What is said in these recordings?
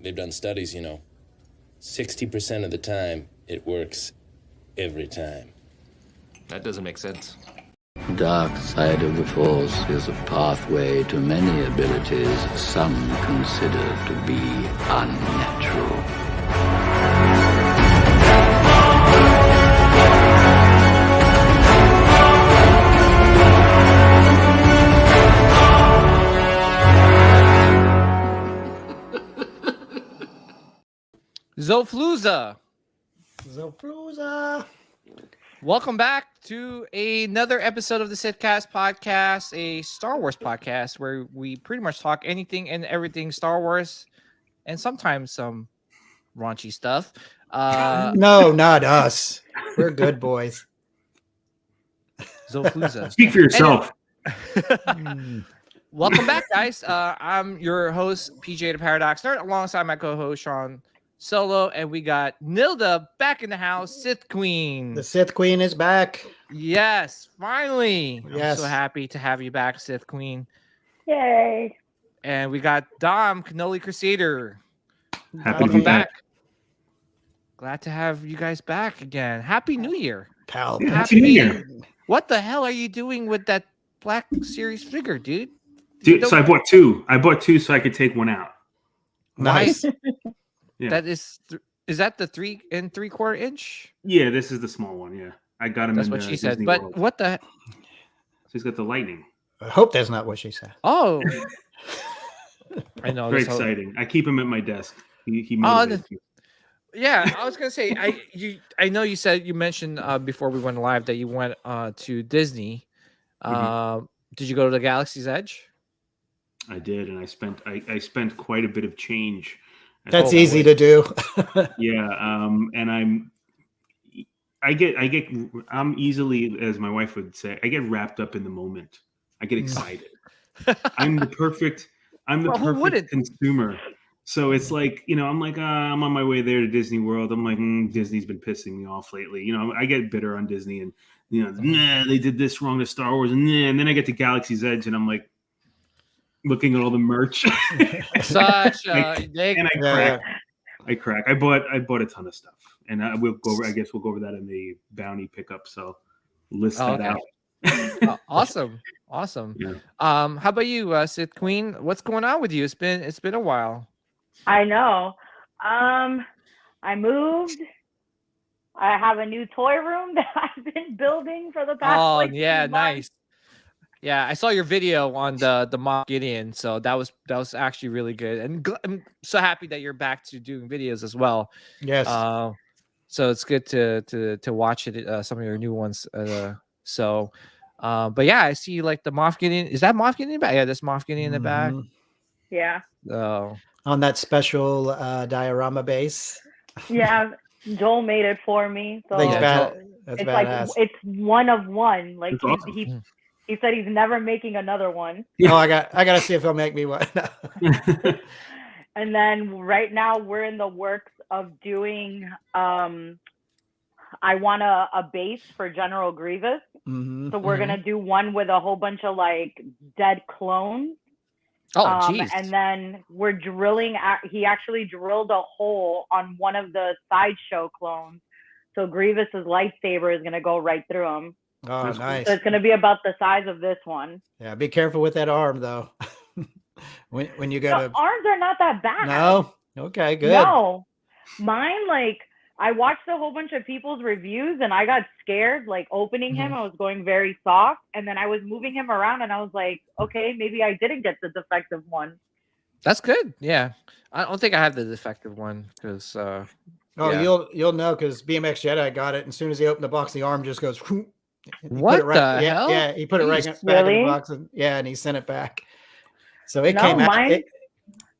they've done studies, 60% of the time it works every time. That doesn't make sense. Dark side of the Force is a pathway to many abilities some consider to be unnatural. Zofluza. Zofluza. Welcome back to another episode of the Sithcast podcast, a Star Wars podcast where we pretty much talk anything and everything Star Wars and sometimes some raunchy stuff. No, not us. We're good boys. Zofluza. Speak for yourself. Welcome back, guys. I'm your host, PJ the Paradox Nerd, alongside my co-host, Sean Solo, and we got Nilda back in the house, Sith Queen. The Sith Queen is back. Yes, finally. Yes. I'm so happy to have you back, Sith Queen. Yay. And we got Dom, Cannoli Crusader. Happy to Welcome be back. Glad to have you guys back again. Happy New Year. Pal. Yeah, Happy New Year. What the hell are you doing with that Black Series figure, dude? Dude, so I bought two. I bought two so I could take one out. Nice. Yeah. That is that the 3 3/4 inch? Yeah, this is the small one. Yeah, I got him. That's in what she said. Disney But World. what the? So he's got the lightning. I hope that's not what she said. Oh, I know. Very this whole- exciting. I keep him at my desk. He Oh, motivates me. Yeah, I was gonna say I know you mentioned before we went live that you went to Disney. Did you go to the Galaxy's Edge? I did, and I spent quite a bit of change. That's easy to do. Yeah, and I'm easily, as my wife would say, I get wrapped up in the moment. I get excited. I'm the perfect Who wouldn't? consumer. So it's like, I'm like, I'm on my way there to Disney World. I'm like, Disney's been pissing me off lately. I get bitter on Disney and, nah, they did this wrong to Star Wars. And then I get to Galaxy's Edge and I'm like, looking at all the merch. Such and I crack. I crack. I bought a ton of stuff. And I guess we'll go over that in the bounty pickup. So list that out. Awesome. Yeah. How about you, Sith Queen? What's going on with you? It's been a while. I know. I moved. I have a new toy room that I've been building for the past. Yeah, 2 months. nice. Yeah, I saw your video on the Moff Gideon, so that was actually really good, and I'm so happy that you're back to doing videos as well. Yes. So it's good to watch it. Some of your new ones. But yeah, I see like the Moff Gideon. Is that Moff Gideon in the back? Yeah, there's Moff Gideon in the back. Yeah. Oh, On that special diorama base. Yeah. Joel made it for me. So Thanks, Yeah, that's it's badass. like it's one of one. Like That's awesome. he said he's never making another one. Oh, I gotta see if he'll make me one. And then right now we're in the works of doing I want a base for General Grievous. Mhm. So we're gonna do one with a whole bunch of like dead clones. oh, jeez. And then we're drilling. He actually drilled a hole on one of the sideshow clones. So Grievous's lightsaber is gonna go right through him. Oh, That's cool. nice. So it's gonna be about the size of this one. Yeah, be careful with that arm though. when you go The to arms are not that bad. no, okay, good. No, mine like I watched a whole bunch of people's reviews and I got scared like opening him. I was going very soft, and then I was moving him around and I was like, okay, maybe I didn't get the defective one. That's good. Yeah, I don't think I have the defective one because. Oh, Yeah. you'll know because BMX Jedi got it. And as soon as he opened the box, the arm just goes. He put What it right, the yeah, hell? Yeah, he put it right Jeez. back in Really? the box, and he sent it back. So it No, came out. mine-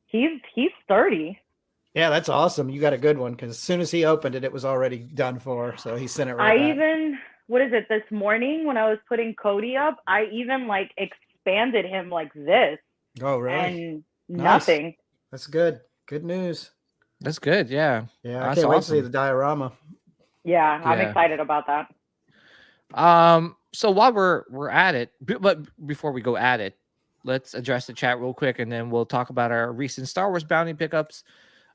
He's sturdy. Yeah, that's awesome. You got a good one because as soon as he opened it, it was already done for. So he sent it right I back. even, what is it, this morning when I was putting Cody up, I even like expanded him like this Oh, really? and Nice. nothing. That's good. Good news. That's good. Yeah. Yeah, I That's can't wait to see awesome. the diorama. Yeah, I'm Yeah. excited about that. So while we're at it, but before we go at it, let's address the chat real quick, and then we'll talk about our recent Star Wars bounty pickups.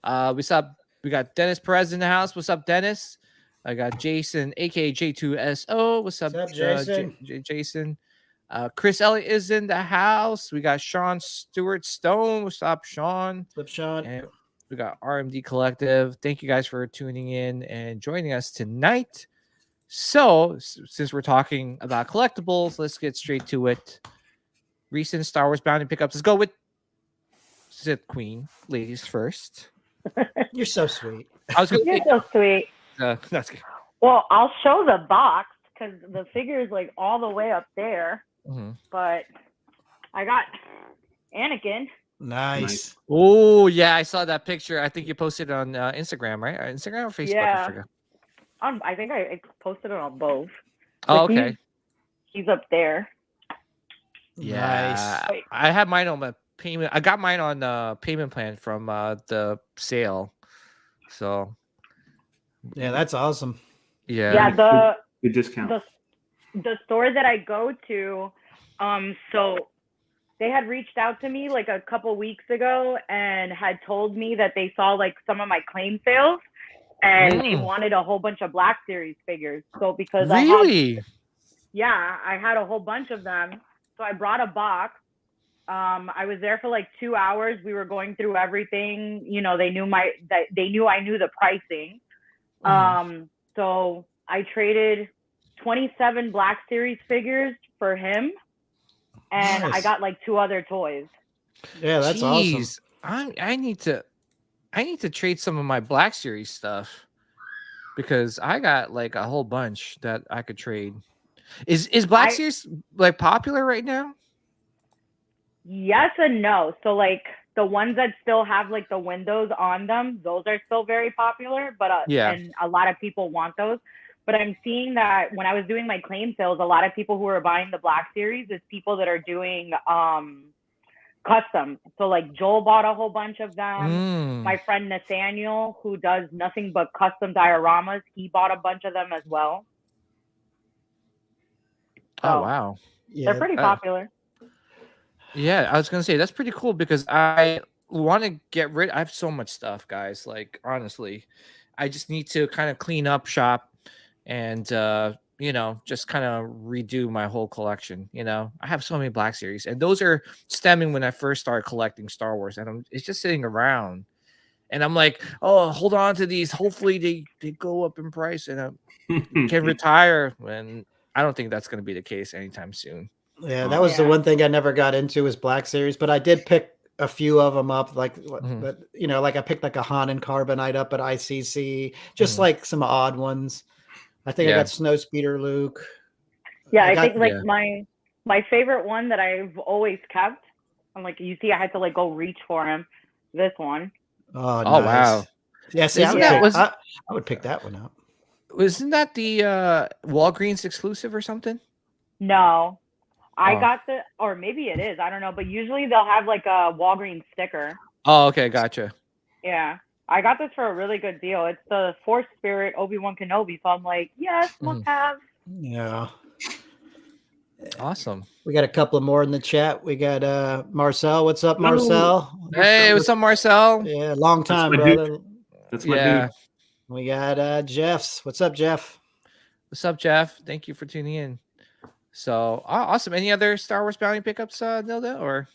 We got Dennis Perez in the house. What's up, Dennis? I got Jason, aka J2SO. What's up, What's up, Jason? Jason? Chris Elliott is in the house. We got Sean Stewart Stone. What's up, Sean? Flip Sean. And we got RMD Collective. Thank you guys for tuning in and joining us tonight. So, since we're talking about collectibles, let's get straight to it. Recent Star Wars bounty pickups. Let's go with Sith Queen, ladies first. You're so sweet. I was going You're to so sweet. that's good. Well, I'll show the box because the figure is like all the way up there. Mm-hmm. But I got Anakin. Nice. Oh, yeah, I saw that picture. I think you posted it on Instagram, right? Instagram or Facebook? Yeah. I forgot. I think I posted it on both. Oh, But okay. He's up there. Yeah. Nice. I have mine on my payment. I got mine on payment plan from the sale. So, Yeah, that's awesome. yeah. Yeah, Good discount. the store that I go to, so they had reached out to me like a couple weeks ago and had told me that they saw like some of my claim sales and they wanted a whole bunch of Black Series figures. So because Really? I had a whole bunch of them. So I brought a box. I was there for like 2 hours. We were going through everything. You know, they knew I knew the pricing. So I traded 27 Black Series figures for him, and I Nice. got like 2 other toys. Yeah, that's awesome. Jeez. I need to trade some of my Black Series stuff because I got like a whole bunch that I could trade. Is Black Series like popular right now? Yes and no. So like the ones that still have like the windows on them, those are still very popular, but and a lot of people want those. But I'm seeing that when I was doing my claim sales, a lot of people who are buying the Black Series is people that are doing custom. So like Joel bought a whole bunch of them. My friend Nathaniel, who does nothing but custom dioramas, he bought a bunch of them as well. Oh wow. Yeah, They're pretty popular. Yeah, I was gonna say that's pretty cool because I want to get rid. I have so much stuff, guys. Like honestly, I just need to kind of clean up shop and just kind of redo my whole collection. I have so many Black Series, and those are stemming when I first started collecting Star Wars, and it's just sitting around, and I'm like, oh, hold on to these. Hopefully they go up in price and I can retire. When I don't think that's going to be the case anytime soon. Yeah, that was the one thing I never got into was Black Series, but I did pick a few of them up. Like, but like I picked like a Han and Carbonite up at ICC, just like some odd ones. I think I got Snowspeeder Luke. Yeah, I think like my favorite one that I've always kept. I'm like, you see, I had to like go reach for him. This one. Oh, oh nice. wow. Yeah, see, I would pick that one up. Wasn't that the Walgreens exclusive or something? No. I got or maybe it is. I don't know. But usually they'll have like a Walgreens sticker. Oh, okay. Gotcha. Yeah. I got this for a really good deal. It's the Force Spirit Obi-Wan Kenobi. So I'm like, yes, must have. Yeah. Awesome. We got a couple more in the chat. We got Marcel. What's up, Marcel? Hey, what's up, Marcel? Yeah, long time, brother. That's my dude. We got Jeff's. What's up, Jeff? What's up, Jeff? Thank you for tuning in. So awesome. Any other Star Wars bounty pickups, Nilda? Or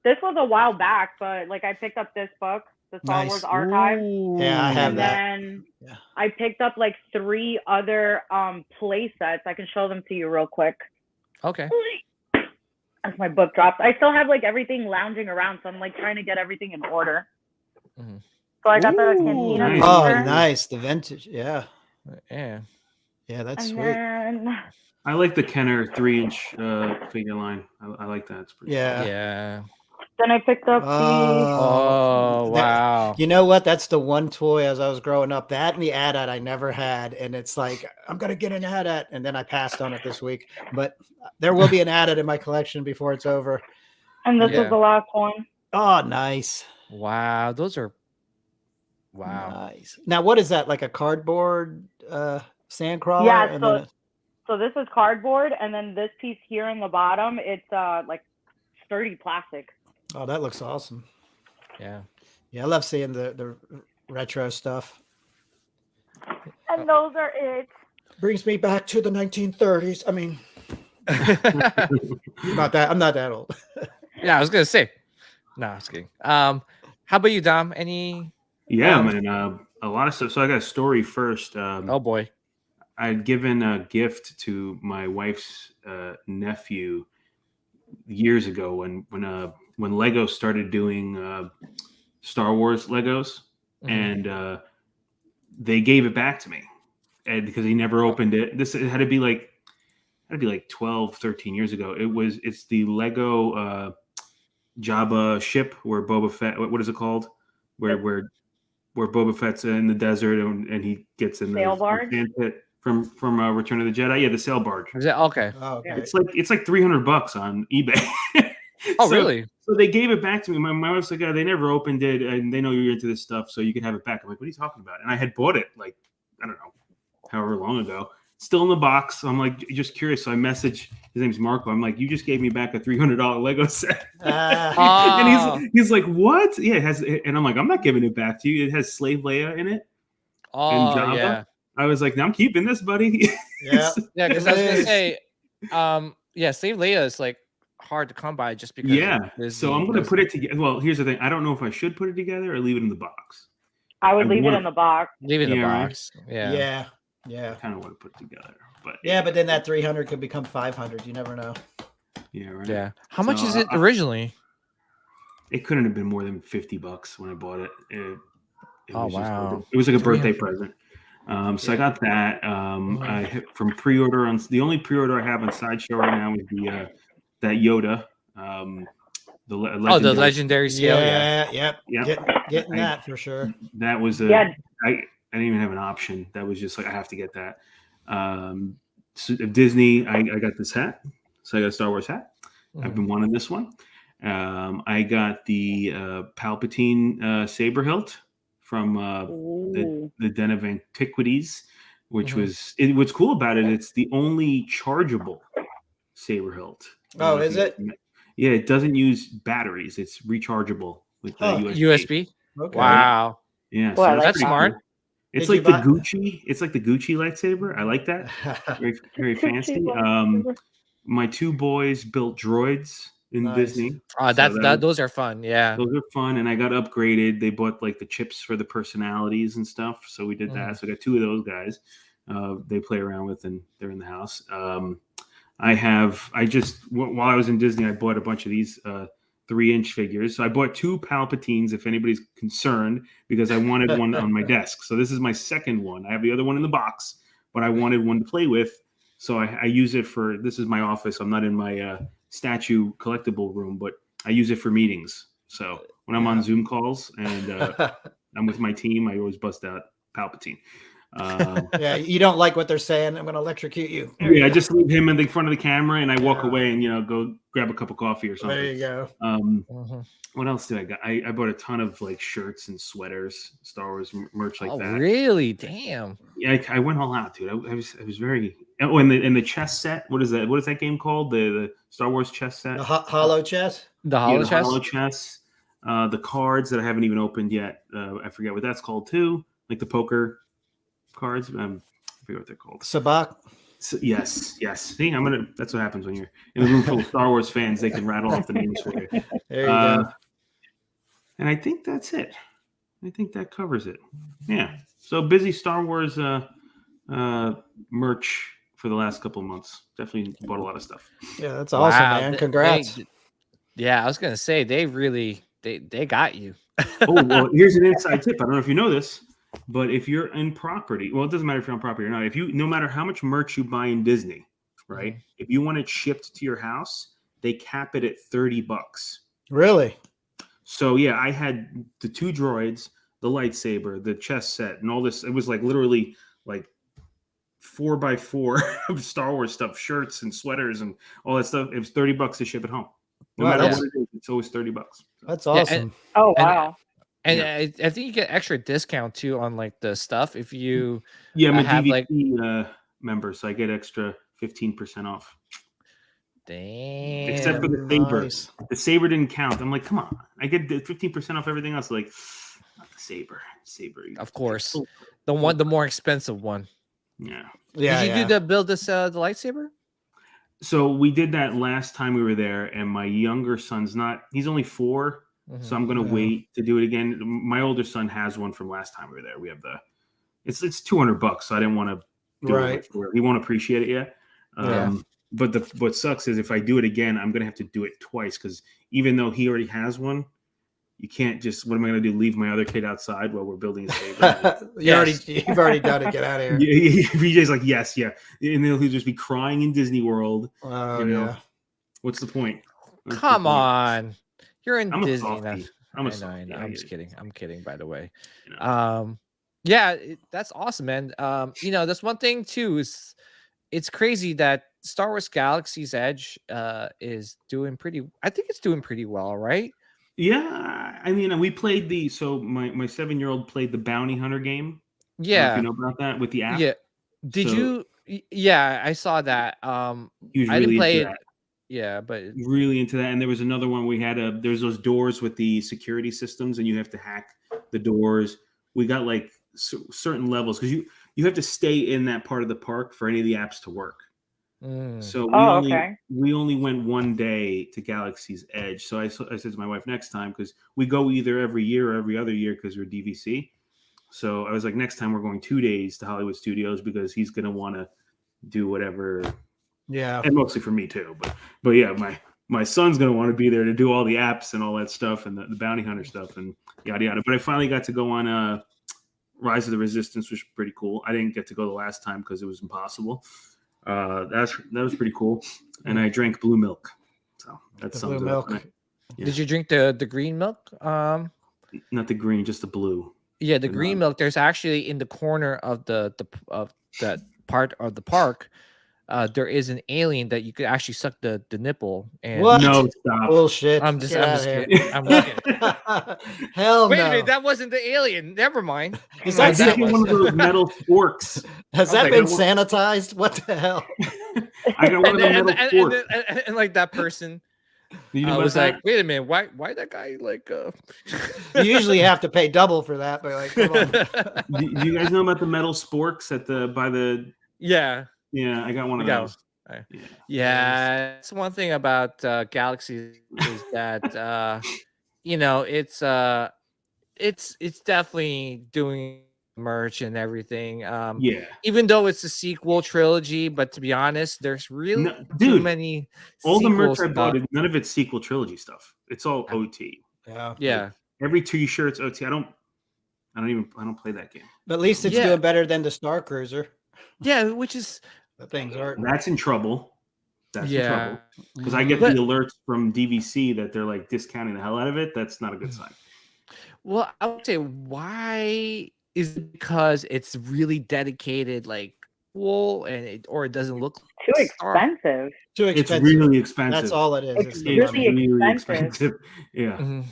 this was a while back, but like I picked up this book, the Star Wars Archive. Ooh. Yeah, I have and that. then I picked up like 3 other play sets. I can show them to you real quick. Okay. As my book drops. I still have like everything lounging around, so I'm like trying to get everything in order. So I got the Cantina. Nice. Oh, figure. nice. The vintage. Yeah. Yeah. Yeah, that's And sweet. then I like the Kenner 3-inch figure line. I like that. It's pretty Yeah. Yeah. then I picked up Oh, wow. You know what? That's the one toy as I was growing up. That and the AT-AT I never had. And it's like, I'm going to get an AT-AT. And then I passed on it this week. But there will be an AT-AT in my collection before it's over. and this was the last one. Oh, nice. Wow. Those are wow. Nice. Now, what is that? Like a cardboard sandcrawler? Yeah, And so then so this is cardboard, and then this piece here in the bottom, it's like sturdy plastic. oh, that looks awesome. Yeah. Yeah, I love seeing the retro stuff. And those are it. Brings me back to the 1930s. I mean, not that I'm not that old. Yeah, I was gonna say. No, I was kidding. How about you, Dom? Any? Yeah, man. A lot of stuff. So I got a story first. Oh boy. I had given a gift to my wife's nephew years ago when Lego started doing Star Wars Legos, and they gave it back to me, and because he never opened it. It had to be like 12, 13 years ago. It's the Lego Jabba ship where Boba Fett. What is it called? Where Boba Fett's in the desert and he gets in the Sail barge? sand pit from Return of the Jedi. Yeah, the sail barge. Is that okay? Oh, okay. It's like $300 on eBay. Oh, So- really? So they gave it back to me. My wife's like, they never opened it, and they know you're into this stuff, so you can have it back. I'm like, what are you talking about? And I had bought it like, I don't know, however long ago. Still in the box. I'm like, just curious. So I message. His name's Marco. I'm like, you just gave me back a $300 Lego set. And he's like, what? Yeah, it has. And I'm like, I'm not giving it back to you. It has Slave Leia in it. Oh, Jabba? yeah. I was like, no, I'm keeping this, buddy. Yeah. Yeah, because I was gonna say, yeah, Slave Leia is like hard to come by just because. Yeah. So I'm going to put it together. Well, here's the thing. I don't know if I should put it together or leave it in the box. I would I leave it want- in the box. Leave it in the Yeah, right. box. Yeah. Yeah. Yeah. I kind of want to put it together, but Yeah, but then that 300 could become 500. You never know. yeah, right. Yeah. How much So, is it originally? It couldn't have been more than $50 when I bought it. It Oh, was just wow. like it was like a birthday 300. present. So I got that. I hit from pre-order on the only pre-order I have on Sideshow right now is the that Yoda. The The legendary scale. Yeah. Yeah. Yep. Yep. Getting I- that for sure. That was a. Yeah. I didn't even have an option. That was just like I have to get that. So Disney, I got this hat. So I got a Star Wars hat. I've been wanting this one. I got the Palpatine saber hilt from the Den of Antiquities, which was what's cool about it. It's the only chargeable saber hilt. Oh, is it? Yeah, it doesn't use batteries. It's rechargeable with the Oh, USB. Okay. Wow. Yeah, Well, I like That's that. smart. It's Did like you the buy- Gucci. It's like the Gucci lightsaber. I like that. Very, very fancy. My two boys built droids in Nice. Disney. Those are fun. Yeah. Those are fun, and I got upgraded. They bought like the chips for the personalities and stuff, so we did that. So I got two of those guys. They play around with, and they're in the house. While I was in Disney, I bought a bunch of these 3-inch figures. So I bought 2 Palpatines, if anybody's concerned, because I wanted one on my desk. So this is my second one. I have the other one in the box, but I wanted one to play with. So I use it for, this is my office. I'm not in my statue collectible room, but I use it for meetings. So when I'm on Zoom calls and I'm with my team, I always bust out Palpatine. Yeah, you don't like what they're saying. I'm going to electrocute you. Yeah, I just leave him in the front of the camera and I walk away and, go grab a cup of coffee or something. There you go. What else did I got? I bought a ton of like shirts and sweaters, Star Wars merch like that. Really? Damn. Yeah, I went all out, dude. I was very. Oh, and the chess set. What is that? What is that game called? The Star Wars chess set. The hollow chess. The Yeah, hollow the chest. hollow chess. The cards that I haven't even opened yet. I forget what that's called too. Like the poker cards. I forget what they're called. Sabak. So, yes. See, that's what happens when you're in a room full of Star Wars fans. They can rattle off the names for you. There you go. And I think that's it. I think that covers it. Yeah. So busy Star Wars merch for the last couple of months. Definitely bought a lot of stuff. Yeah, that's awesome, Wow, man. Congrats. Yeah, I was gonna say they really they got you. Oh, well, here's an inside tip. I don't know if you know this, but if you're in property, well, it doesn't matter if you're on property or not. No matter how much merch you buy in Disney, right? If you want it shipped to your house, they cap it at $30. Really? So yeah, I had the 2 droids, the lightsaber, the chess set, and all this. It was like literally like 4x4 of Star Wars stuff, shirts and sweaters and all that stuff. It was $30 to ship it home. No Wow, matter that's- what it is, it's always $30. That's Yeah, and- awesome. Oh And- wow. And I think you get extra discount too on like the stuff if you Yeah, I'm I a have, DVP member, so I get extra 15% off. Damn. Except for the saber. Nice. The saber didn't count. I'm like, come on. I get 15% off everything else. Like, not the saber. Saber. Of course. The more expensive one. Yeah. Yeah, Did you do build the lightsaber? So we did that last time we were there, and my younger son's he's only 4, so I'm gonna Yeah. wait to do it again. My older son has one from last time we were there. We have it's $200, so I didn't want to do Right. it. He won't appreciate it yet. Yeah. But what sucks is if I do it again, I'm gonna have to do it twice because even though he already has one, you can't just. What am I gonna do? Leave my other kid outside while we're building a saber? You've already done it. Get out of here. BJ's like, yes, yeah, and then he'll just be crying in Disney World. Oh, You know? yeah. What's the point? What's the Come point? on. You're in I'm a Disney. softie. I I'm a know, softie. I know. I I'm get just it. kidding. I'm kidding, by the way. You know? Yeah, that's awesome, man. That's one thing too is it's crazy that Star Wars Galaxy's Edge is doing pretty. I think it's doing pretty well, right? Yeah, I mean, we played my 7-year-old played the Bounty Hunter game. I don't know if Yeah, you know about that with the app. yeah. Did So- you? Yeah, I saw that. He was I didn't really play into it. that. Yeah, but Really into that. And there was another one we had there's those doors with the security systems, and you have to hack the doors. We got like certain levels because you have to stay in that part of the park for any of the apps to work. So we only went one day to Galaxy's Edge. So I said to my wife next time, because we go either every year or every other year because we're DVC. So I was like, next time we're going 2 days to Hollywood Studios because he's going to want to do whatever. Yeah. And mostly for me too. But yeah, my son's going to want to be there to do all the apps and all that stuff and the bounty hunter stuff and yada, yada. But I finally got to go on Rise of the Resistance, which was pretty cool. I didn't get to go the last time because it was impossible. That was pretty cool. And I drank blue milk. So that The sums blue it up. milk. Yeah. did you drink the green milk? Not the green, just the blue. Yeah, the green milk. There's actually in the corner of of that part of the park. There is an alien that you could actually suck the nipple. And What? No, stop. Bullshit. I'm just Get outta kidding. I'm just kidding. here. Hell Wait no. a minute, that wasn't the alien. Never mind. Is I that did that get was- one of those metal forks. Has I that was been like, sanitized? What the hell? I got one of the and, metal forks. and like that person You know I about was that? like, wait a minute, why that guy like You usually have to pay double for that, but like, come on. Do you guys know about the metal sporks by the? yeah. Yeah, I got one of We got those. Yeah, it's one thing about Galaxy is that it's definitely doing merch and everything. Yeah, Even though it's a sequel trilogy, but to be honest, there's really No, too dude, many. all the merch sequels I bought, about- none of it's sequel trilogy stuff. It's all OT. Yeah. Yeah, Every T-shirt's OT. I don't play that game. But at least it's Yeah. doing better than the Star Cruiser. yeah, which is The things are. That's in trouble. That's in yeah. trouble because I get But- the alerts from DVC that they're like discounting the hell out of it. That's not a good sign. Well, I would say why is it because it's really dedicated, like cool, or it doesn't look Too like Star- expensive. Too It's expensive. really expensive. That's all it is. It's It's the really money. expensive. Yeah. Mhm.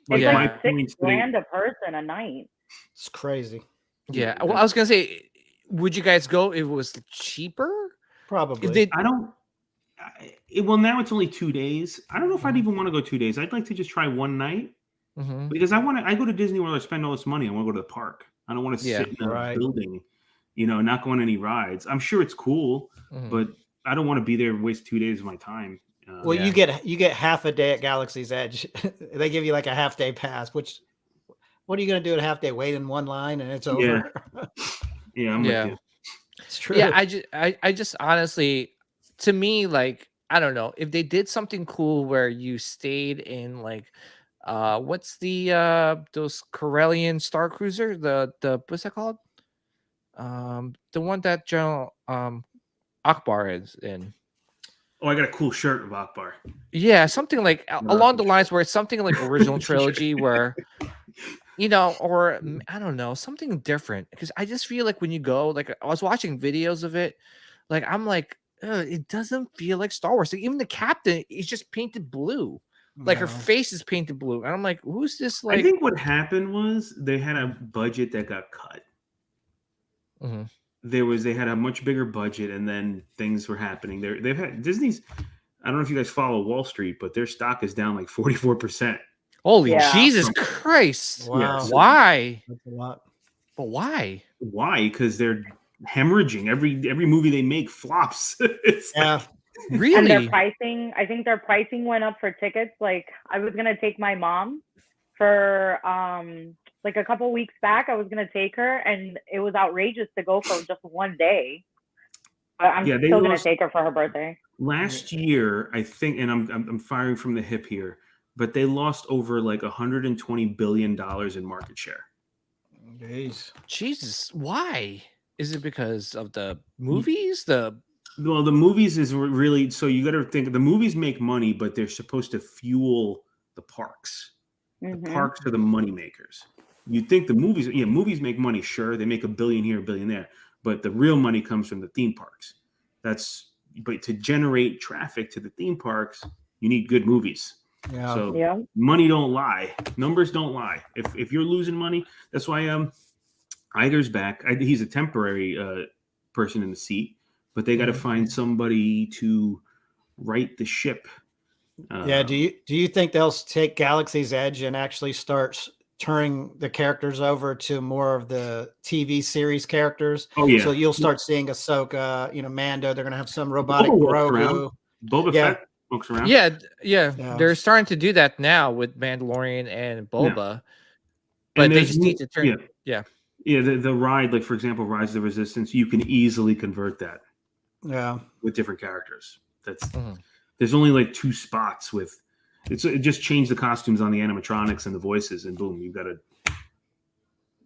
Like Yeah. my It's like points, $6,000 a person a night. It's crazy. Yeah. Well, I was gonna say, would you guys go if it was cheaper? Probably. If they, I don't. Well, now it's only 2 days. I don't know if Mm-hmm. I'd even want to go 2 days. I'd like to just try one night Mhm. because I go to Disney World. I spend all this money. I want to go to the park. I don't want to Yeah, sit in a right. building, not go on any rides. I'm sure it's cool, Mhm. but I don't want to be there and waste 2 days of my time. Well, Yeah. you get half a day at Galaxy's Edge. They give you like a half day pass. Which, what are you going to do at a half day? Wait in one line and it's over. Yeah, I'm Yeah. with you. It's true. Yeah, I just honestly, to me, like, I don't know if they did something cool where you stayed in like, what's the those Corellian Star Cruiser, the what's that called? The one that General Akbar is in. Oh, I got a cool shirt of Akbar. Yeah, something like No, along the for lines where it's something like original For sure. trilogy where or I don't know, something different. Because I just feel like when you go, like I was watching videos of it, like I'm like, it doesn't feel like Star Wars. Like, even the captain is just painted blue. Like her No. face is painted blue. And I'm like, who's this? Like, I think what happened was they had a budget that got cut. Mhm. They had a much bigger budget, and then things were happening. They've had Disney's. I don't know if you guys follow Wall Street, but their stock is down like 44%. Holy Yeah. Jesus Christ! Wow. Why? That's a lot. But why? Why? Because they're hemorrhaging. Every movie they make flops. It's like, Yeah. Really? And their pricing, I think their pricing went up for tickets. Like I was gonna take my mom for like a couple weeks back. I was gonna take her, and it was outrageous to go for just one day. But I'm Yeah, they still gonna lost- take her for her birthday. last year, I think, and I'm firing from the hip here, but they lost over like $120 billion in market share. Jeez. Jesus, why? Is it because of the movies? Well, the movies is really, so you got to think the movies make money, but they're supposed to fuel the parks. The Mhm. parks are the money makers. You think the movies, movies make money, sure, they make $1 billion here, $1 billion there, but the real money comes from the theme parks. But to generate traffic to the theme parks, you need good movies. Yeah. So Yeah. money don't lie, numbers don't lie. If you're losing money, that's why Iger's back. He's a temporary person in the seat, but they got to find somebody to right the ship. Yeah. Do you think they'll take Galaxy's Edge and actually start turning the characters over to more of the TV series characters? Oh yeah. So you'll start seeing Ahsoka, Mando. They're gonna have some robotic Boba walks Grogu. around. Boba Yeah. Fett walks around. yeah, Yeah. they're starting to do that now with Mandalorian and Boba, but And they there's just need to turn. Yeah. The ride, like for example, Rise of the Resistance, you can easily convert that Yeah. with different characters. Mhm. There's only like 2 spots with it just changed the costumes on the animatronics and the voices, and boom, you gotta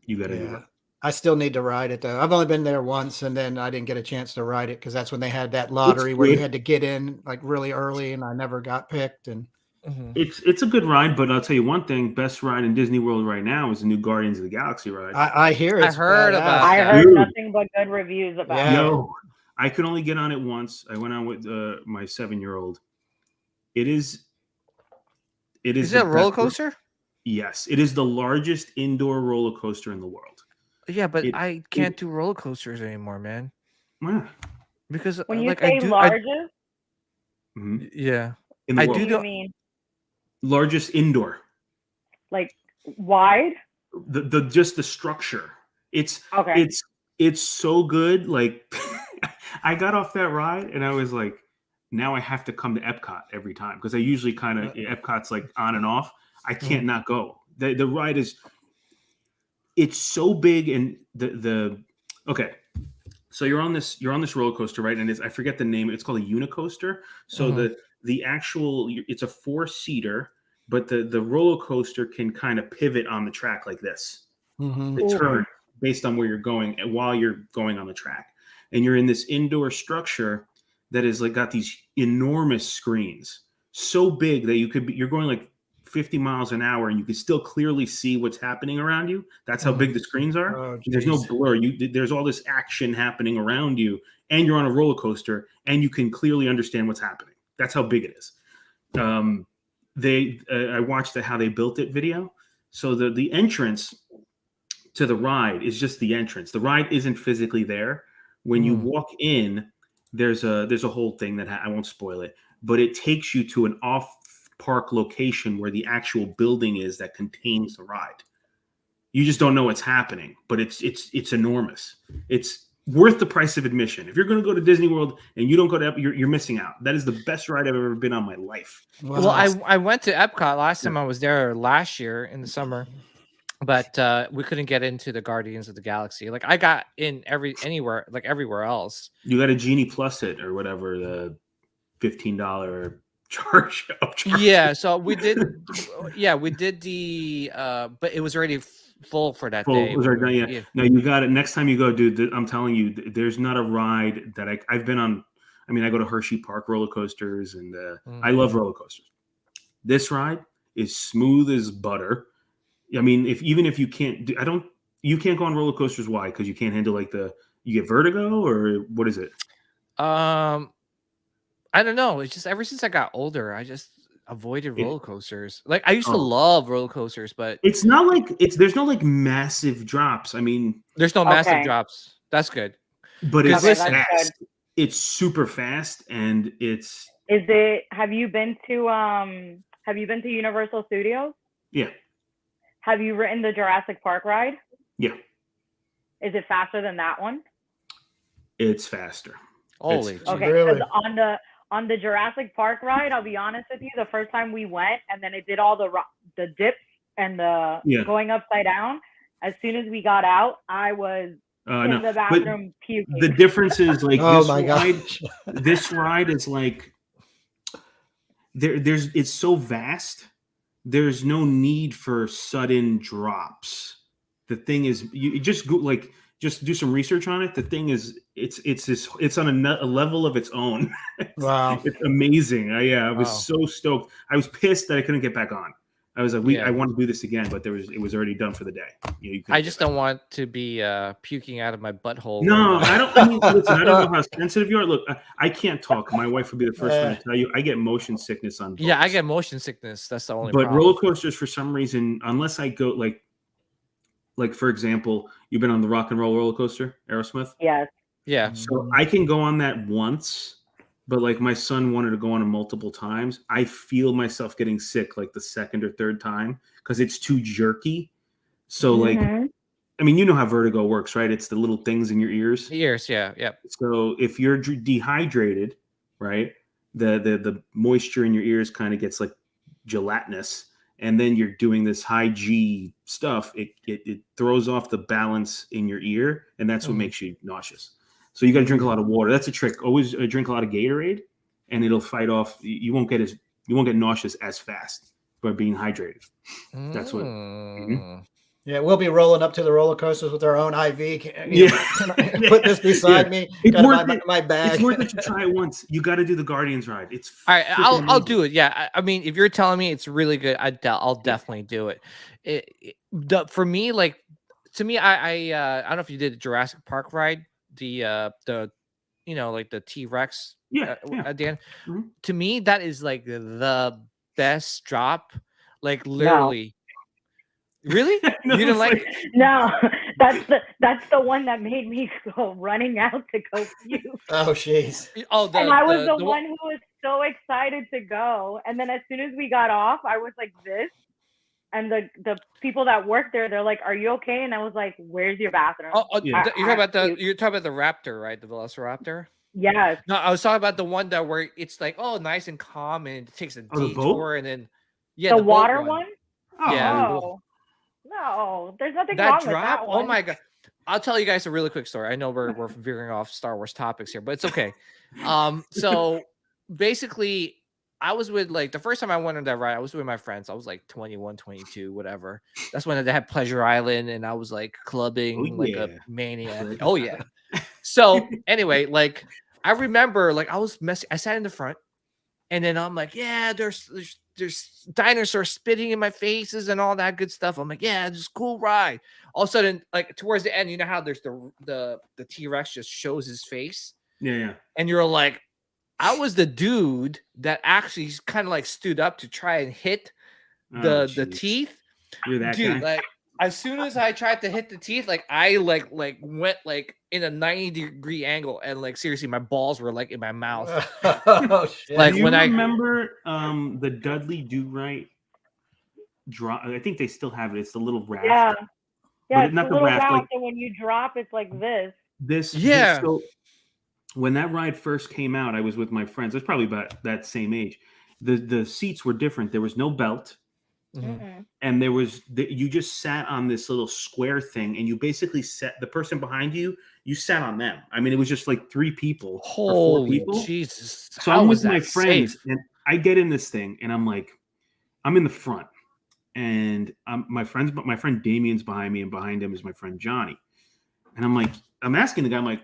do Yeah. it. I still need to ride it though. I've only been there once, and then I didn't get a chance to ride it because that's when they had that lottery where you good. had to get in like really early, and I never got picked. And Mhm. It's a good ride, but I'll tell you one thing: best ride in Disney World right now is the new Guardians of the Galaxy ride. I hear I it's heard badass. about I that. heard Dude. nothing but good reviews about Yeah. it. No, I could only get on it once. I went on with my 7-year-old. It is. Is the it a roller best- coaster? Yes, it is the largest indoor roller coaster in the world. Yeah, but It- I can't do roller coasters anymore, man. Yeah. Because When you like say I do, largest, Mhm. yeah, In the I world. what do do you know- mean? Largest indoor. Like wide? The just the structure. It's Okay. it's so good. Like I got off that ride and I was like, now I have to come to Epcot every time because I usually kind of Epcot's like on and off. I can't not go. The ride is it's so big and the okay. So you're on this roller coaster, right? And I forget the name. It's called a Unicoaster. So the actual it's a 4-seater, but the roller coaster can kind of pivot on the track like this. Mhm. The turn based on where you're going and while you're going on the track. And you're in this indoor structure that is like got these enormous screens, so big that you're going like 50 miles an hour and you can still clearly see what's happening around you. That's how big the screens are. Oh, There's no geez. blur. There's all this action happening around you, and you're on a roller coaster, and you can clearly understand what's happening. That's how big it is. I watched how they built it video. So the entrance to the ride is just the entrance. The ride isn't physically there. When you walk in, there's a whole thing that I won't spoil it, but it takes you to an off-park location where the actual building is that contains the ride. You just don't know what's happening, but it's enormous. It's worth the price of admission. If you're going to go to Disney World and you don't go to you're missing out. That is the best ride I've ever been on in my life. Well, I went to Epcot last time I was there last year in the summer, but we couldn't get into the Guardians of the Galaxy. Like I got in everywhere else. You got a Genie Plus it or whatever, the $15 charge. Yeah, so we did. Yeah, we did the. But it was already full for that day. It was already done, yeah. No, you got it. Next time you go, dude, I'm telling you, there's not a ride that I've been on. I mean, I go to Hershey Park roller coasters, and I love roller coasters. This ride is smooth as butter. I mean, even if you can't do, you can't go on roller coasters. Why? Because you can't handle you get vertigo, or what is it? I don't know. It's just ever since I got older, I just avoided roller coasters. Like I used to love roller coasters, but it's not like there's no like massive drops. I mean, there's no massive Okay. drops. That's good. but it's Listen- fast. It's super fast, and it's Have you been to Universal Studios? Yeah. Have you ridden the Jurassic Park ride? Yeah. Is it faster than that one? It's faster. Holy. It's- Okay, Really? because on the Jurassic Park ride, I'll be honest with you, the first time we went and then it did all the dips and the going upside down. As soon as we got out, I was in the bathroom puking. The difference is like Oh this my ride. gosh. This ride is like there's it's so vast. There's no need for sudden drops. The thing is, you just go just do some research on it. The thing is, it's on a level of its own. Wow. It's amazing. I was Wow. so stoked. I was pissed that I couldn't get back on. I was like, Yeah. I want to do this again, but it was already done for the day. You couldn't I get just back. don't want to be puking out of my butthole. No, I don't. I mean, listen, I don't know how sensitive you are. Look, I can't talk. My wife would be the first one to tell you. I get motion sickness on. Yeah, I boats. get motion sickness. That's the only But problem. roller coasters, for some reason, unless I go like for example, you've been on the Rock and Roll roller coaster, Aerosmith. Yes. Yeah. So I can go on that once, but like my son wanted to go on it multiple times. I feel myself getting sick like the second or third time because it's too jerky. So like, Mhm. I mean, you know how vertigo works, right? It's the little things in your ears. Ears, yeah, yeah. So if you're dehydrated, right, the moisture in your ears kind of gets like gelatinous, and then you're doing this high G stuff. It throws off the balance in your ear, and that's what makes you nauseous. So you got to drink a lot of water. That's a trick. Always drink a lot of Gatorade, and it'll fight off. You won't get nauseous as fast by being hydrated. That's what. Mm. Yeah, we'll be rolling up to the roller coasters with our own IV. Can I Yeah. put this beside Yeah. me. It's Got worth my, it. my bag. It's worth it to try it once. You got to do the Guardians ride. It's All right, freaking I'll amazing. do it. Yeah, I mean, if you're telling me it's really good, I'll definitely do it. For me, like to me, I don't know if you did the Jurassic Park ride, the like the T-Rex Yeah, at the end. Mhm. To me, that is like the best drop. Like literally. Really? No, You didn't it's like like- it? No, that's the one that made me go running out to go puke. Oh, jeez. Oh, And I was the one. one who was so excited to go. And then as soon as we got off, I was like this. And the people that worked there, they're like, "Are you okay?" And I was like, "Where's your bathroom?" Yeah. You're talking about the Raptor, right? The Velociraptor. Yes. No, I was talking about the one that where it's like, oh, nice and calm, and it takes a Oh, the boat? detour, and then The boat water one? Oh, Yeah. Oh. No, there's nothing that wrong with drop. that one. Oh my god! I'll tell you guys a really quick story. I know we're veering off Star Wars topics here, but it's okay. So basically, I was with like the first time I went on that ride, I was with my friends. I was like 21, 22, whatever. That's when they had Pleasure Island, and I was like clubbing like a yeah. maniac. Oh yeah. So anyway, like I remember, like I was messy. I sat in the front, and then I'm like, yeah, there's dinosaurs spitting in my faces and all that good stuff. I'm like, yeah, this is a cool ride. All of a sudden, like towards the end, you know how there's the T-Rex just shows his face, Yeah. and you're like, I was the dude that actually kind of like stood up to try and hit the jeez. teeth. You're that Dude, guy. like as soon as I tried to hit the teeth, like I like went like in a 90-degree angle, and like seriously, my balls were like in my mouth. Oh, shit. Like, Do you when I- remember the Dudley Do Right drop? I think they still have it. It's the little raft. Yeah. Yeah, it's not a the little raft, raft, like- and when you drop, it's like this. Yeah. So when that ride first came out, I was with my friends. I was probably about that same age. The seats were different. There was no belt, Mhm. Mm-mm. and you just sat on this little square thing, and you basically sat the person behind you. You sat on them. I mean, it was just like 3 people or 4 Holy people. Jesus! So How I'm was with my that friends, safe? and I get in this thing, and I'm like, I'm in the front, and my friend Damien's behind me, and behind him is my friend Johnny, and I'm like, I'm asking the guy, I'm like,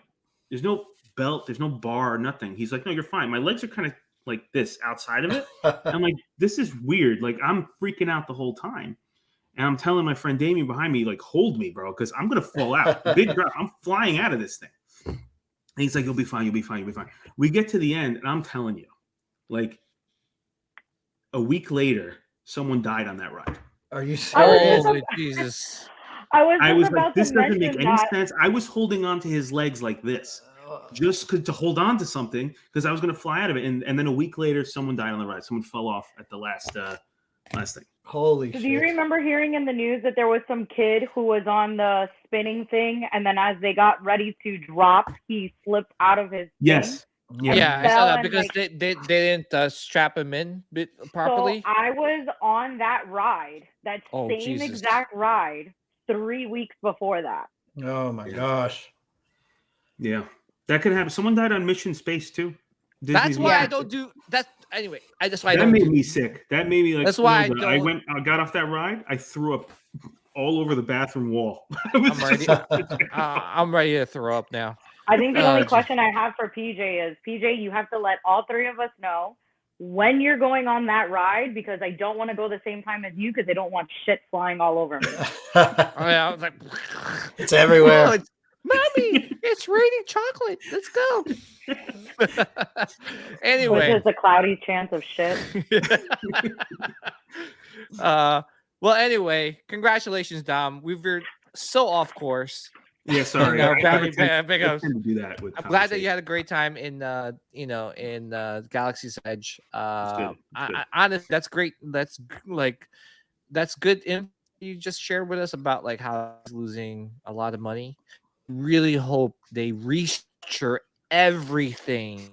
there's no belt, there's no bar, nothing. He's like, no, you're fine. My legs are kind of like this outside of it. And I'm like, this is weird. Like I'm freaking out the whole time, and I'm telling my friend Damien behind me, like, hold me, bro, because I'm gonna fall out. Big drop. I'm flying out of this thing. And he's like, you'll be fine. You'll be fine. You'll be fine. We get to the end, and I'm telling you, like, a week later, someone died on that ride. Are you I was serious? Holy Jesus! I was I just was about like, this to doesn't make mention any that. sense. I was holding on to his legs like this. just to hold on to something because I was going to fly out of it. And then a week later, someone died on the ride. Someone fell off at the last thing. Holy Do shit. you remember hearing in the news that there was some kid who was on the spinning thing, and then as they got ready to drop, he slipped out of his Yes. thing? Yeah, I fell saw that and, because like- they didn't strap him in properly. So I was on that ride, that Oh, same Jesus. exact ride, 3 weeks before that. Oh my gosh. Yeah. That could happen. Someone died on Mission Space too. That's Disney's why I Mission don't do that. Anyway, that's why I That don't. made do- me sick. That made me like. That's why I I don't- got off that ride. I threw up all over the bathroom wall. I'm ready. I'm ready to throw up now. I think the only geez. question I have for PJ is, PJ, you have to let all three of us know when you're going on that ride, because I don't want to go the same time as you because I don't want shit flying all over me. Oh, yeah, I was like, It's everywhere. "Oh, Mommy, it's raining chocolate. Let's go. Which Anyway, is a cloudy chance of shit. well, anyway, congratulations, Dom. We were so off course. Yeah, sorry. No, I Barry, tend big to ups. do that with I'm glad that you conversation. had a great time in Galaxy's Edge. good. It's good. Honestly, that's great. That's good info you just shared with us about like how he's losing a lot of money. Really hope they restructure everything,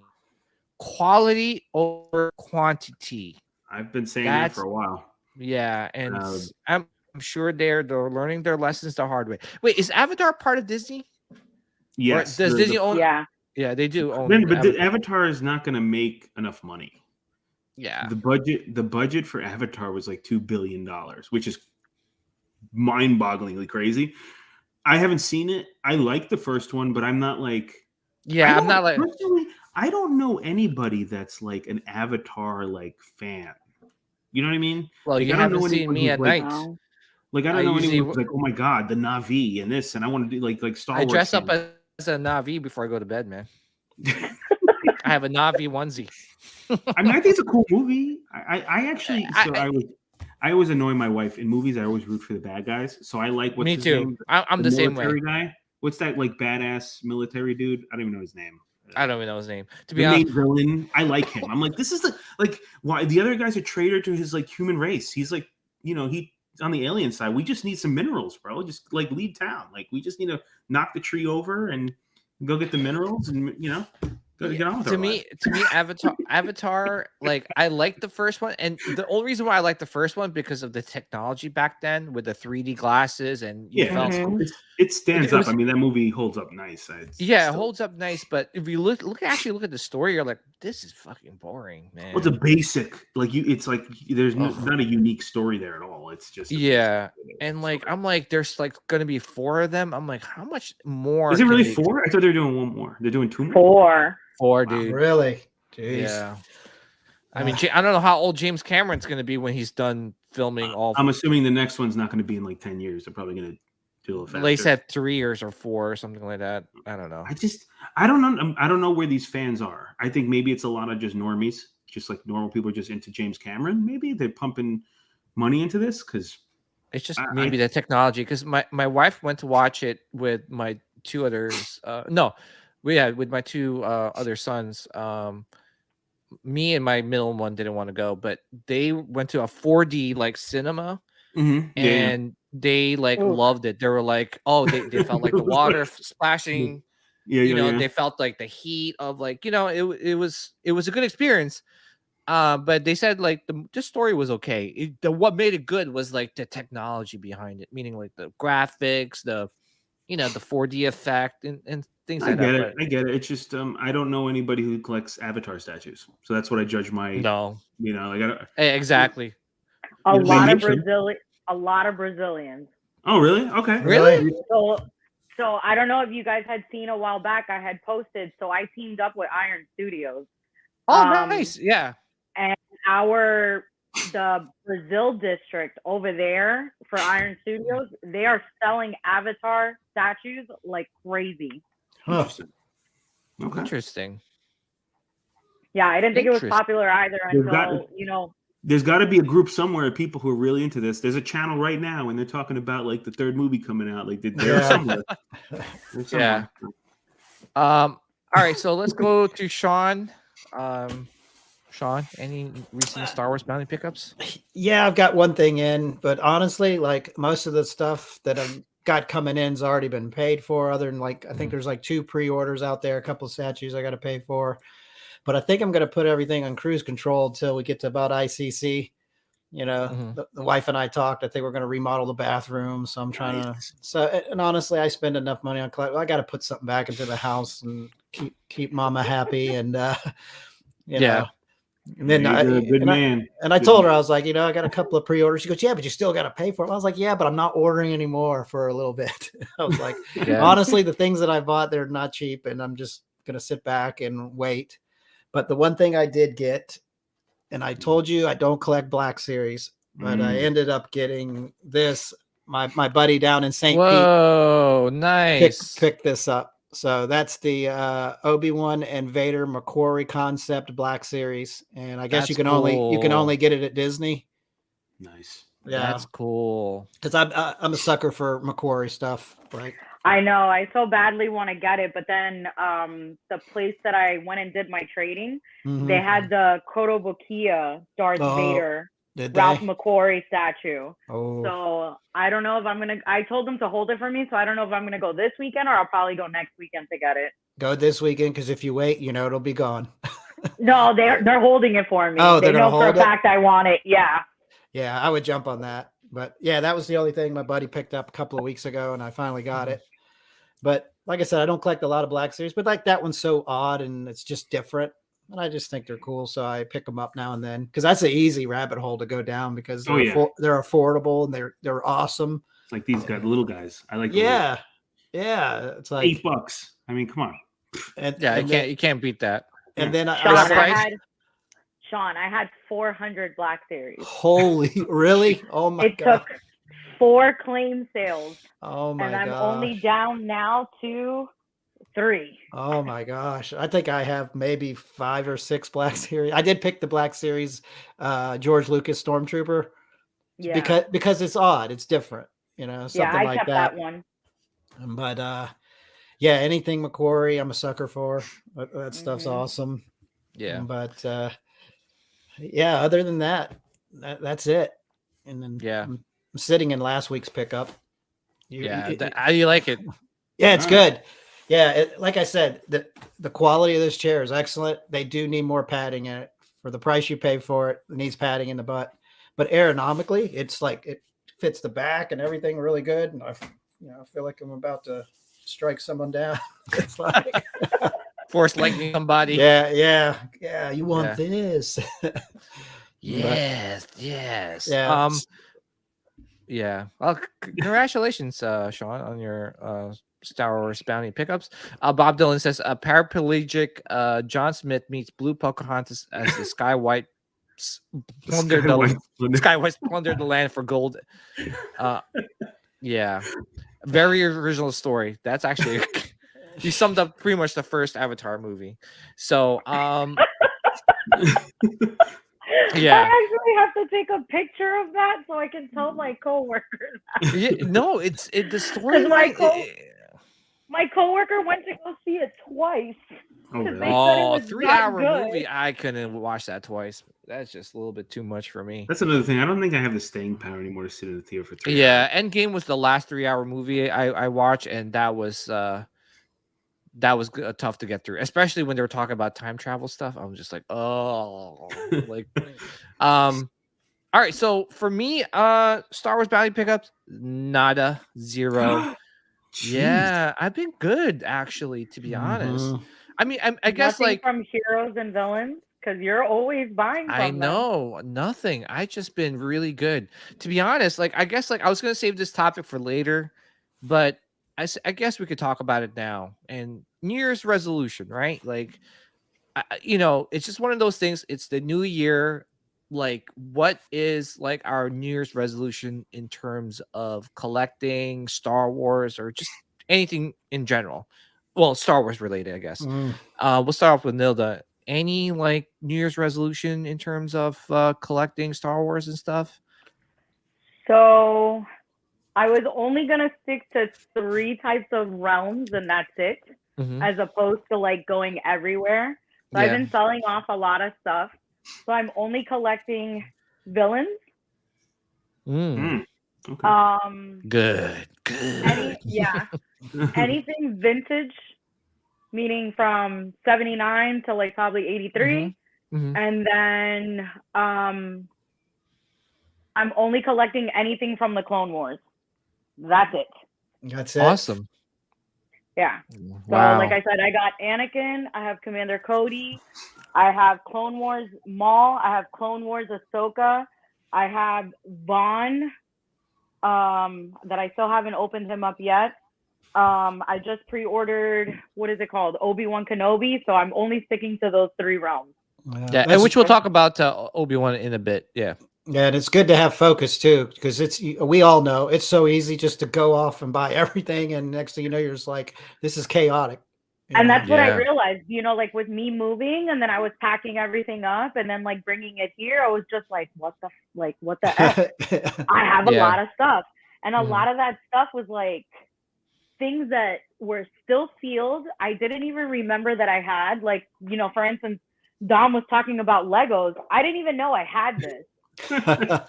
quality over quantity. I've been saying that for a while. Yeah, and Uh, I'm sure they're learning their lessons the hard way. Wait, is Avatar part of Disney? Yes. Does Disney own? Yeah. Yeah, they do own. But the Avatar. Avatar is not going to make enough money. Yeah, The budget for Avatar was like $2 billion, which is mind-bogglingly crazy. I haven't seen it. I like the first one, but I'm not like. yeah. I'm not like. Personally, I don't know anybody that's like an Avatar like fan. You know what I mean? Well, Like, you I don't know haven't seen anyone me who's at like- night. No. Like I I don't know usually anyone who's like, oh my god, the Na'vi and this, and I want to do like Star I Wars. dress up fan. as a Navi before I go to bed, man. I have a Navi onesie. I mean, I think it's a cool movie. I actually, I- I always annoy my wife in movies. I always root for the bad guys, so I like what's Me his too. name? I'm the same way. military guy. What's that like badass military dude? I don't even know his name. I don't even know his name. To be The honest, main villain. I like him. I'm like, this is the like why the other guy's a traitor to his like human race. He's like, he's on the alien side. We just need some minerals, bro. Just like leave town. Like we just need to knock the tree over and go get the minerals and go to get on with our lives. to me, Avatar, like I like the first one, and the only reason why I like the first one because of the technology back then with the 3D glasses, and you Yeah, felt Mhm. it stands It was- up. I mean, that movie holds up nice. yeah, it still- holds up nice. But if you look at the story, you're like, this is fucking boring, man. Well, it's a basic like you. It's like there's Ugh. not a unique story there at all. It's just a Yeah, basic and like story. I'm like, there's like gonna be 4 of them. I'm like, how much more? Is it can really they- 4? I thought they were doing one more. They're doing 2 more. 4. 4, Wow. dude. Really? Jeez. Yeah. I mean, I don't know how old James Cameron's going to be when he's done filming all. I'm assuming the next one's not going to be in like 10 years. They're probably going to do a little faster. They said 3 years or 4 or something like that. I don't know. I don't know. I don't know where these fans are. I think maybe it's a lot of just normies, just like normal people just into James Cameron. Maybe they're pumping money into this because It's just I- maybe the technology because my wife went to watch it with my 2 others. With my 2 other sons. Me and my middle one didn't want to go, but they went to a 4D like cinema. And they like Ooh. loved it. They were like, oh, they felt like the water splashing. They felt like the heat of like, it was a good experience. But they said like the story was okay. What made it good was like the technology behind it, meaning like the graphics, the 4D effect and things I like get that. it. I get it. It's just I don't know anybody who collects Avatar statues, so that's what I judge my. No, Like I don't, exactly. A They lot of make them. A lot of Brazilians. Oh really? Okay. Really? So I don't know if you guys had seen a while back. I had posted. So I teamed up with Iron Studios. Oh, Um, nice. Yeah. The Brazil district over there for Iron Studios, they are selling Avatar statues like crazy. Huh. Interesting. Okay. Interesting. Yeah, I didn't think it was Interesting. popular either They've got- until There's got to be a group somewhere of people who are really into this. There's a channel right now, and they're talking about like the 3rd movie coming out. Like they're Yeah. somewhere. They're somewhere. All All right, so let's go to Sean. Sean, any recent Star Wars bounty pickups? Yeah, I've got one thing in, but honestly, like most of the stuff that I've got coming in's already been paid for. Other than like, I think there's like 2 pre-orders out there, a couple of statues I got to pay for. But I think I'm going to put everything on cruise control until we get to about ICC. You know, the wife and I talked. I think we're going to remodel the bathroom, so I'm trying to. So, and honestly, I spend enough money on collect. I got to put something back into the house and keep Mama happy, and you know. And then You're a good man. I told her, I was like, you know, I got a couple of pre-orders. She goes, yeah, but you still got to pay for it. I was like, yeah, but I'm not ordering anymore for a little bit. I was like, honestly, the things that I bought, they're not cheap, and I'm just going to sit back and wait. But the one thing I did get, and I told you I don't collect Black Series, but I ended up getting this. My buddy down in St. Pete. Whoa, nice. Picked this up. So that's the Obi-Wan and Vader McQuarrie concept Black Series, and I guess you can only get it at Disney. Nice. Yeah, that's cool. Because I'm a sucker for McQuarrie stuff, right? I know. I so badly want to get it, but then the place that I went and did my trading, they had the Kotobukiya Darth Vader Ralph McQuarrie statue. So I don't know if I told them to hold it for me, so I don't know if I'm gonna go this weekend or I'll probably go next weekend to get it. Go this weekend, because if you wait, you know it'll be gone. No, they're holding it for me. Oh, they know for a fact I want it. Yeah. Yeah, I would jump on that. But yeah, that was the only thing my buddy picked up a couple of weeks ago, and I finally got it. But like I said, I don't collect a lot of Black Series, but like that one's so odd and it's just different. And I just think they're cool, so I pick them up now and then, because that's an easy rabbit hole to go down, because they're affordable and they're awesome. Like these guys, little guys. I like. Yeah. It's like $8. I mean, come on. You can't beat that. And then Sean, I had 400 Black Series. Holy, really? Oh my God! It took 4 claim sales. Oh my God! And I'm only down now to 3. Oh my gosh. I think I have maybe 5 or 6 Black Series. I did pick the Black Series George Lucas Stormtrooper. Yeah. Because it's odd. It's different. You know, something like kept that one. But yeah, anything McQuarrie, I'm a sucker for. That stuff's awesome. Yeah. But yeah, other than that, that's it. And then I'm sitting in last week's pickup. How do you like it? Yeah, it's good. Yeah, like I said, the quality of this chair is excellent. They do need more padding in it. For the price you pay for it, it needs padding in the butt. But aeronomically, it's like it fits the back and everything really good. And I feel like I'm about to strike someone down. It's like force lightning somebody. Yeah. You want this? Yes. Yeah. Yeah. Well, congratulations, Sean, on your Star Wars bounty pickups. Bob Dylan says paraplegic John Smith meets Blue Pocahontas as the Sky White plundered the land for gold. Yeah, very original story. That's actually you summed up pretty much the first Avatar movie. So yeah, I actually have to take a picture of that so I can tell my coworkers. No, it's the story. My coworker went to go see it twice. Oh, really? They said it was 3-hour movie. I couldn't watch that twice. That's just a little bit too much for me. That's another thing. I don't think I have the staying power anymore to sit in the theater for 3 hours. Yeah, Endgame was the last 3-hour movie I watched, and that was tough to get through, especially when they were talking about time travel stuff. I'm just like, oh, like, all right. So for me, Star Wars bounty pickups, nada, 0. Yeah, I've been good actually, to be honest. I mean, I guess nothing like from heroes and villains, because you're always buying from I know nothing. I just been really good, to be honest. Like, I guess like I was gonna save this topic for later, but I guess we could talk about it now. And New Year's resolution, right? Like, it's just one of those things. It's the new year. Like, what is like our New Year's resolution in terms of collecting Star Wars or just anything in general? Well, Star Wars related, I guess. We'll start off with Nilda. Any like New Year's resolution in terms of collecting Star Wars and stuff? So I was only gonna stick to 3 types of realms, and that's it. Mhm. as opposed to like going everywhere. So I've Yeah. been selling off a lot of stuff. So I'm only collecting villains. Mm. Okay. Good. Anything vintage, meaning from 79 to like probably 83. Mhm. And then I'm only collecting anything from the Clone Wars. That's it. That's it. Awesome. Yeah. Wow. So like I said, I got Anakin, I have Commander Cody, I have Clone Wars Maul, I have Clone Wars Ahsoka, I have Vaughn, that I still haven't opened him up yet. I just pre-ordered, what is it called? Obi-Wan Kenobi. So I'm only sticking to those 3 realms. Yeah, and which we'll talk about Obi-Wan in a bit. Yeah. Yeah, and it's good to have focus too, because we all know it's so easy just to go off and buy everything, and next thing you know, you're just like, this is chaotic. And that's what I Yeah. realized, like with me moving, and then I was packing everything up, and then like bringing it here, I was just like, what the F? I have a Yeah. lot of stuff, and a Mhm. lot of that stuff was like things that were still sealed. I didn't even remember that I had, like, for instance, Dom was talking about Legos. I didn't even know I had this.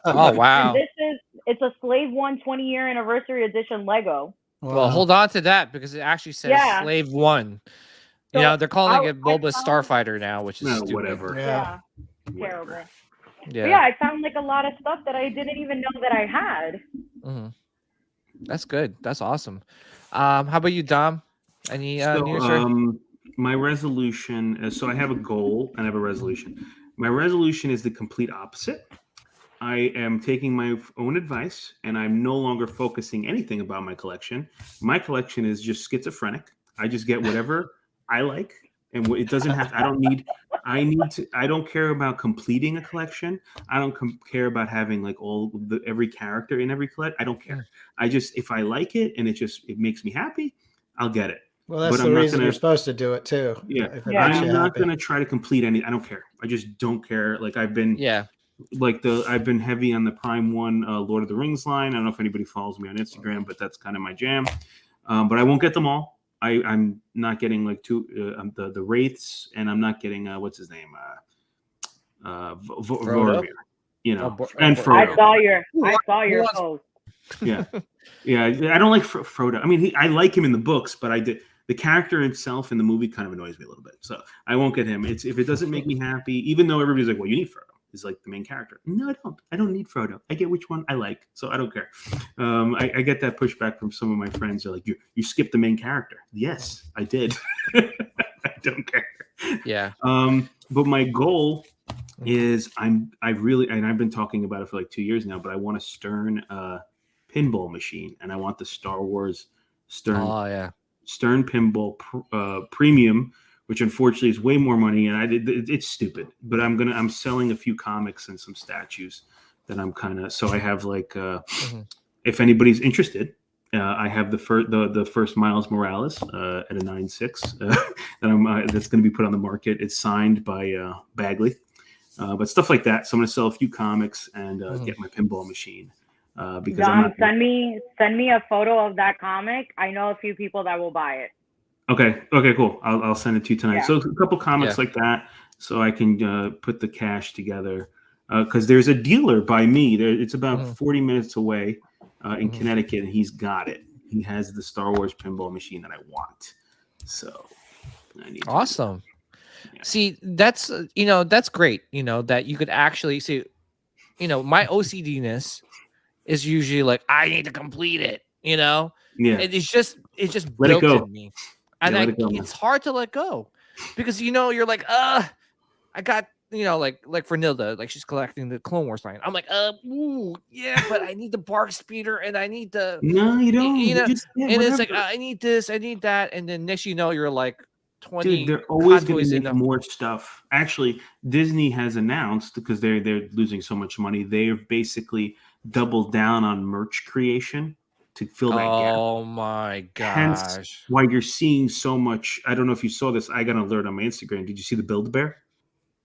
Oh wow. And it's a Slave One 20-year anniversary edition Lego. Well, hold on to that because it actually says Yeah. Slave 1. So They're calling I it Boba found- Starfighter now, which is No, stupid. whatever. Yeah. Terrible. Whatever. But yeah, I found like a lot of stuff that I didn't even know that I had. Mhm. That's good. That's awesome. How about you, Dom? Any news? My resolution. So I have a goal and I have a resolution. My resolution is the complete opposite. I am taking my own advice, and I'm no longer focusing anything about my collection. My collection is just schizophrenic. I just get whatever I like, and it doesn't have. I don't care about completing a collection. I don't care about having like every character in every collection. I don't care. I just, if I like it and it makes me happy, I'll get it. Well, that's But the I'm not reason gonna- you're supposed to do it too. Yeah, if it Yeah. makes I'm you not happy. going to try to complete any. I don't care. I just don't care. Like I've been. Yeah. I've been heavy on the Prime One Lord of the Rings line. I don't know if anybody follows me on Instagram, but that's kind of my jam. But I won't get them all. I'm not getting like the Wraiths, and I'm not getting what's his name, Vormir, and Frodo. I saw your wants- post. Yeah. I don't like Frodo. I mean, I like him in the books, but the character himself in the movie kind of annoys me a little bit. So I won't get him. If it doesn't make me happy, even though everybody's like, well, you need Frodo. Is like the main character. No, I don't. I don't need Frodo. I get which one I like, so I don't care. I get that pushback from some of my friends. They're like, you skipped the main character. Yes, I did. I don't care. Yeah. But my goal is and I've been talking about it for like 2 years now, but I want a Stern pinball machine, and I want the Star Wars Stern pinball premium, which unfortunately is way more money, and it's stupid. But I'm selling a few comics and some statues that I'm kind of. So I have like, if anybody's interested, I have the first Miles Morales at a 9.6 that's going to be put on the market. It's signed by Bagley, but stuff like that. So I'm going to sell a few comics and get my pinball machine. Because John, send me a photo of that comic. I know a few people that will buy it. Okay, cool. I'll send it to you tonight. Yeah. So a couple comics like that, so I can put the cash together. Because there's a dealer by me. It's about 40 minutes away in Connecticut, and he's got it. He has the Star Wars pinball machine that I want. So I need. Awesome. Yeah. See, that's that's great. That you could actually see. My OCD-ness is usually like I need to complete it. Yeah. It's just Let it built go. in me, and Yeah, let it go, man. it's hard to let go because you're like I got like for Nilda, like she's collecting the Clone Wars line. I'm like yeah, but I need the Bark Speeder and I need the No, you don't. and it's like I need this, I need that, and then next you're like 20. Dude, they're always going contours to in make them. more stuff. Actually, Disney has announced, because they're losing so much money, they've basically doubled down on merch creation to fill that gap. Oh my Hence gosh! why you're seeing so much. I don't know if you saw this. I got an alert on my Instagram. Did you see the Build-A-Bear?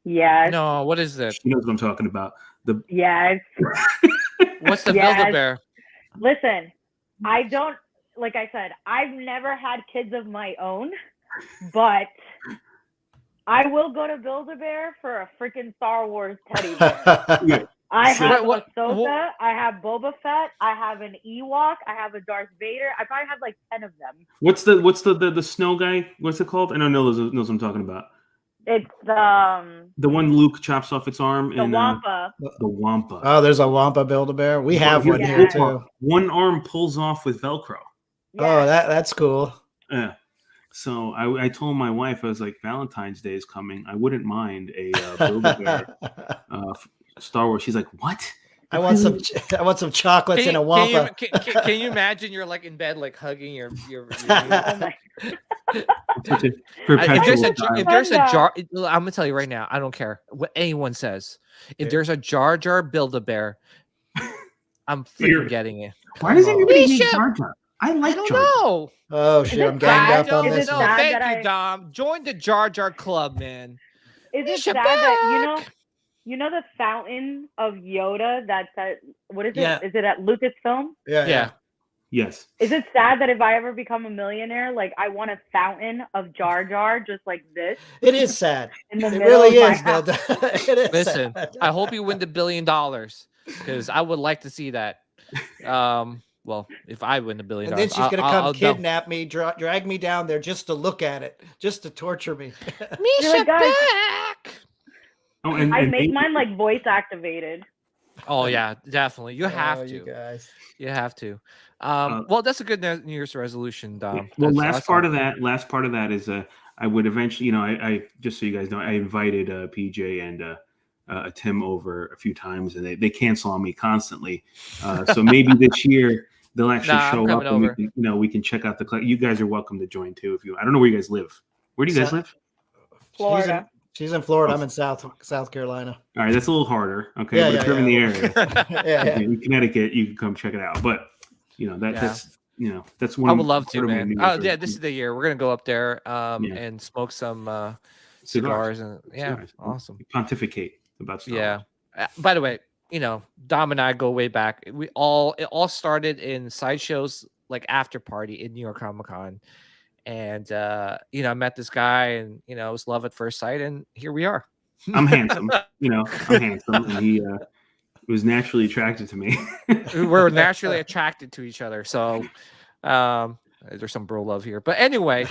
Yes. No, what is this? She knows what I'm talking about. Yes. What's the Yes. Build-A-Bear? Listen, I don't, like I said, I've never had kids of my own. but I will go to Build-A-Bear for a freaking Star Wars teddy bear. Yeah. I have What- Ahsoka, I have Boba Fett, I have an Ewok, I have a Darth Vader. I probably have like 10 of them. What's the snow guy? What's it called? I don't know. Knows what I'm talking about. It's The one Luke chops off its arm. the and Wampa. The Wampa. Oh, there's a Wampa Build-A-Bear. We have one Yeah. here too. One arm pulls off with Velcro. Oh, that's cool. Yeah. So I told my wife, I was like, Valentine's Day is coming. I wouldn't mind a Build-A-Bear Star Wars. She's like, what? I want some chocolates and a Wampa. Can you imagine you're like in bed, like hugging your Oh my- Such a if perpetual there's a time. if there's a Love jar, I'm gonna tell you right now. I don't care what anyone says. If there's a Jar Jar Build-A-Bear, I'm Here. freaking getting it. Why does Come on. everybody hate Bishop! Jar Jar? I I like don't Jar Jar. know. Oh shit, it I'm ganged sad? up on Is this it one. sad Thank that you, Dom. Join the Jar Jar Club, man. Is it Bishop sad that back! you know the fountain of Yoda that's at what is it? Yeah. Is it at Lucasfilm? Yeah. Yes. Is it sad that if I ever become a millionaire, like I want a fountain of Jar Jar just like this It is sad. in the It middle really of my is. house? It is Listen, sad. I hope you win the $1 billion because I would like to see that. Well, if I win the $1 billion, And then she's gonna come kidnap me, drag me down there just to look at it, just to torture me. Misha You're like, guys- back. Oh, and, I and make mine like voice activated. Oh yeah, definitely. You have Oh, to. you guys. You have to. Well, that's a good New Year's resolution, Dom. well, That's last part awesome. of that is I would eventually, I just so you guys know, I invited PJ and Tim over a few times, and they cancel on me constantly. So maybe this year they'll actually Nah, I'm show up, coming and over. we can check out the. You guys are welcome to join too if you. I don't know where you guys live. Where do you guys So- live? Florida. She's in Florida. I'm in South Carolina. All right, that's a little harder. Okay, Yeah, but yeah, if you're in the yeah. area, Yeah, in Connecticut, you can come check it out. But that's that's one. I would love to, part of my man. New Oh Year's yeah, this is the year we're gonna go up there Yeah. and smoke some Cigars. cigars and yeah, Cigars. awesome. pontificate about Star Yeah. Wars. By the way, Dom and I go way back. It all started in sideshows like after party in New York Comic Con, and I met this guy, and it was love at first sight, and here we are. I'm handsome. I'm handsome, and he was naturally attracted to me. We're naturally attracted to each other, so there's some bro love here. But anyway,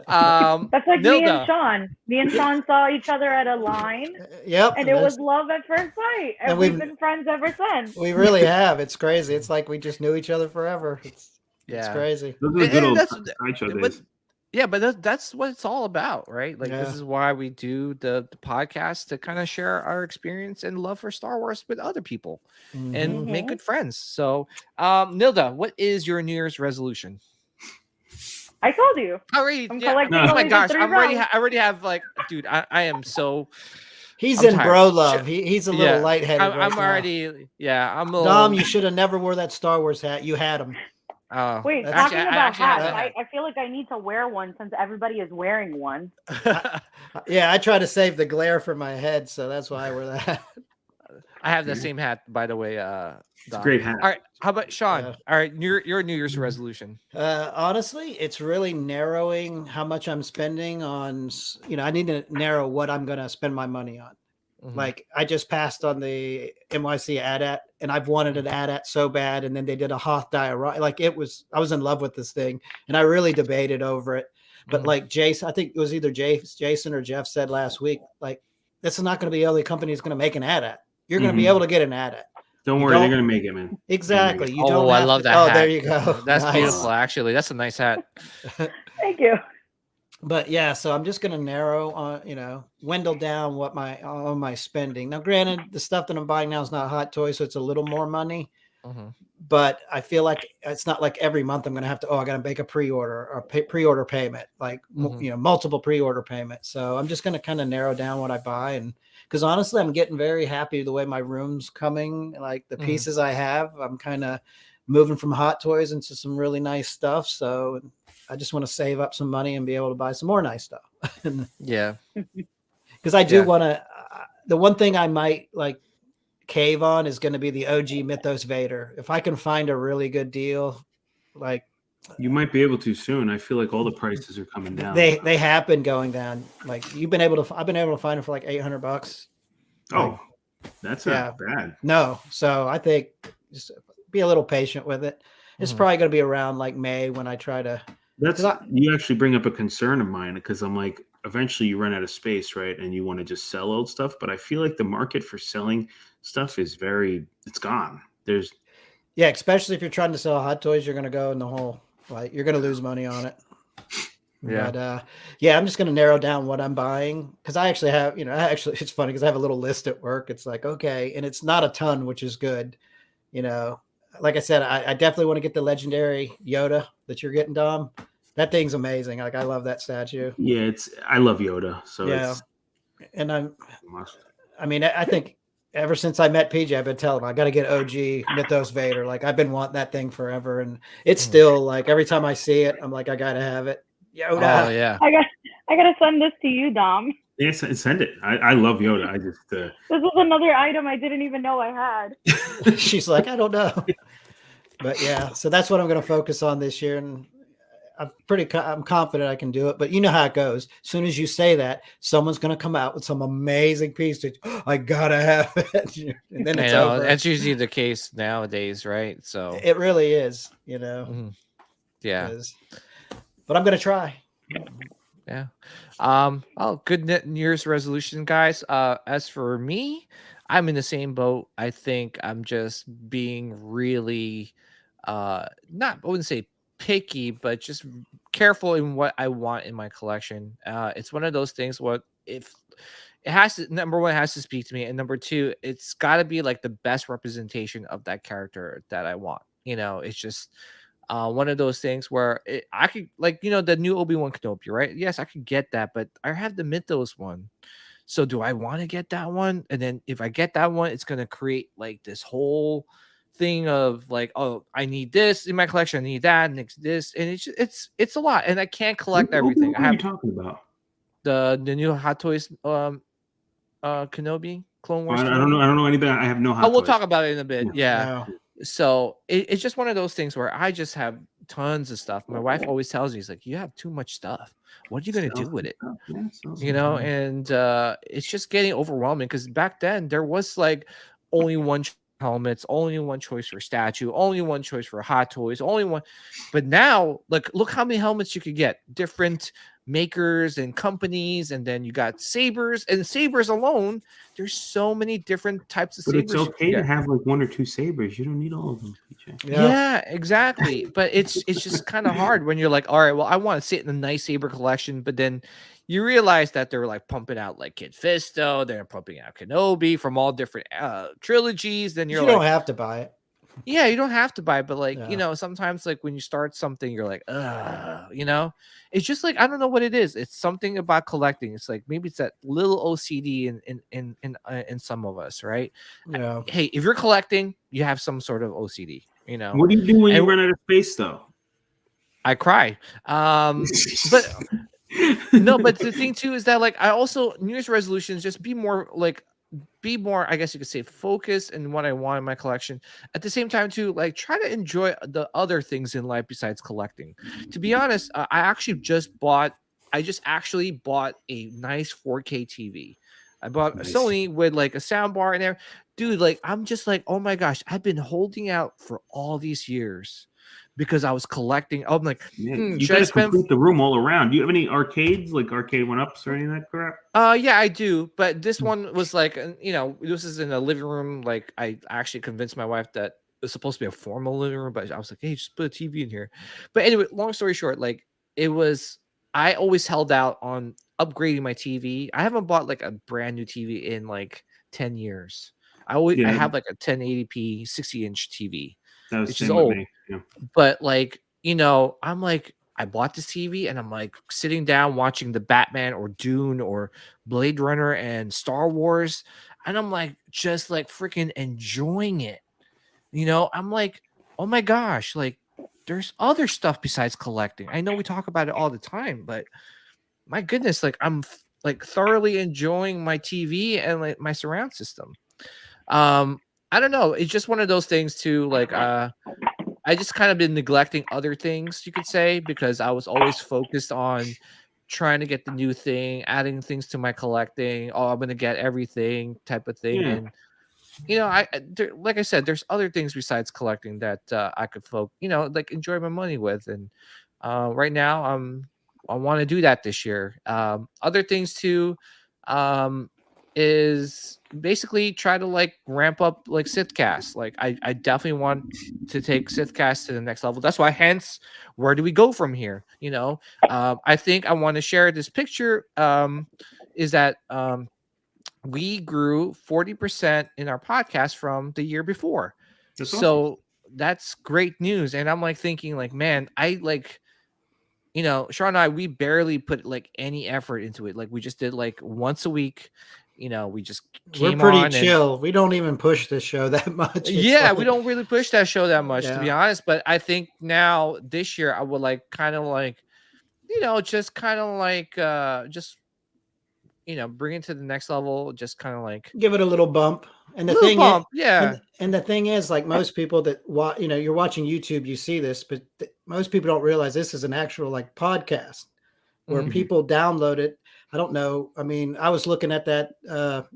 That's like me Nilda. and Sean. Me and Sean saw each other at a line, Yep. and it was love at first sight. And And we've we've- been friends ever since. we really have. It's crazy. It's like we just knew each other forever. It's yeah. crazy. Those are the good And old that's- sideshow but- days. Yeah, but that's what it's all about, right? Like this Yeah. is why we do the podcast to kind of share our experience and love for Star Wars with other people and Mhm. make good friends. So, Nilda, what is your New Year's resolution? I told you. Already, I'm yeah. collecting No. Oh my only the gosh, 3 I rounds. already have like, dude, I am so. He's I'm in tired. bro love. He's a little Yeah, lightheaded. I'm right now. already, yeah, I'm a little. Dom, you should have never wore that Star Wars hat. You had him. Wait, That's- talking Actually, I about actually have hats, that. I feel like I need to wear one since everybody is wearing one. Yeah, I try to save the glare from my head, so that's why I wear that. I have the same hat, by the way. It's a Dom. great hat. All right, how about Sean? Yeah. All right, your New Year's resolution. Honestly, it's really narrowing how much I'm spending on. I need to narrow what I'm going to spend my money on. Mhm. Like I just passed on the NYC AT-AT, and I've wanted an AT-AT so bad, and then they did a Hoth diorama. Like I was in love with this thing, and I really debated over it. But Mhm. like Jason, I think it was either Jason or Jeff said last week, like this is not going to be the only company that's going to make an AT-AT. You're going to be Mhm. able to get an AT-AT. Don't You worry, don't- they're gonna make it, man. Exactly. You Oh, don't. I have love to- that Oh, hat. there you go. That's Nice. beautiful, actually. That's a nice hat. Thank you. But yeah, so I'm just going to narrow on, dwindle down what on my spending. Now, granted, the stuff that I'm buying now is not Hot Toys, so it's a little more money. Mhm. But I feel like it's not like every month I'm going to have to. I got to make a pre-order or pre-order payment, like Mhm. multiple pre-order payments. So I'm just going to kind of narrow down what I buy, and because honestly, I'm getting very happy the way my room's coming. Like the Mhm. pieces I have, I'm kind of moving from Hot Toys into some really nice stuff. So I just want to save up some money and be able to buy some more nice stuff. Yeah. Because I do Yeah. want to. The one thing I might like cave on is going to be the OG Mythos Vader. If I can find a really good deal, like You might be able to soon. I feel like all the prices are coming down. They have been going down. Like I've been able to find them for like $800. Oh, that's not bad. No, so I think just be a little patient with it. It's probably going to be around like May when I try to. You actually bring up a concern of mine because I'm like, eventually you run out of space, right? And you want to just sell old stuff. But I feel like the market for selling stuff is it's gone. Especially if you're trying to sell Hot Toys, you're going to go in the hole. Like you're going to lose money on it. Yeah. But I'm just going to narrow down what I'm buying because I actually have, it's funny because I have a little list at work. It's like, okay. And it's not a ton, which is good. Like I said, I definitely want to get the legendary Yoda that you're getting, Dom. That thing's amazing. Like I love that statue. Yeah, I love Yoda. So yeah. And I think ever since I met PJ, I've been telling him I got to get OG Mythos Vader. Like I've been wanting that thing forever. And it's still like every time I see it, I'm like, I got to have it. Yoda. Oh yeah. I gotta send this to you, Dom. Yes, send it. I love Yoda. I just this was another item I didn't even know I had. She's like, I don't know. But yeah, so that's what I'm going to focus on this year. And I'm confident I can do it, but you know how it goes. As soon as you say that, someone's going to come out with some amazing piece that I gotta have it, and then it's over. That's usually the case nowadays, right? So it really is, Yeah. But I'm going to try. Yeah. Good New Year's resolution, guys. As for me, I'm in the same boat. I think I'm just being really, I wouldn't say picky, but just careful in what I want in my collection. It's one of those things if it has to, number one, it has to speak to me, and number two, it's got to be like the best representation of that character that I want. It's just one of those things where I could, like, the new Obi-Wan Kenobi, right? Yes, I could get that, but I have the Mythos one. So do I want to get that one? And then if I get that one, it's going to create like this whole thing of like, oh, I need this in my collection, I need that, and this, and it's a lot, and I can't collect everything. What are you talking about? The new Hot Toys Kenobi Clone Wars. I don't know anything. I have no Hot Toys. We'll talk about it in a bit. Yeah. No. So it's just one of those things where I just have tons of stuff. My wife always tells me, "He's like, you have too much stuff. What are you going to do with it?" And it's just getting overwhelming because back then there was like only one helmets, only one choice for statue, only one choice for Hot Toys, only one. But now, like, look how many helmets you could get, different makers and companies, and then you got sabers, and sabers alone, there's so many different types of sabers. But it's okay to have like one or two sabers. You don't need all of them, PJ. Yeah, exactly. But it's just kind of hard when you're like, all right, well, I want to sit in a nice saber collection, but then you realize that they're like pumping out like Kid Fisto, they're pumping out Kenobi from all different trilogies. Then you don't have to buy it. Yeah, you don't have to buy it, but like, sometimes like when you start something, you're like, it's just like, I don't know what it is. It's something about collecting. It's like, maybe it's that little OCD in some of us, right? Yeah. Hey, if you're collecting, you have some sort of OCD, What do you do when you run out of space though? I cry. But no, but the thing too is that like, I also, New Year's resolutions, just be more, I guess you could say, focused in what I want in my collection. At the same time, too, like, try to enjoy the other things in life besides collecting. To be honest, I just actually bought a nice 4K TV. I bought a Sony with like a sound bar in there. Dude, like, I'm just like, oh my gosh, I've been holding out for all these years because I was collecting. I'm like, you guys complete the room all around. Do you have any arcades, like arcade 1-ups or any of that crap? Yeah, I do. But this one was like, this is in a living room. Like, I actually convinced my wife that it was supposed to be a formal living room, but I was like, hey, just put a TV in here. But anyway, long story short, like, I always held out on upgrading my TV. I haven't bought like a brand new TV in like 10 years. I have like a 1080p 60-inch TV, which is old. Yeah. But like, I'm like, I bought this TV and I'm like sitting down watching the Batman or Dune or Blade Runner and Star Wars. And I'm like, just like freaking enjoying it. I'm like, oh my gosh, like there's other stuff besides collecting. I know we talk about it all the time, but my goodness, like I'm like thoroughly enjoying my TV and like my surround system. I don't know. It's just one of those things too. Like, I just kind of been neglecting other things, you could say, because I was always focused on trying to get the new thing, adding things to my collecting. Oh, I'm gonna get everything type of thing. Yeah. And like I said, there's other things besides collecting that I could like enjoy my money with. And right now, I want to do that this year. Other things too, is basically try to like ramp up like Sithcast. Like I definitely want to take Sithcast to the next level. That's why, hence, where do we go from here? I think I want to share this picture. Is that we grew 40% in our podcast from the year before. That's awesome. So that's great news. And I'm like thinking, like, man, Sean and I, we barely put like any effort into it. Like we just did like once a week. We just We're came pretty on chill. We don't even push this show that much. It's yeah, like- we don't really push that show that much, to be Yeah. honest. But I think now this year I would like kind of like, just kind of like bring it to the next level. Just kind of like give it a little bump. And the little thing bump, is, yeah. and the thing is, like most people that watch, you're watching YouTube, you see this, but most people don't realize this is an actual like podcast where Mhm. people download it. I don't know. I mean, I was looking at that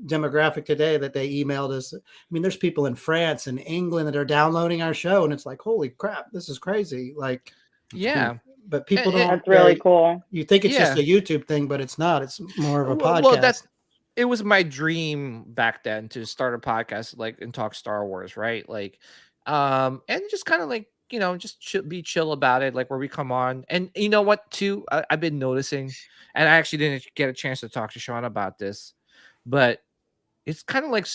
demographic today that they emailed us. I mean, there's people in France and England that are downloading our show, and it's like, holy crap, this is crazy. Like, Yeah. but people And- don't. That's really cool. You think it's just Yeah. a YouTube thing, but it's not. It's more of a podcast. Well, it was my dream back then to start a podcast like and talk Star Wars, right? Like, and just kind of like just be chill about it, like where we come on. And you know what, too, I've been noticing, and I actually didn't get a chance to talk to Sean about this, but it's kind of like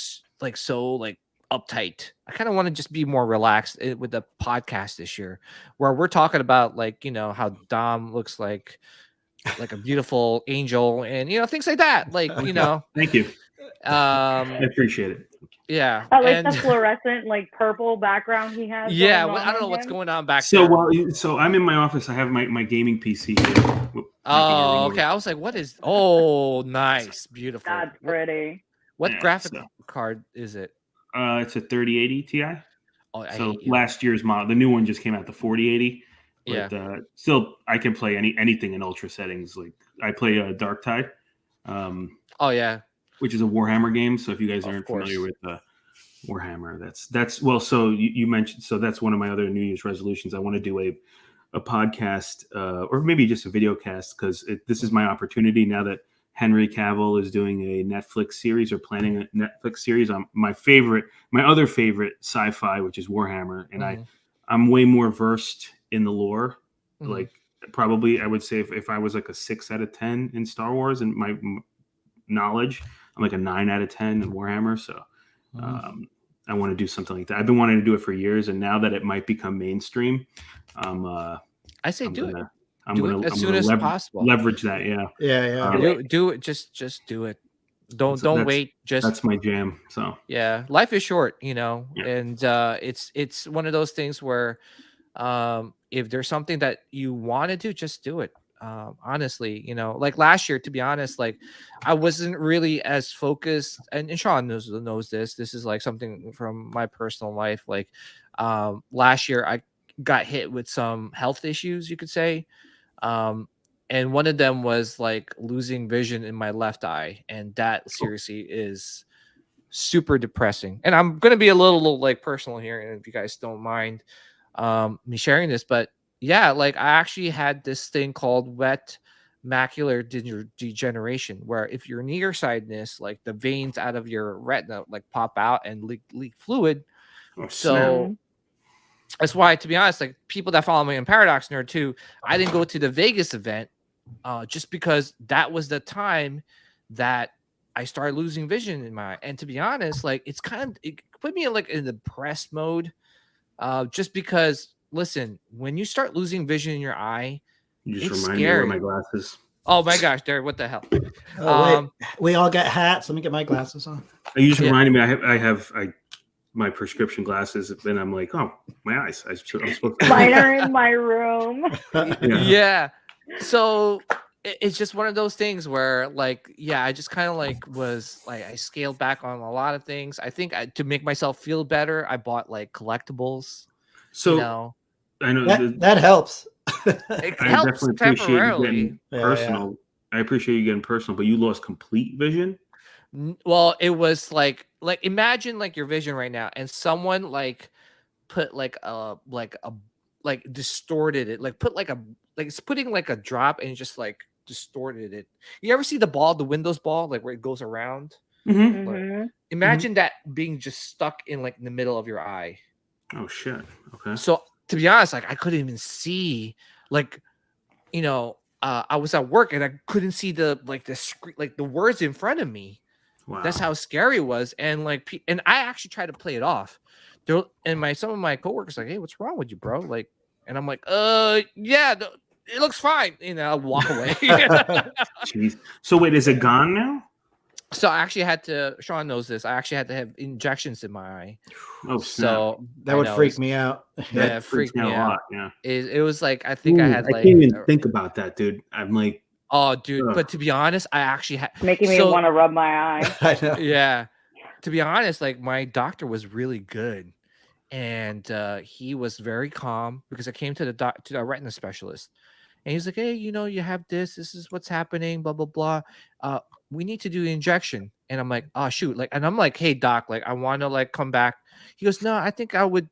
so like uptight. I kind of want to just be more relaxed with the podcast this year, where we're talking about like how Dom looks like a beautiful angel, and things like that. Like Thank you. I um, appreciate it. yeah, I like and the fluorescent, like purple background he has. yeah, going well, on I don't know with what's him. going on back So there. so I'm in my office. I have my gaming PC here. Making Oh, everything okay. I was like, what is? Oh, nice, beautiful. That's pretty. What Yeah, graphic so- card is it? It's a 3080 Ti. Oh, I So hate you. last year's model, the new one just came out, the 4080. Yeah. But still, I can play anything in ultra settings. Like I play Dark Tide, Oh yeah. which is a Warhammer game. So if you guys Of aren't course. familiar with Warhammer, that's well. So you mentioned, so that's one of my other New Year's resolutions. I want to do a podcast or maybe just a video cast, because this is my opportunity now that Henry Cavill is doing a Netflix series or planning a Netflix series. My other favorite sci-fi, which is Warhammer, and Mhm. I'm way more versed in the lore. Mhm. Like probably I would say if I was like a 6 out of 10 in Star Wars and my knowledge, I'm like a 9 out of 10 in Warhammer. So I want to do something like that. I've been wanting to do it for years, and now that it might become mainstream, I say do it. I'm Do gonna it as soon as possible. leverage that. Yeah, yeah. Do it. Just do it. Don't that's- wait. Just that's my jam. So yeah, life is short, Yeah. and it's one of those things where if there's something that you want to do, just do it. Honestly, like last year, to be honest, like I wasn't really as focused, and Sean knows this. This is like something from my personal life. Like last year, I got hit with some health issues, you could say. And one of them was like losing vision in my left eye, and that seriously is super depressing. And I'm gonna be a little like personal here, and if you guys don't mind me sharing this, but yeah, like I actually had this thing called wet macular degeneration, where if you're nearsightedness, like the veins out of your retina like pop out and leak fluid. Oh, snap. So that's why, to be honest, like people that follow me in Paradox Nerd too, I didn't go to the Vegas event just because that was the time that I started losing vision in my eye. And to be honest, like it put me in like in the depressed mode, just because listen, when you start losing vision in your eye, you just it's remind me to wear scary. my glasses. oh my gosh, Derek, what the hell? Oh, wait. We all got hats. Let me get my glasses on. You just Yeah. reminded me. I have my prescription glasses, and I'm like, oh, my eyes. I'm supposed to. Mine are in my room. Yeah. So it's just one of those things where like, yeah, I just kind of like was like, I scaled back on a lot of things. I think to make myself feel better, I bought like collectibles, So I know That helps. It I helps definitely appreciate you temporarily. getting personal. I appreciate you getting personal, but you lost complete vision. Well, it was like imagine like your vision right now, and someone like put like distorted it, like put like it's putting like a drop and just like distorted it. You ever see the ball, the Windows ball, like where it goes around? Mm-hmm. Mhm. Imagine that being just stuck in like in the middle of your eye. Oh shit. Okay. So to be honest, like I couldn't even see, like, I was at work and I couldn't see the screen, like the words in front of me. Wow. That's how scary it was. And like, and I actually tried to play it off. And some of my coworkers like, "Hey, what's wrong with you, bro?" Like, and I'm like, yeah, it looks fine." I'll walk away. Jeez. So wait, is it gone now? So I actually had to. Sean knows this. I actually had to have injections in my eye. Oh, snap. So That would freak me out. Yeah, it freaked me a out. lot. Yeah. It was like I think I had I like. can't even think about that, dude. I'm like, Oh, dude! Ugh. But to be honest, I actually had Making me want to rub my eye. I know. Yeah, to be honest, like my doctor was really good, and he was very calm because I came to the retina specialist, and he's like, "Hey, you have this. This is what's happening. Blah blah blah. We need to do the injection." And I'm like, "Oh shoot!" Like, and I'm like, "Hey doc, like I want to like come back." He goes, "No, I think I would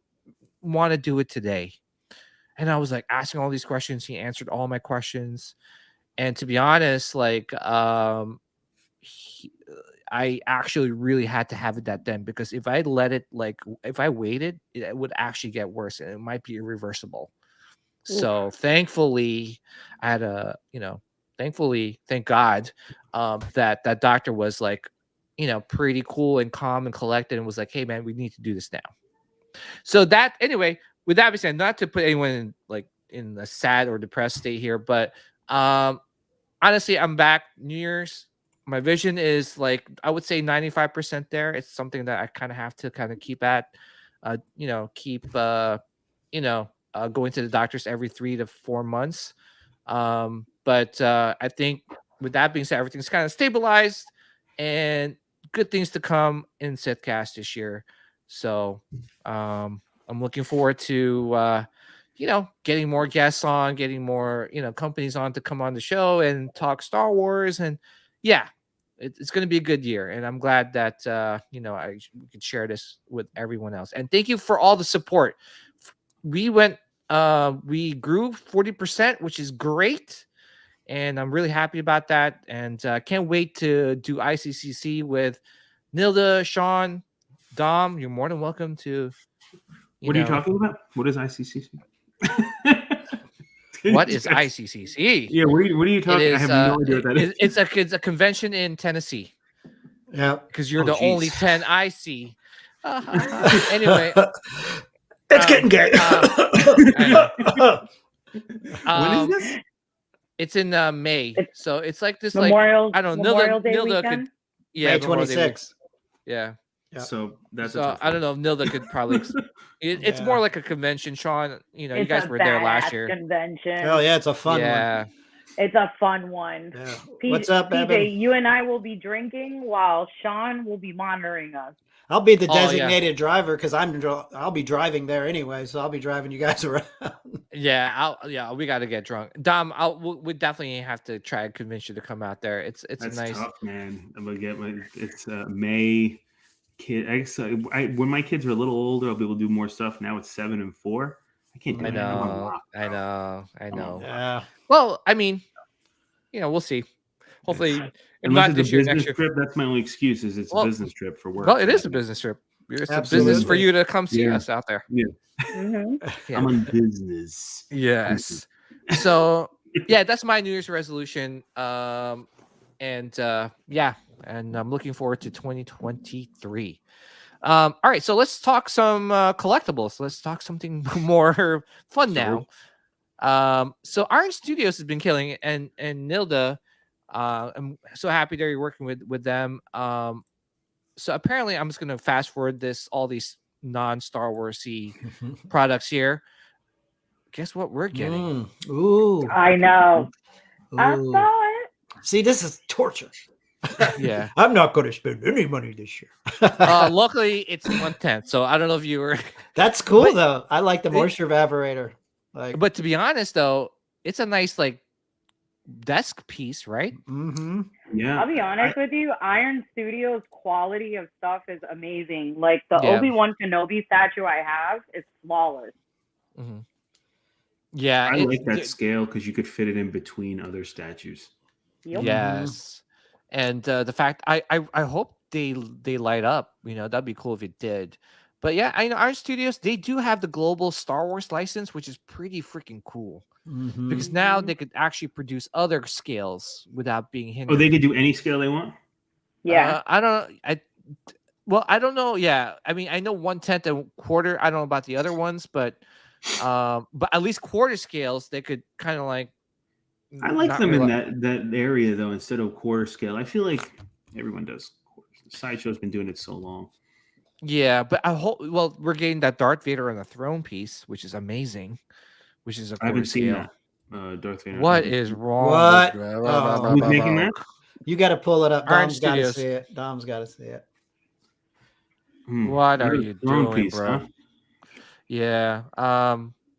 want to do it today." And I was like asking all these questions. He answered all my questions. And to be honest, like, I actually really had to have it that then, because if I let it, like, if I waited, it would actually get worse and it might be irreversible. So thankfully, I had thank God, that doctor was like, pretty cool and calm and collected and was like, "Hey man, we need to do this now." So that, anyway, with that being said, not to put anyone in a sad or depressed state here, but honestly, I'm back. New Year's, my vision is like, I would say 95% there. It's something that I kind of have to kind of keep at, going to the doctors every 3 to 4 months. But I think with that being said, everything's kind of stabilized and good things to come in Sithcast this year. So I'm looking forward to getting more guests on, getting more, companies on to come on the show and talk Star Wars. And yeah, it's going to be a good year. And I'm glad that, we could share this with everyone else. And thank you for all the support. We grew 40%, which is great. And I'm really happy about that. And can't wait to do ICCC with Nilda, Sean, Dom. You're more than welcome to. What are you talking about? What is ICCC? What is ICCC? Yeah, what are you talking? I have no idea what that is. It's a convention in Tennessee. Yeah, because you're the only 10 I see. Anyway, it's getting gay. When is this? It's in May, so it's like this Memorial. I don't know. Memorial Day Nilda weekend? May 26th. Yeah. Yeah. So that's So I don't know if Nilda could probably. It's more like a convention, Sean. You guys were there last year. Convention. Oh yeah, it's a fun one. It's a fun one. Yeah. PJ, What's up, Evan? PJ, you and I will be drinking while Sean will be monitoring us. I'll be the designated driver because I'll be driving there anyway, so I'll be driving you guys around. Yeah, we got to get drunk. Dom, we definitely have to try and convince you to come out there. It's That's nice. tough, man. I'm gonna get it's May. Kid, when my kids are a little older, I'll be able to do more stuff. Now it's 7 and 4. I can't do that. I know. Yeah. Well, I mean, we'll see. Hopefully, unless not it's this a year, business next year. trip, that's my only excuse. Is it's a business trip for work. Well, it is a business trip. It's a business for Absolutely. you to come see us out there. Yeah. Mhm. Yeah. I'm on business. Yes. So yeah, that's my New Year's resolution. And I'm looking forward to 2023. All right, so let's talk some collectibles. Let's talk something more fun now. So Iron Studios has been killing it, and Nilda, I'm so happy that you're working with them. So apparently, I'm just gonna fast forward all these non-Star Wars-y products here. Guess what we're getting? Ooh. I know. I Ooh. saw it. See, this is torture. Yeah. I'm not going to spend any money this year. Luckily, it's 1/10, so I don't know if you were. That's cool though. I like the moisture evaporator. Like, But to be honest, though, it's a nice like desk piece, right? mm-hmm. Yeah. I'll be honest with you, Iron Studios' quality of stuff is amazing. Like the Yeah. Obi-Wan Kenobi statue I have is flawless. Mm-hmm. Yeah, I like that scale because you could fit it in between other statues. Yep. Yes, and the fact I hope they light up. You know, that'd be cool if it did. But yeah, I know Iron Studios, they do have the global Star Wars license, which is pretty freaking cool Mm-hmm. because now they could actually produce other scales without being hindered. Oh, they could do any scale they want? Yeah. I don't know. I don't know. Yeah, I mean, I know 1/10 and quarter. I don't know about the other ones, but at least quarter scales they could kind of like. I like not them in rely- that area though, instead of quarter scale. I feel like everyone does quarters. Sideshow's been doing it so long. Yeah, but I hope. Well, we're getting that Darth Vader on the throne piece, which is amazing. Which is a I haven't quarter seen scale. that. Darth Vader. What is wrong? What? With Oh. Who's making that? You got to pull it up. Iron Dom's got to Studios. see it. Dom's got to see it. What are Another you throne doing, bro? Huh? Yeah.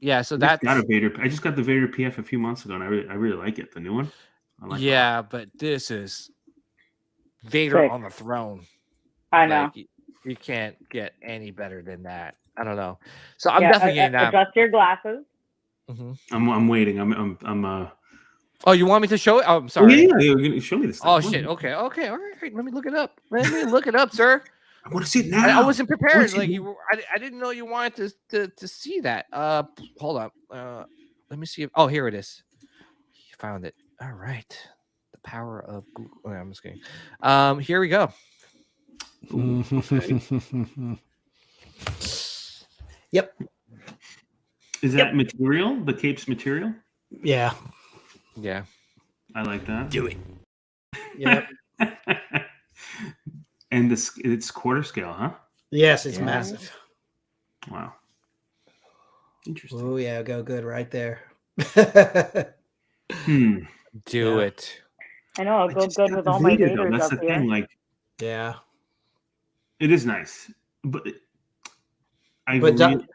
Yeah. So I that's just got a Vader. I just got the Vader PF a few months ago, and I really like it. The new one. I like yeah, but this is Vader Sick. on the throne. I know. Like, you can't get any better than that. I don't know. So I'm Yeah, definitely getting that. adjust your glasses. Mhm. I'm waiting. Oh, you want me to show it? Oh, I'm Oh, sorry. yeah, you're gonna show me this. Oh stuff. shit. Okay. All right. Let me look it up. Sir. I want to see it now. I wasn't prepared. What's Like it- you, I didn't know you wanted to see that. Hold on. Let me see if. Oh, here it is. You found it. All right. The power of Google. Oh, I'm just kidding. Here we go. Ooh, okay. Yep. Is that material? The cape's material? Yeah. Yeah. I like that. Do it. Yep. And it's quarter scale, huh? Yes, it's Yeah. massive. Wow. Interesting. Oh yeah, go good right there. Hmm. Do Yeah. it. I know. I'll I go just good got with the all my Vader, though. Vaders That's up the here. thing. Like, Yeah. it is nice, but But Dom,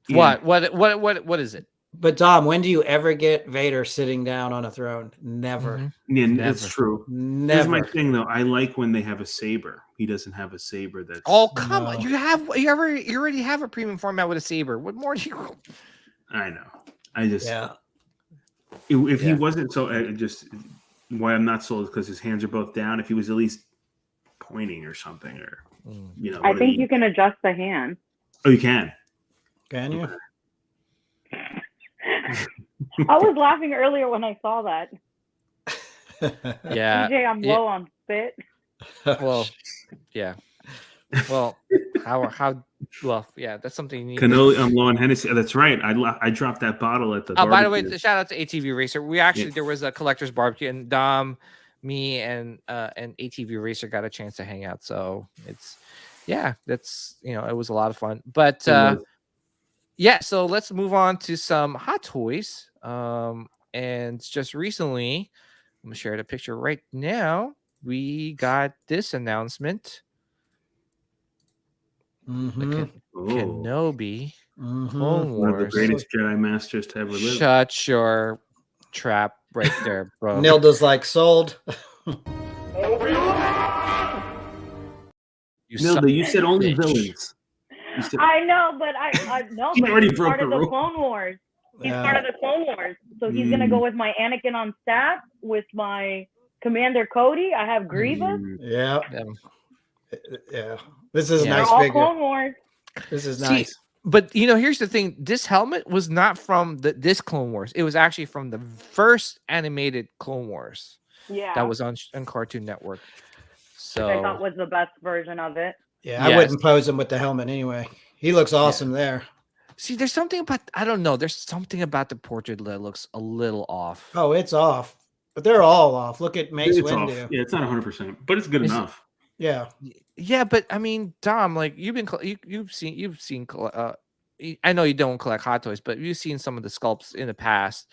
What is it? but Dom, when do you ever get Vader sitting down on a throne? Never. Mhm. Yeah, Never. it's true. Here's Never. my thing, though. I like when they have a saber. He doesn't have a saber. That's Oh come on! No. You already have a premium format with a saber. What more do you? I know. I just Yeah. if he Yeah. wasn't so just why I'm not sold is because his hands are both down. If he was at least pointing or something, or you know, I one of think the- you can adjust the hand. Oh, you can. Can you? I was laughing earlier when I saw that. Yeah. DJ, I'm yeah. low on spit. Well, yeah. Well, how? Well, yeah. That's something you need. Cannoli, I'm low on Hennessy. That's right. I dropped that bottle at the. Oh, by the way, barbecue. shout out to ATV Racer. We actually Yeah. there was a collector's barbecue, and Dom, me, and ATV Racer got a chance to hang out. So it's that's it was a lot of fun. But It was. yeah, so let's move on to some Hot Toys. And just recently, I'm gonna share the picture right now. We got this announcement. The Mhm. Oh, Kenobi Mhm. Clone one of the Wars. greatest Jedi masters to ever live. Shut your trap right there, bro. Nilda's like sold. You suck. Nilda, you said only bitch. villains. You said, I know, but I know. He but already he's broke part the of the rule. Clone Wars. He's Yeah. part of the Clone Wars, so he's gonna go with my Anakin on staff, with my Commander Cody. I have Grievous. Yeah. Um, Yeah. This is a Yeah. They're nice all figure. Clone Wars. This is See, nice. But here's the thing: this helmet was not from this Clone Wars. It was actually from the first animated Clone Wars Yeah, that was on Cartoon Network. which I thought So was the best version of it. Yeah, I Yes. wouldn't pose him with the helmet anyway. He looks awesome there. see, there's something about I don't know. There's something about the portrait that looks a little off. Oh, it's off. But they're all off. Look at Mace It's off. Windu. Yeah, it's not 100%, but it's good Is it- enough. Yeah. Yeah, but I mean, Dom, like you've seen. I know you don't collect Hot Toys, but you've seen some of the sculpts in the past.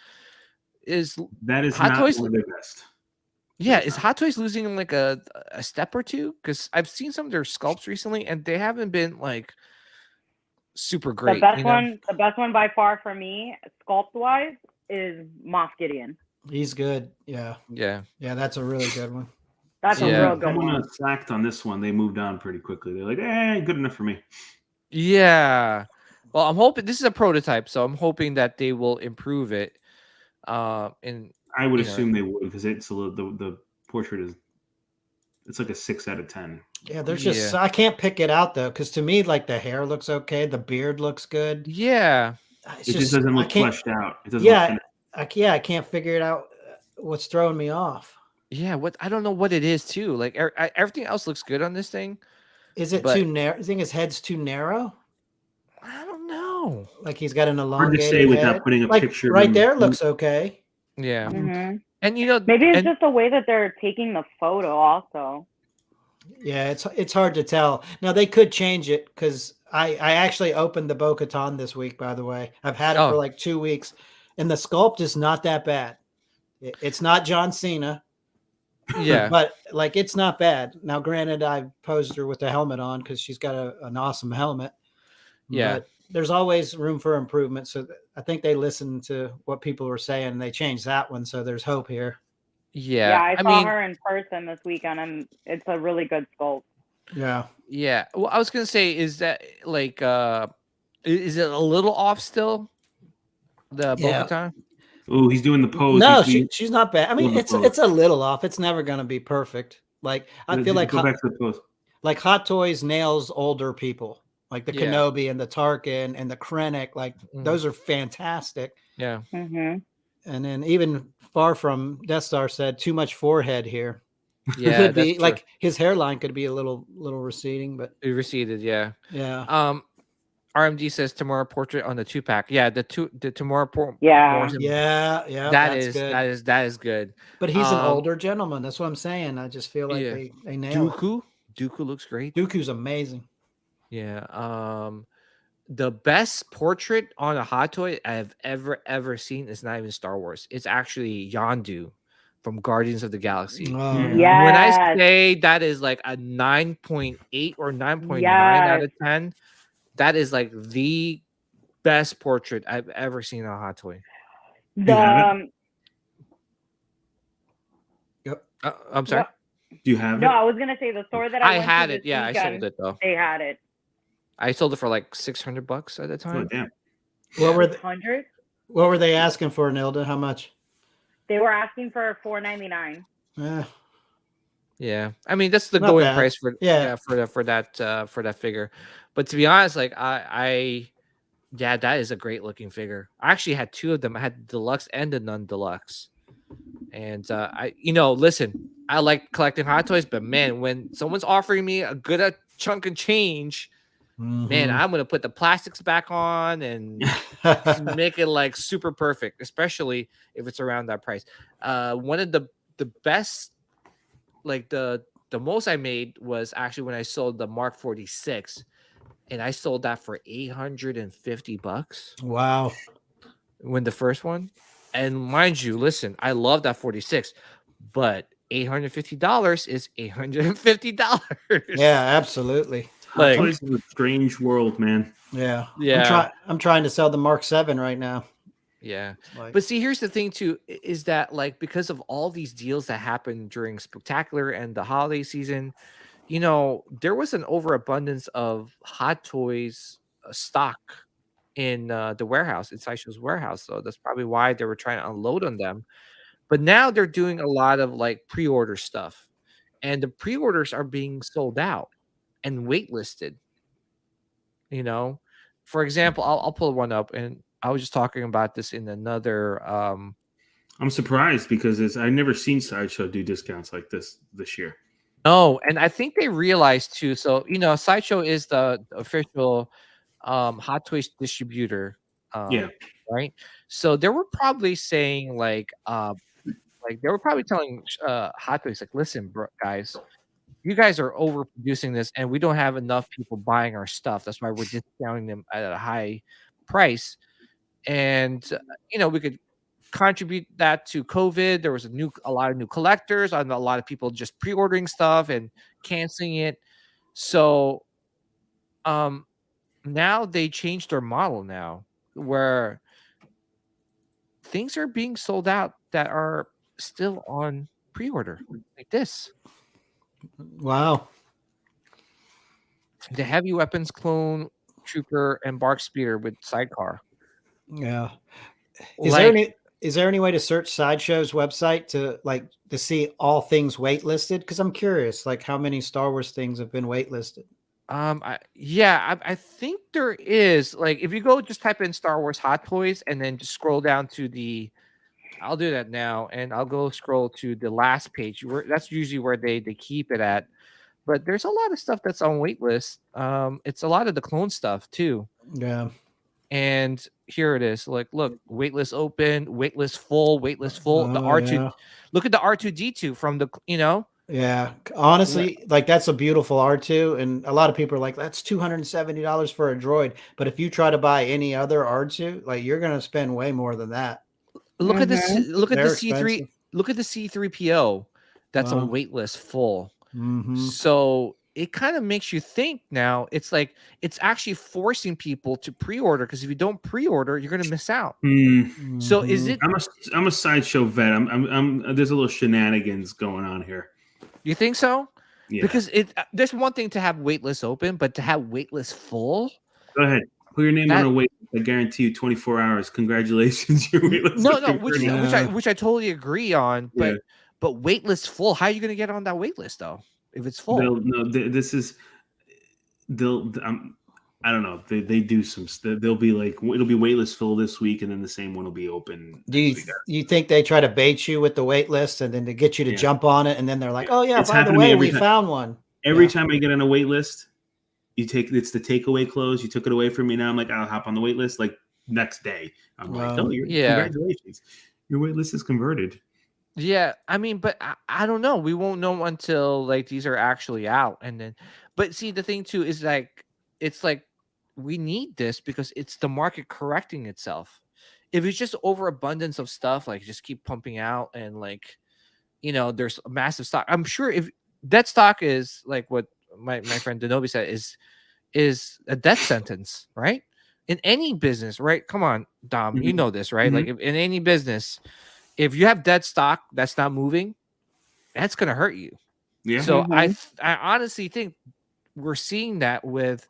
Is That is Hot not Toys- one of their best. Yeah, is Hot Toys losing like a step or two? Because I've seen some of their sculpts recently, and they haven't been like super great. The best one by far for me, sculpt wise, is Moff Gideon. He's good. Yeah. Yeah. That's a really good one. That's a real good Someone one. slacked on this one. They moved on pretty quickly. They're like, good enough for me. Yeah. Well, I'm hoping this is a prototype, so I'm hoping that they will improve it. And I would assume they would, because it's a little, the portrait is, it's like a 6 out of 10. Yeah, there's just I can't pick it out though, because to me, like the hair looks okay, the beard looks good. Yeah, It's It just doesn't look fleshed out. It doesn't. Yeah, look finished. I can't figure it out. What's throwing me off? Yeah, what I don't know what it is too. Like everything else looks good on this thing. Is it too narrow? You think his head's too narrow? I don't know. Like he's got an Hard elongated to say without head? putting a Like, picture. right there looks okay. Yeah, Mhm. and you know, Maybe it's just the way that they're taking the photo. Also, Yeah, it's hard to tell. Now they could change it because I actually opened the Bo-Katan this week. By the way, I've had it for like 2 weeks, and the sculpt is not that bad. It's not John Cena. Yeah, but like it's not bad. Now, granted, I posed her with the helmet on because she's got an awesome helmet. Yeah, but there's always room for improvement. So I think they listened to what people were saying and they changed that one. So there's hope here. Yeah, I saw her in person this weekend, and it's a really good sculpt. Yeah. Yeah. Well, I was gonna say, is that like is it a little off still? The Bo-Katan? Oh, he's doing the pose. No, she's not bad. I mean, it's pose. it's a little off. It's never gonna be perfect. Like I feel like go back to the pose. Like Hot Toys nails older people, like the Yeah. Kenobi and the Tarkin and the Krennic. Like those are fantastic. Yeah. Mm-hmm. And then even far from Death Star said too much forehead here. Yeah, Could be that's like his hairline could be a little receding, but true. It receded. Yeah. yeah. RMD says tomorrow portrait on the 2-pack. Yeah, the tomorrow Yeah. Yeah. That is good. But he's an older gentleman. That's what I'm saying. I just feel like they nail Dooku. Dooku looks great. Dooku's amazing. Yeah. The best portrait on a Hot Toy I've ever seen is not even Star Wars. It's actually Yondu from Guardians of the Galaxy. Oh, Yeah. When I say that is like a 9.8 or 9.9 out of 10, that is like the best portrait I've ever seen on a Hot Toy. The I'm sorry. Do you have no, it? I was gonna say the store that I went had to it. this Yeah, weekend, I sold it though. They had it. I sold it for like $600 at the Oh, time. damn. What were they asking for, Nilda? How much? They were asking for $4.99. Yeah, I mean that's the Not going bad. price for for that figure. But to be honest, like I that is a great looking figure. I actually had two of them. I had the deluxe and the non-deluxe. And listen, I like collecting Hot Toys, but man, when someone's offering me a good chunk of change, man, I'm gonna put the plastics back on and make it like super perfect, especially if it's around that price. One of the best, like the most I made was actually when I sold the Mark 46, and I sold that for $850. Wow. When the first one, and mind you, listen, I love that 46, but $850 is $850. Yeah, absolutely. Hot Toys is a strange world, man. Yeah. Yeah. I'm trying to sell the Mark 7 right now. Yeah. Like, But see, here's the thing too, is that like because of all these deals that happened during Spectacular and the holiday season, there was an overabundance of Hot Toys stock in the warehouse, in Sideshow's warehouse. So that's probably why they were trying to unload on them. But now they're doing a lot of like pre-order stuff, and the pre-orders are being sold out and waitlisted. For example, I'll pull one up, and I was just talking about this in another. I'm surprised because I've never seen Sideshow do discounts like this year. No, and I think they realized too. So Sideshow is the official Hot Toys distributor. Yeah. Right. So they were probably saying like they were probably telling Hot Toys like, listen, guys, you guys are overproducing this, and we don't have enough people buying our stuff. That's why we're discounting them at a high price. And we could contribute that to COVID. There was a lot of new collectors, and a lot of people just pre-ordering stuff and canceling it. So now they changed their model now, where things are being sold out that are still on pre-order, like this. Wow. The heavy weapons clone trooper and bark speeder with sidecar. Yeah. Like, Is there any way to search Sideshow's website to see all things waitlisted? Because I'm curious, like how many Star Wars things have been waitlisted. I think there is. Like, if you go just type in Star Wars Hot Toys and then just scroll down to the, I'll do that now, and I'll go scroll to the last page. That's usually where they keep it at. But there's a lot of stuff that's on waitlist. It's a lot of the clone stuff too. Yeah. And here it is. Like, look, waitlist open, waitlist full, waitlist full. The Oh, R2, yeah. look at the R2D2 from the, Yeah. Honestly, like that's a beautiful R2. And a lot of people are like, that's $270 for a droid. But if you try to buy any other R2, like you're gonna spend way more than that. look at this. Look at the They're C3. expensive. Look at the C3PO. That's Wow. on waitlist full. Mhm. So it kind of makes you think now. It's like it's actually forcing people to pre-order, because if you don't pre-order, you're gonna miss out. So is Mhm. it? I'm a Sideshow vet. I'm there's a little shenanigans going on here. You think so? Yeah. Because there's one thing to have waitlist open, but to have waitlist full. Go ahead. Put your name That- on a wait. I guarantee you 24 hours. Congratulations. Your waitlist. No, is confirmed. which I totally agree on. But Yeah. but waitlist full. How are you gonna get on that waitlist though if it's full? This is they'll. I don't know. They do some. They'll be like, it'll be waitlist full this week, and then the same one will be open. Do you think they try to bait you with the wait list and then to get you to Yeah. jump on it, and then they're like, oh yeah, It's by the happened to me way, every we time. found one. Every Yeah. time I get on a wait list, it's the takeaway close. You took it away from me. Now I'm like, I'll hop on the wait list. Like next day, I'm like, Wow. congratulations, your wait list is converted. Yeah, I mean, but I don't know. We won't know until like these are actually out, and then. But see, the thing too is like it's like we need this because it's the market correcting itself. If it's just overabundance of stuff, like just keep pumping out and like, there's a massive stock. I'm sure if that stock is like what my friend Denobi said is a death sentence, right? In any business, right? Come on, Dom, you Mhm. know this, right? Mhm. Like in any business, if you have dead stock that's not moving, that's gonna hurt you. Yeah. So I honestly think we're seeing that with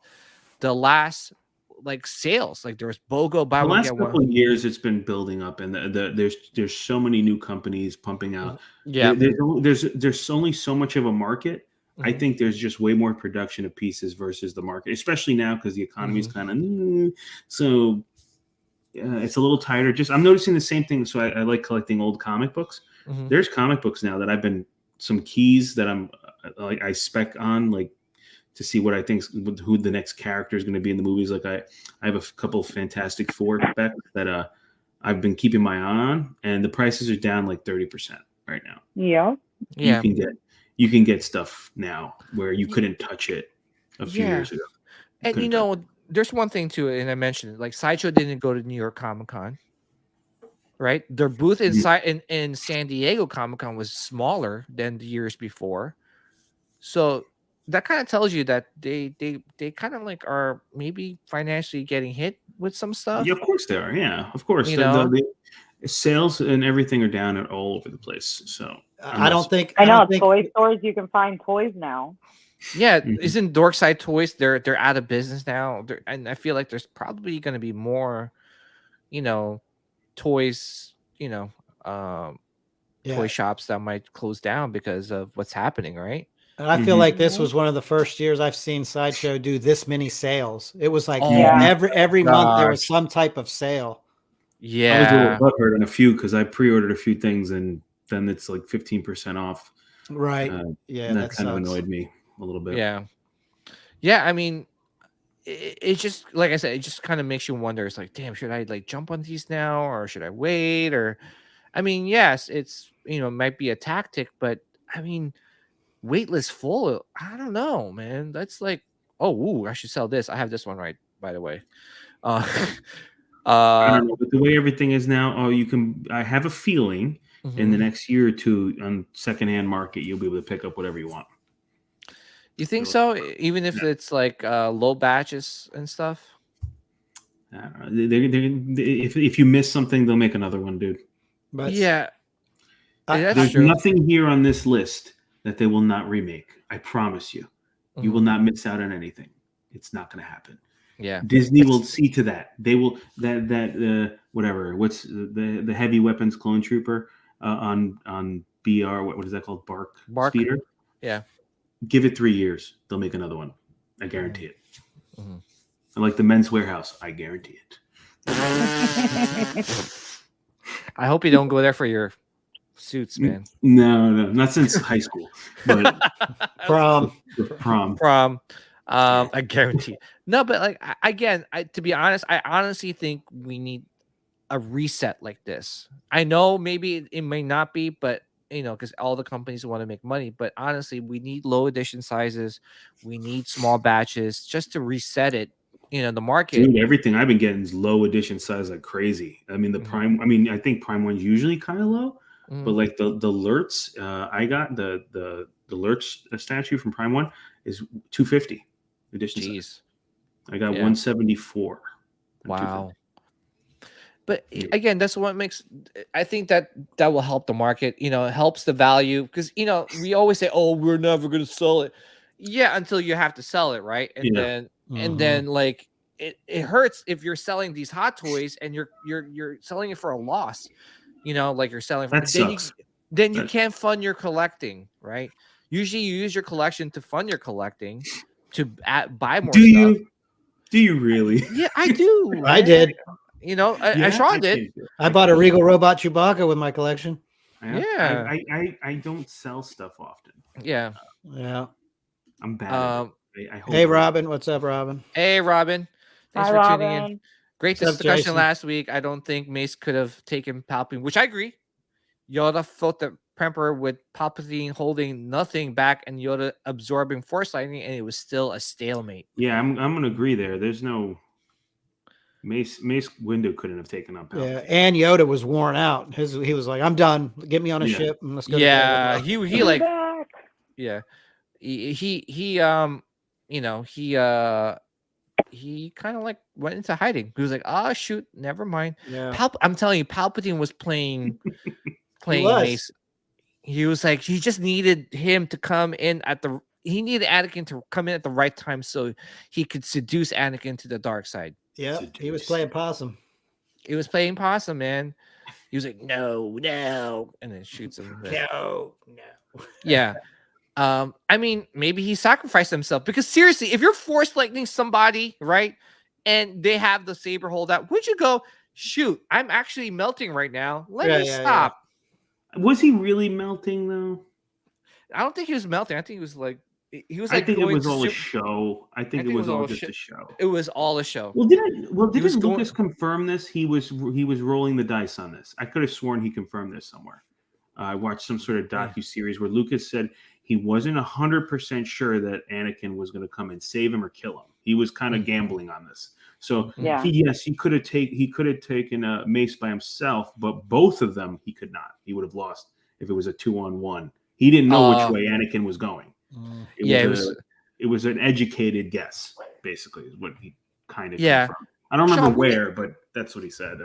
the last like sales. Like there was BOGO buy the one last get couple one. of years, it's been building up, and there's so many new companies pumping out. Yeah, There's only so much of a market. I Mhm. think there's just way more production of pieces versus the market, especially now because the economy is kind of so. It's a little tighter. Just I'm noticing the same thing. So I like collecting old comic books. Mhm. There's comic books now that I've been some keys that I'm like I spec on like to see what I think who the next character is going to be in the movies. Like I have a couple of Fantastic Four specs that I've been keeping my eye on, and the prices are down like 30% right now. Yeah. Yeah. You can get stuff now where you couldn't touch it a few Yeah. years ago. And couldn't there's one thing to it, and I mentioned it. Like Sideshow didn't go to New York Comic Con, right? Their booth in San Diego Comic Con was smaller than the years before, so that kind of tells you that they kind of like are maybe financially getting hit with some stuff. Yeah, of course they are. Yeah, of course. You The know? sales and everything are down all over the place. So I don't think I know don't think- toy stores you can find toys now. Yeah, Mhm. isn't Dorkside Toys? They're out of business now, and I feel like there's probably going to be more, toys, yeah. toy shops that might close down because of what's happening, right? And I feel Mhm. like this was one of the first years I've seen Sideshow do this many sales. It was like Oh, Yeah. every month there was gosh. some type of sale. I was a Yeah, little butthurt on a few because I pre-ordered a few things and then it's like 15% off. Right. Yeah, Yeah, that that kind of sucks. annoyed me a little bit. yeah. I mean, it just like I said, it just kind of makes you wonder. It's like, damn, should I like jump on these now, or should I wait? Or, I mean, yes, it's might be a tactic, but I mean, waitlist full. I don't know, man. That's like, I should sell this. I have this one right, by the way. I Uh, don't know, but the way everything is now, I have a feeling in the mhm. next year or two on secondhand market, you'll be able to pick up whatever you want. You think so? Even if it's like low batches and stuff. I don't know. If you miss something, they'll make another one, dude. But Yeah, that's There's true. nothing here on this list that they will not remake. I promise you. You will not miss out on anything. It's not going to happen. Yeah, Disney will see to that. They will whatever. What's the heavy weapons clone trooper on BR? What is that called? Bark Speeder. Yeah. Give it 3 years. They'll make another one. I guarantee it. Mhm. And like the Men's Warehouse, I guarantee it. I hope you don't go there for your suits, man. No, not since high school, but prom. prom. I guarantee. No, but like again, to be honest, I honestly think we need a reset like this. I know maybe it may not be, but because all the companies want to make money. But honestly, we need low edition sizes. We need small batches just to reset it. The market. Dude, everything I've been getting is low edition size like crazy. I mean, the Prime. I mean, I think Prime 1's usually kind of low, but like the Lurtz, I got the Lurtz statue from Prime 1 is 250 edition size. I got 174. Wow. But again, that's what makes. I think that will help the market. It helps the value because we always say, "Oh, we're never going to sell it." Yeah, until you have to sell it, right? And then like it hurts if you're selling these Hot Toys and you're selling it for a loss. Like you're selling. That sucks. Then you can't fund your collecting, right? Usually, you use your collection to fund your collecting to buy more. Do you really? Yeah, I do. I did. Sean did. I bought a Regal Robot Chewbacca with my collection. Yeah. I don't sell stuff often. Yeah. Yeah. I'm bad. I hope hey, Robin. What's up, Robin? Hey, Robin. Thanks for tuning in. Great What's up, discussion Jason? last week. I don't think Mace could have taken Palpatine, which I agree. Yoda fought the Emperor with Palpatine holding nothing back and Yoda absorbing Force lightning, and it was still a stalemate. Yeah, I'm gonna agree there. There's no Mace Windu couldn't have taken up Palpatine. Yeah, and Yoda was worn out. He was like, "I'm done. Get me on a ship and let's go." Yeah, to he like, yeah, he kind of like went into hiding. He was like, "Oh shoot, never mind." Yeah. I'm telling you, Palpatine was playing Mace. He was like, he just needed him to come in he needed Anakin to come in at the right time so he could seduce Anakin to the dark side. Yeah, he was playing possum. He was playing possum, man. He was like, no, and then shoots him. No. Yeah. I mean, maybe he sacrificed himself because seriously, if you're force lightning somebody, right, and they have the saber holdout, would you go, shoot, I'm actually melting right now. Let me stop. Yeah. Was he really melting though? I don't think he was melting. I think he was like I think it was all a show. I think it was all just a show. It was all a show. Well, didn't Lucas confirm this? He was rolling the dice on this. I could have sworn he confirmed this somewhere. I watched some sort of docu-series where Lucas said he wasn't 100% sure that Anakin was going to come and save him or kill him. He was kind of gambling on this. So he could have taken Mace by himself, but both of them he could not. He would have lost if it was a 2-on-1. He didn't know which way Anakin was going. It was an educated guess, basically, is what he kind of confirmed. I don't remember where, but that's what he said.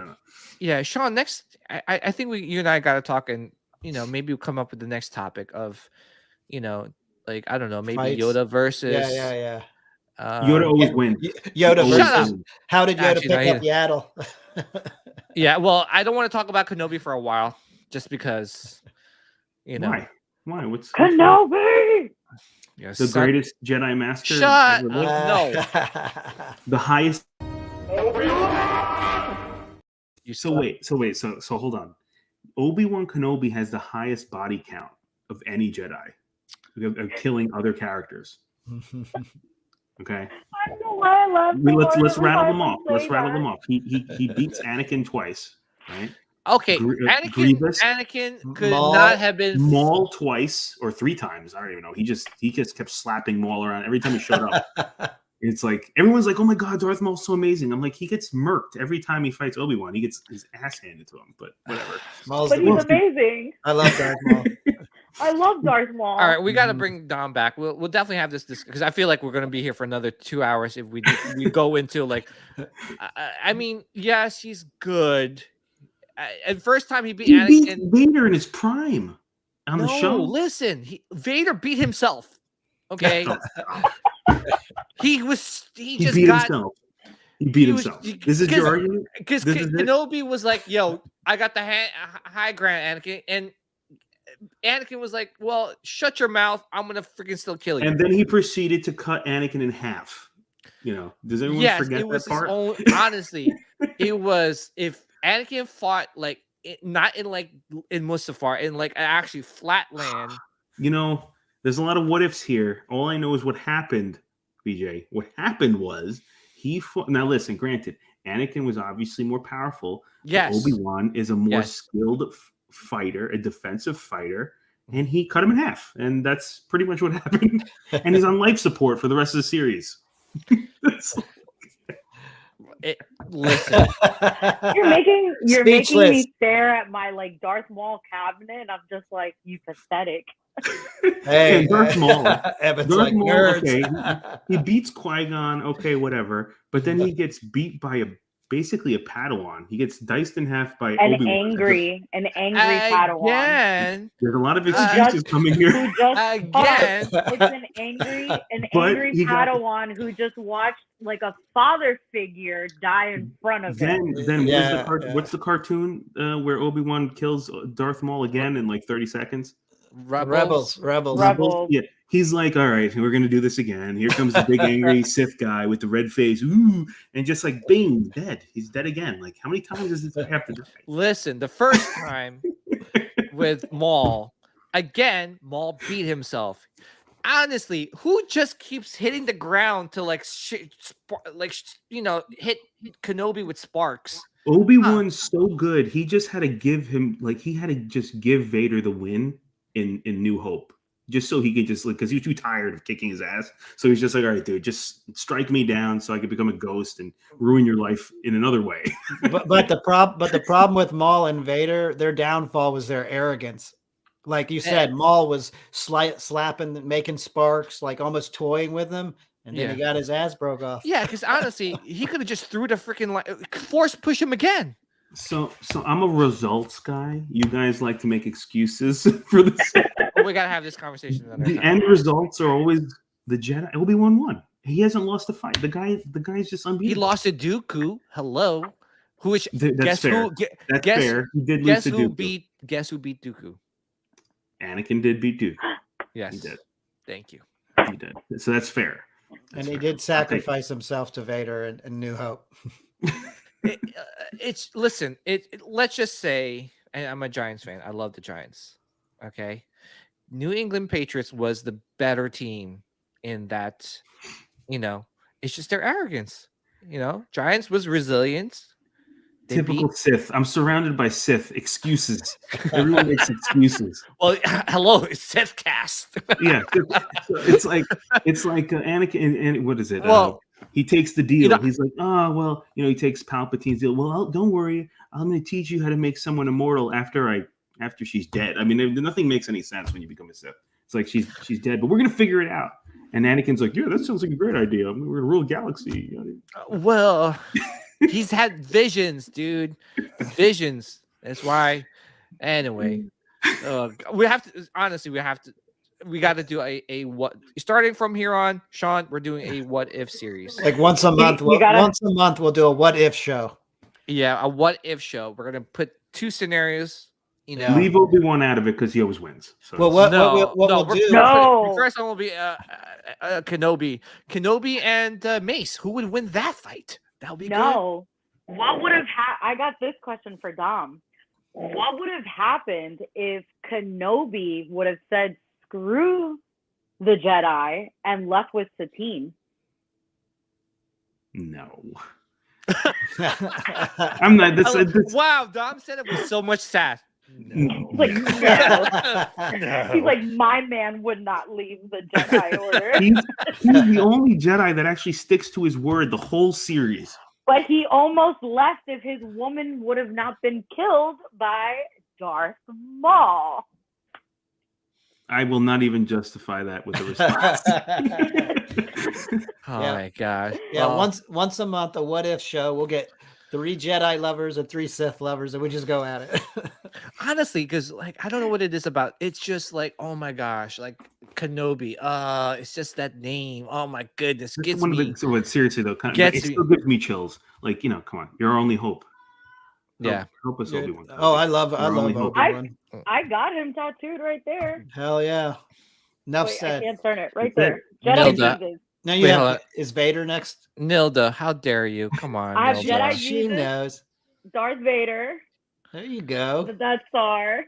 Yeah, Sean. Next, I think you and I got to talk, and maybe we'll come up with the next topic of, like I don't know, maybe Fights. Yoda versus. Yeah. Yoda always wins. Yoda versus. Up. How did Yoda pick up Yaddle? Yeah, well, I don't want to talk about Kenobi for a while, just because, Why? What's Kenobi? Yes, the greatest Jedi Master? Shut ever up! lived? No. The highest. You So hold on. Obi-Wan Kenobi has the highest body count of any Jedi of killing other characters. Okay. I don't know why I love. Let's rattle them off. He beats Anakin twice, right? Okay, Anakin could not have been Maul twice or 3 times. I don't even know. He just kept slapping Maul around every time he showed up. It's like everyone's like, "Oh my god, Darth Maul's so amazing." I'm like, he gets murked every time he fights Obi-Wan. He gets his ass handed to him. But whatever. But he's amazing. I love Darth Maul. I love Darth Maul. All right, we got to bring Dom back. We'll definitely have this because I feel like we're gonna be here for another 2 hours if we go into like. I mean, yes, he's good. And first time he beat He beat Anakin. Vader in his prime on the show. Listen, Vader beat himself. Okay, he just beat got. himself. He beat himself. This is your argument? Because Kenobi was like, "Yo, I got the high ground, Anakin," and Anakin was like, "Well, shut your mouth. I'm gonna freaking still kill you." And then he proceeded to cut Anakin in half. You know, does everyone forget it was that part? Honestly, it was if Anakin fought like not in Mustafar, in like actually flat land. You know, there's a lot of what ifs here. All I know is what happened, BJ. What happened was he fought. Now, listen. Granted, Anakin was obviously more powerful. Yes, Obi-Wan is a more skilled fighter, a defensive fighter, and he cut him in half. And that's pretty much what happened. And he's on life support for the rest of the series. Listen, You're making me Speechless. stare at my like Darth Maul cabinet, and I'm just like, you pathetic. Hey, And Darth Maul. Evan's Darth like Maul, nerds. okay, he beats Qui-Gon, okay, whatever. But then he gets beat by basically a Padawan. He gets diced in half by An Obi-Wan. angry Padawan. again, There's a lot of excuses coming here. Who just again. it's an angry But he got- Padawan who just watched like a father figure die in front of him. Then Yeah, what's the cartoon where Obi-Wan kills Darth Maul again in like 30 seconds? Rebels. Yeah, he's like, all right, we're gonna do this again. Here comes the big angry Sith guy with the red face, ooh, and just like, bing, dead. He's dead again. Like, how many times does this have to die? Listen, the first time with Maul, again, Maul beat himself. Honestly, who just keeps hitting the ground to hit Kenobi with sparks? Obi-Wan's so good. He just had to give him, like, he had to just give Vader the win in New Hope, just so he could just, like, because he was too tired of kicking his ass. So he's just like, all right, dude, just strike me down so I could become a ghost and ruin your life in another way. but the problem with Maul and Vader, their downfall was their arrogance. Like you said, Maul was slapping, making sparks, like almost toying with them, and then he got his ass broke off. Yeah, because honestly, he could have just threw the freaking force push him again. So I'm a results guy. You guys like to make excuses for this. We gotta have this conversation another The time. end results are always the Jedi. Obi-Wan won. He hasn't lost a fight. The guy's just He unbeatable. lost to Dooku. Hello, That's guess fair. who? That's guess, fair. He did lose Guess to who Dooku. Guess who beat Dooku? Anakin did beat Dooku. Yes, He did. Thank you. He did. So that's fair. And he did sacrifice himself to Vader in New Hope. Let's just say, and I'm a Giants fan. I love the Giants. Okay, New England Patriots was the better team in that. It's just their arrogance. Giants was resilient. They Typical beat- Sith. I'm surrounded by Sith. Excuses. Everyone makes excuses. Well, hello, it's Sith cast. Yeah. So it's like Anakin and what is it? Well, he takes the deal. know- He's like, oh, well, he takes Palpatine's deal. Well, don't worry. I'm going to teach you how to make someone immortal after she's dead. I mean, nothing makes any sense when you become a Sith. It's like she's dead, but we're going to figure it out. And Anakin's like, yeah, that sounds like a great idea. I mean, we're going to rule a galaxy. Well, he's had visions, dude. Visions. That's why. Anyway, we got to do a what starting from here on, Sean. We're doing a what if series. Like once a month, we'll do a what if show. Yeah, a what if show. We're gonna put two scenarios. Leave Obi-Wan out of it because he always wins. So Well, what we'll do? No. The first one will be Kenobi and Mace. Who would win that fight? That would be good. No. What would have I got this question for Dom. What would have happened if Kenobi would have said screw the Jedi and left with Satine? No. I'm not. Wow, Dom said it with so much sass. No. Like, no. He's like, my man would not leave the Jedi Order. He's the only Jedi that actually sticks to his word the whole series. But he almost left if his woman would have not been killed by Darth Maul. I will not even justify that with a response. Oh Yeah. my god. Yeah, Well, once a month, a what if show. We'll get 3 Jedi lovers and 3 Sith lovers, and we just go at it. honestly, because like I don't know what it is about. It's just like, oh my gosh, like Kenobi. It's just that name. Oh my goodness, That's gets one of me. the, but seriously though, it Gets still me. gives me chills. Like, come on, you're our only hope. Yeah. Help us, Yeah. Obi-Wan. Oh, I love Our only hope. Obi-Wan. I got him tattooed right there. Hell yeah. Enough Wait, I said. can't turn it. Right That- there. Jedi Nilda. Jesus. Now you Wait, have hold on. is Vader next? Nilda, how dare you? Come on, I have Nilda. Jedi She Jesus. knows. Darth Vader, There you go. the Death Star,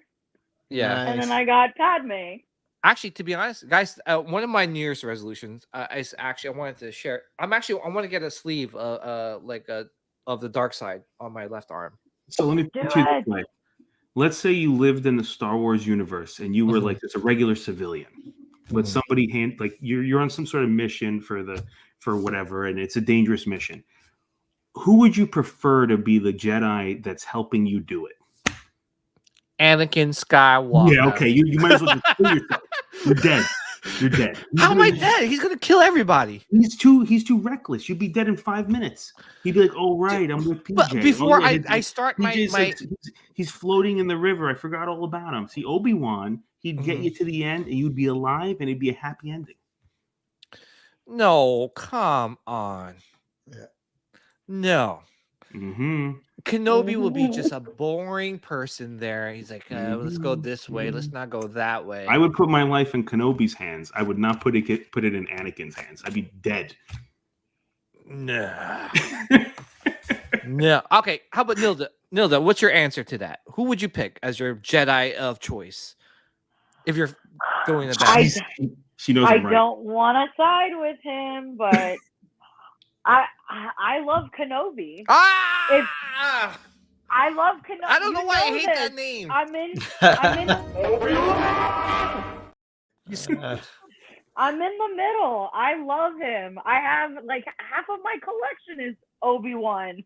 Yeah. and Nice. then I got Padme. Actually, to be honest, guys, one of my New Year's resolutions is actually I wanted to share. I want to get a sleeve, of the dark side on my left arm. So let me Do put you it. this way. Let's say you lived in the Star Wars universe and you were Mhm. like just a regular civilian, but Mhm. somebody like you're on some sort of mission for whatever, and it's a dangerous mission. Who would you prefer to be the Jedi that's helping you do it? Anakin Skywalker. Yeah, okay. You might as well just kill yourself. You're dead. You're dead. How am I dead? He's gonna kill everybody. He's too reckless. You'd be dead in 5 minutes. He'd be like, "Oh right, I'm with PJ." But before Oh, yeah, I start PJ's my like, he's floating in the river. I forgot all about him. See, Obi-Wan, he'd get Mhm. you to the end, and you'd be alive, and it'd be a happy ending. no, come on. Yeah. No. Mm-hmm. Kenobi will be just a boring person there. He's like, let's go this way. Let's not go that way. I would put my life in Kenobi's hands. I would not put it in Anakin's hands. I'd be dead. No. No. Okay. How about Nilda? Nilda, what's your answer to that? Who would you pick as your Jedi of choice? If you're going to battle. She knows I I'm right. don't want to side with him, but I love Kenobi. Ah! I love Kenobi. I don't know You why I hate this. that name. I'm in I'm in the middle. I love him. I have like half of my collection is Obi-Wan.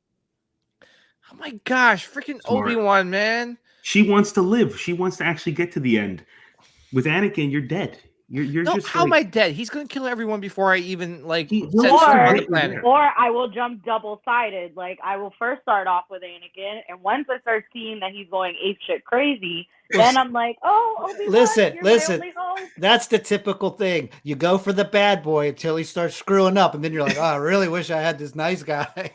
Oh my gosh, freaking Smart. Obi-Wan, man. She wants to live. She wants to actually get to the end. With Anakin, you're dead. You're No, just how am like, I dead? He's gonna kill everyone before I even like He- set he'll foot on Or- the planet. Or I will jump double-sided. Like I will first start off with Anakin, and once I start seeing that he's going apeshit crazy, then I'm like, oh, Obi-Wan, Listen, you're listen. my only hope. That's the typical thing. You go for the bad boy until he starts screwing up, and then you're like, "Oh, I really wish I had this nice guy."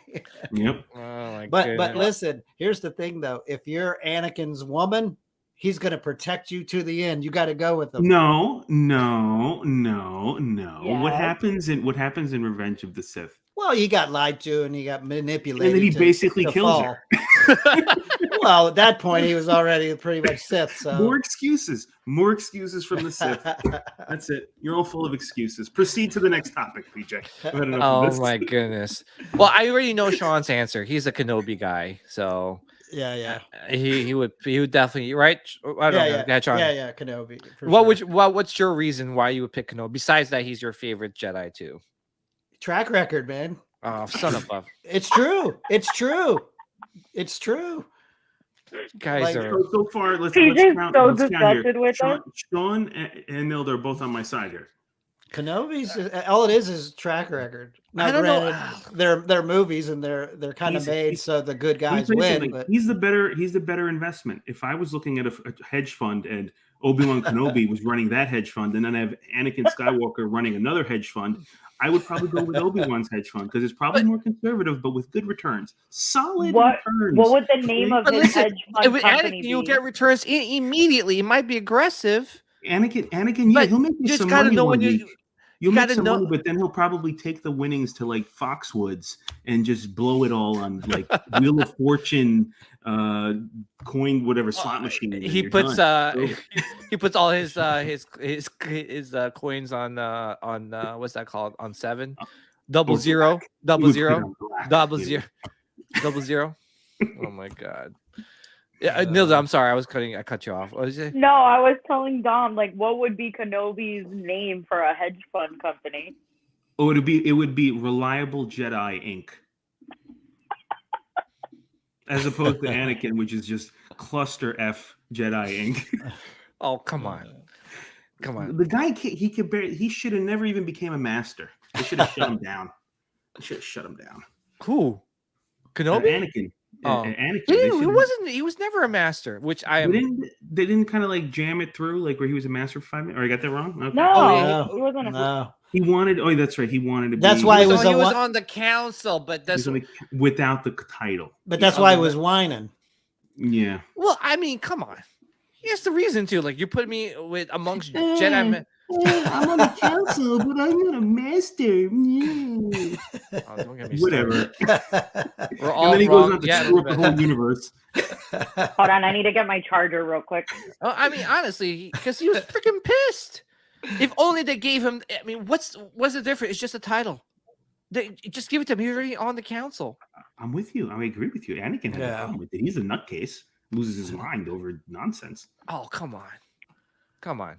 Yep. Oh my but goodness. listen, here's the thing though. If you're Anakin's woman, he's gonna protect you to the end. You got to go with him. No. What Yes. happens in Revenge of the Sith? Well, he got lied to and he got manipulated. And then he to- basically to kills fall. her. Well, at that point, he was already pretty much Sith. So More excuses from the Sith. That's it. You're all full of excuses. Proceed to the next topic, PJ. I've had enough of Oh this. my goodness. Well, I already know Sean's answer. He's a Kenobi guy, so yeah. he would definitely right. I don't know. Yeah, Yeah, Sean. yeah, Kenobi. for What sure. would you, what's your reason why you would pick Kenobi? Besides that, he's your favorite Jedi too. track record, man? Oh, son of a It's true. It's true. It's true. guys Like- are. So far, let's PJ's count. so Let's count here. disgusted with us. Sean and Nilda are both on my side here. Kenobi's all it is track record. Now, I don't know. granted, they're movies and they're kind of He's- made he's- so the good Let me guys tell you win. something. But He's the better investment. If I was looking at a hedge fund and Obi-Wan Kenobi was running that hedge fund, and then I have Anakin Skywalker running another hedge fund, I would probably go with Obi-Wan's hedge fund because it's probably more conservative, but with good returns, solid returns. What would the name of But his listen, hedge fund with company Anakin, be? you'll get returns immediately. It might be aggressive. Anakin, yeah, But he'll make you just some gotta money know one when week. you You'll make gotta some know- money, but then he'll probably take the winnings to like Foxwoods and just blow it all on like Wheel of Fortune, coin, whatever slot machine. and he you're puts done. he puts all his coins on what's that called on 7 double Or zero black. double You would zero put it on black, double you know. zero double zero. Oh my god. Yeah, Nilda, I'm sorry, I cut you off. What did you say? No, I was telling Dom, like, what would be Kenobi's name for a hedge fund company? Oh, it would be Reliable Jedi Inc. As opposed to Anakin, which is just Cluster F Jedi Inc. Oh, come on. Come on. The guy he should have never even became a master. They should have shut him down. They should have shut him down. Who? Kenobi? Anakin. Oh. Anakin. He was never a master, which I am. They didn't kind of like jam it through, like where he was a master for 5 minutes. Or I got that wrong? Okay. No, he wasn't. No. He wanted. Oh, that's right. He wanted to. That's be, why He it was, was on, a he was one- on the council, but that's without the title. But that's why he was whining. Yeah. well. I mean, come on. Here's the reason too. Like you put me with amongst Jedi. I'm on the council, but I'm not a master. Oh, don't get me Whatever. started. We're all And then he goes wrong. on to Yeah, screw up the whole universe. Hold on, I need to get my charger real quick. I mean, honestly, because he was freaking pissed. If only they gave him. I mean, what's the difference? It's just a title. They just give it to him. He's already on the council. I'm with you. I agree with you. Anakin had a problem with it. He's a nutcase. Loses his mind over nonsense. Oh, come on.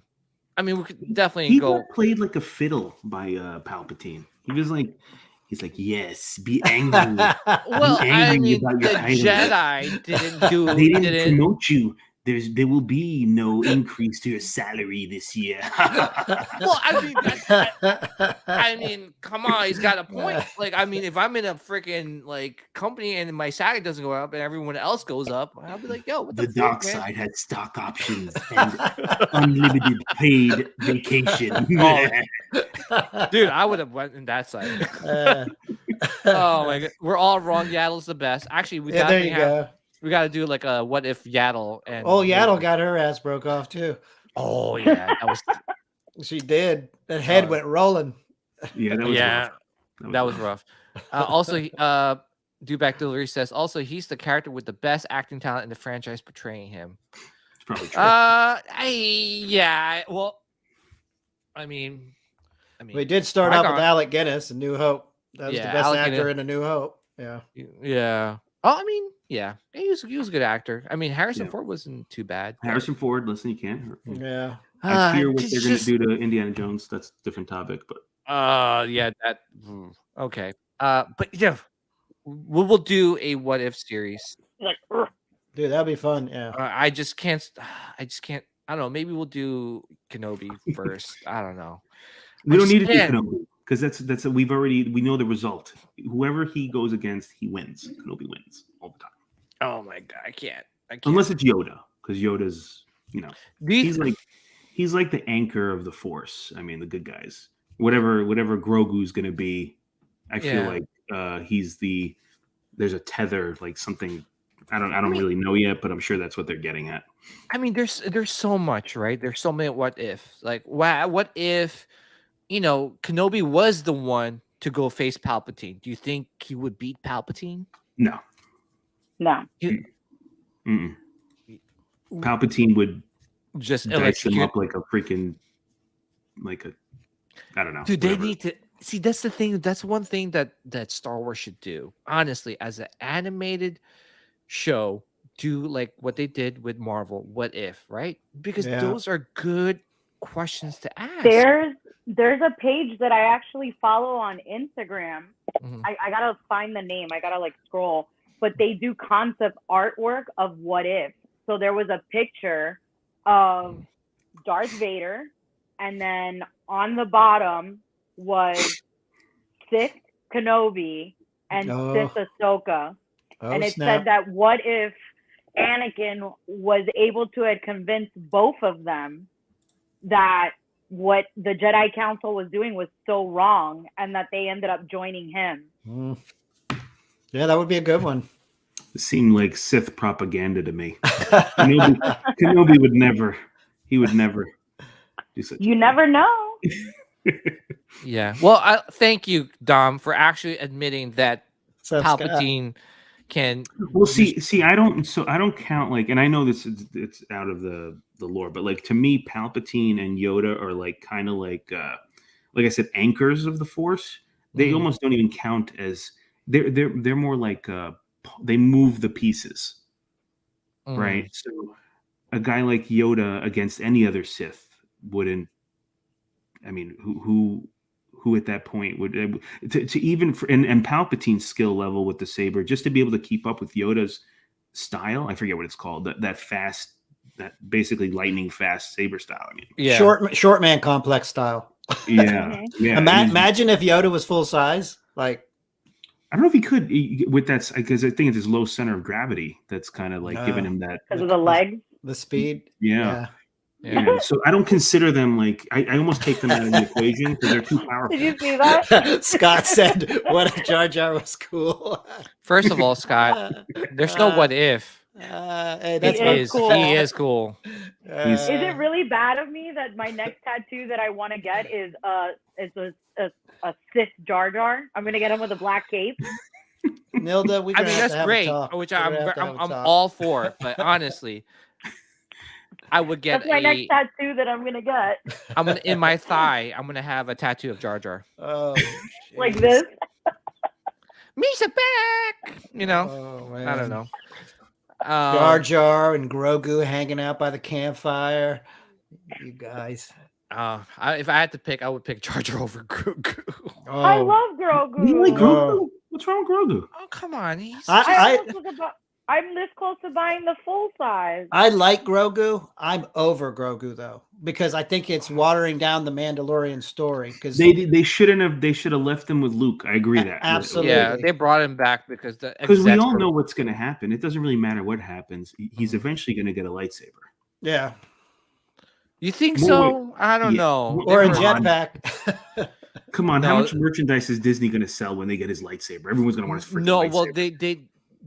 I mean, we could definitely He go. got played like a fiddle by Palpatine. He's like, yes, be angry. Well, I angry mean, about the your title. Jedi didn't do. They didn't promote you. There will be no increase to your salary this year. Well, I mean, come on, he's got a point. Like, I mean, if I'm in a freaking like company and my salary doesn't go up and everyone else goes up, I'll be like, yo, what the The fuck, dark man? side had stock options and unlimited paid vacation. Dude, I would have went in that side. Oh my god, we're all wrong. Yaddle's the best. Actually, we Yeah, there definitely you have. go. We got to do like a what if Yaddle and Oh, Yaddle got her ass broke off too. Oh yeah, that was She did. That head went rolling. Yeah, that was yeah, rough. that was rough. Also, Dewback Delivery says also he's the character with the best acting talent in the franchise portraying him. It's probably true. Well, I mean, We did start out with Qui-Gon. Alec Guinness in New Hope. That was Yeah, the best Alec actor Guinness. in A New Hope. Yeah. Yeah. Oh, I mean, yeah, he was a good actor. I mean, Harrison Yeah. Ford wasn't too bad. Harrison Ford, listen, you can't hurt me. Yeah. I fear what it's they're going to just- do to Indiana Jones. That's a different topic, but Yeah, that okay. But yeah, we will do a what if series. Like, ugh. Dude, that'd be fun. Yeah. I just can't. I don't know. Maybe we'll do Kenobi first. I don't know. we don't need to do can't. Kenobi because we know the result. Whoever he goes against, he wins. Kenobi wins all the time, Oh my god, I can't. unless it's Yoda, because Yoda's Do you he's like the anchor of the Force. I mean, the good guys. Whatever Grogu's going to be, I feel Yeah. like there's a tether, like something. I don't really know yet, but I'm sure that's what they're getting at. I mean, there's so much, right? There's so many what if. Like, what if, Kenobi was the one to go face Palpatine? Do you think he would beat Palpatine? No. No. Mm-mm. Palpatine would Just dice him electrocute. up like a freaking, I don't know. Dude, they whatever. need to see. That's the thing. That's one thing that Star Wars should do. Honestly, as an animated show, do like what they did with Marvel. What if, right? Because Yeah. those are good questions to ask. There's a page that I actually follow on Instagram. Mhm. I gotta find the name. I gotta like scroll, but they do concept artwork of what if. So there was a picture of Darth Vader, and then on the bottom was Sith Kenobi and Oh. Sith Ahsoka. Oh, And it snap. said that what if Anakin was able to have convinced both of them that what the Jedi Council was doing was so wrong, and that they ended up joining him. Mm. Yeah, that would be a good one. It seemed like Sith propaganda to me. Kenobi would never. He would never do such. You never know. Yeah. Well, thank you, Dom, for actually admitting that So, Scott, Palpatine can. Well, see, I don't count like, and I know this is it's out of the lore, but like to me, Palpatine and Yoda are like kind of like I said, anchors of the Force. They Mhm. almost don't even count as they're more like they move the pieces, Mm. right? So a guy like Yoda against any other Sith wouldn't. I mean, who at that point would to even for, and Palpatine's skill level with the saber, just to be able to keep up with Yoda's style. I forget what it's called. That fast that basically lightning fast saber style. I mean, Yeah. Short man complex style. yeah, yeah. Imagine if Yoda was full size. Like, I don't know if he could with that because I think it's his low center of gravity that's kind of like giving him that Because of the legs. the speed. Yeah. Yeah. Yeah. So I don't consider them like I almost take them out of the equation because they're too powerful. Did you see that? Scott said, "What if Jar Jar was cool?" First of all, Scott, there's no what if. Hey, That's He what- is. cool. He is cool. He's- Is it really bad of me that my next tattoo that I want to get is a Sith Jar Jar? I'm gonna get him with a black cape. Nilda, we. I mean, that's great, which I'm all for. But honestly, I would get That's my next tattoo that I'm gonna get. I'm gonna in my thigh. I'm gonna have a tattoo of Jar Jar. Oh, Like jeez. this. Misa back. You know. Oh, man. I don't know. Jar Jar and Grogu hanging out by the campfire. You guys. If I had to pick, I would pick Jar Jar over Grogu. Oh, I love Grogu. You like Oh. Grogu? What's wrong with Grogu? Oh come on, he's I'm this close to buying the full size. I like Grogu. I'm over Grogu though because I think it's watering down the Mandalorian story. Because They shouldn't have. They should have left him with Luke. I agree that Absolutely. yeah. They brought him back because because we all know what's going to happen. It doesn't really matter what happens. He's eventually going to get a lightsaber. yeah, You think More- so? I don't yeah. know. or a Come on. jetpack. Come on, No. how much merchandise is Disney going to sell when they get his lightsaber? Everyone's going to want his freaking No, lightsaber. well, they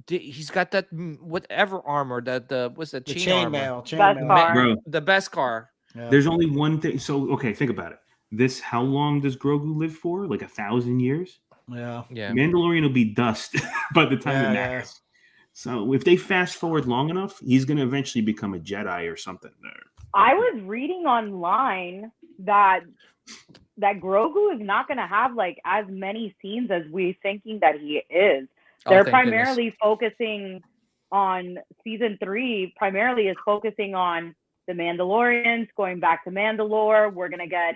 he's got that whatever armor that the what's the The chain armor? chainmail. Best car. Bro, The best car. Yeah. there's only one thing. So okay, think about it. How long does Grogu live for? Like 1,000 years. Yeah. Yeah. Mandalorian will be dust by the time Yeah, it yeah. matters. So if they fast forward long enough, he's going to eventually become a Jedi or something. I was reading online that Grogu is not going to have like as many scenes as we're thinking that he is. Oh, They're thank primarily focusing on season 3. Primarily is focusing on the Mandalorians going back to Mandalore. We're going to get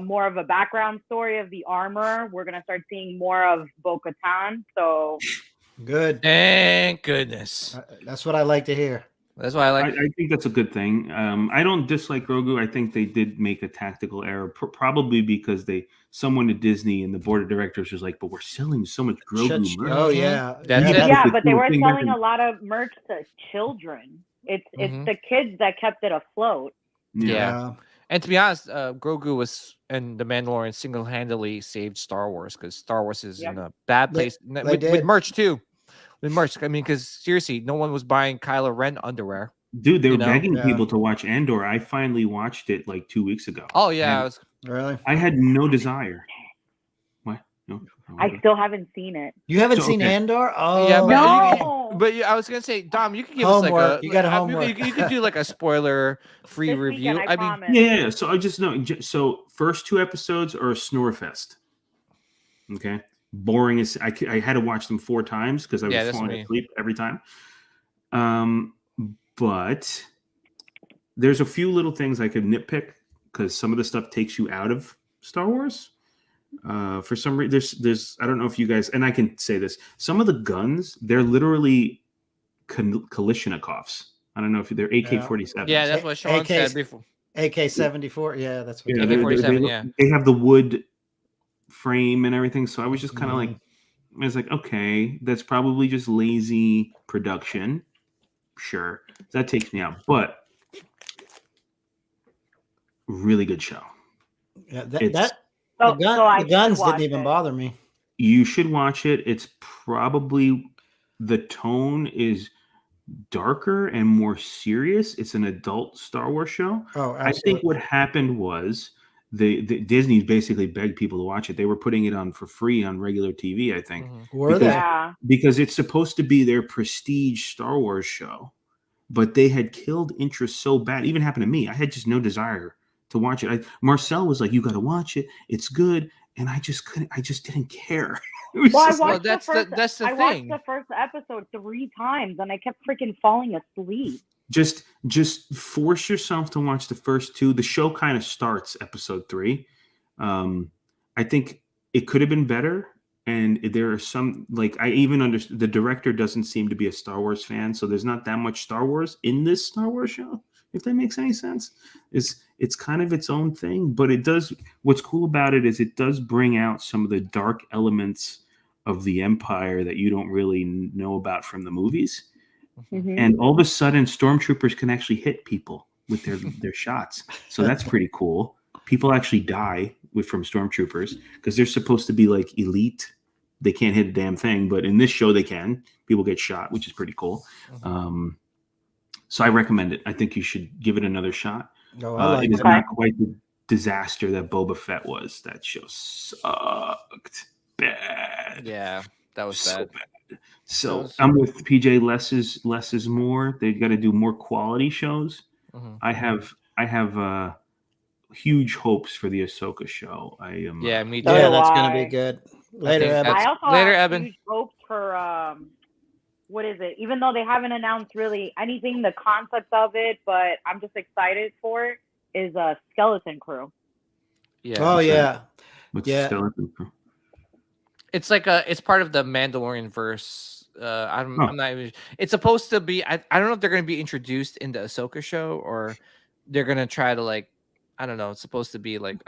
more of a background story of the armor. We're going to start seeing more of Bo-Katan. So Good. Thank goodness. That's what I like to hear. That's why I I, like. I think that's a good thing. I don't dislike Grogu. I think they did make a tactical error, probably because someone at Disney and the board of directors was like, "But we're selling so much Grogu merch." Oh yeah. That's it. yeah, the but they cool were thing. selling a lot of merch to children. It's Mhm. the kids that kept it afloat. Yeah. And to be honest, Grogu and the Mandalorian single-handedly saved Star Wars because Star Wars is in a bad place with did. merch too. With merch, I mean, because seriously, no one was buying Kylo Ren underwear. Dude, they were You know? begging Yeah. people to watch Andor. I finally watched it like 2 weeks ago. Oh yeah, And I was, Really? I had no desire. What? No. I still haven't seen it. You haven't So, seen okay. Andor? Oh yeah, but, No. I was gonna say, Dom, you could give us like Homework. a You got like, homework. You could do like a spoiler-free This review. weekend, I I mean, promise. Yeah. So I just know. So first 2 episodes are a snore fest. Okay. Boring as I had to watch them 4 times because I was Yeah, that's falling me. asleep every time. But there's a few little things I could nitpick because some of the stuff takes you out of Star Wars. For some reason, there's I don't know if you guys, and I can say this, some of the guns, they're literally Kalashnikovs. I don't know if they're AK-47s. yeah, that's what Sean AK said before. AK-74. Yeah, that's what. Yeah, they- AK-47, they yeah. They have the wood frame and everything. So I was just kind of like, I was like, okay, that's probably just lazy production. Sure. That takes me out. But really good show. Yeah, It's- So, the so I the guns should watch didn't even it. bother me. You should watch it. It's probably the tone is darker and more serious. It's an adult Star Wars show. Oh, I think absolutely. what happened was the Disney basically begged people to watch it. They were putting it on for free on regular TV, I think, Mhm. Were because- they? Yeah. because it's supposed to be their prestige Star Wars show. But they had killed interest so bad. It even happened to me. I had just no desire to watch it. Marcel was like, "You got to watch it. It's good." And I just couldn't. I just didn't care. It was Well, I just watched like- that's the I watched thing. the first episode 3 times and I kept freaking falling asleep. just force yourself to watch the first 2. The show kind of starts episode 3. I think it could have been better, and there are some, like, I even understand the director doesn't seem to be a Star Wars fan, so there's not that much Star Wars in this Star Wars show. if that makes any sense. It's kind of its own thing, but it does. What's cool about it is it does bring out some of the dark elements of the Empire that you don't really know about from the movies. Mhm. And all of a sudden, stormtroopers can actually hit people with their shots. So that's pretty cool. People actually die from stormtroopers because they're supposed to be like elite. They can't hit a damn thing, but in this show they can. People get shot, which is pretty cool. So I recommend it. I think you should give it another shot. Oh, I like it is it. not quite the disaster that Boba Fett was. That show sucked bad. Yeah, that was So bad. bad. So Those- I'm with PJ. Less is more. They've got to do more quality shows. Mhm. I have huge hopes for the Ahsoka show. I am. Yeah, me too. So Yeah, do that's gonna I. be good. Later, think Evan. that's- I also Later, have Evan. huge hopes for what is it? Even though they haven't announced really anything, the concept of it, but I'm just excited for it. Is a Skeleton Crew. Yeah. Oh yeah, What's Yeah. Skeleton Crew? It's like it's part of the Mandalorian verse. I'm not even. It's supposed to be. I don't know if they're going to be introduced in the Ahsoka show or they're going to try to like. I don't know. It's supposed to be like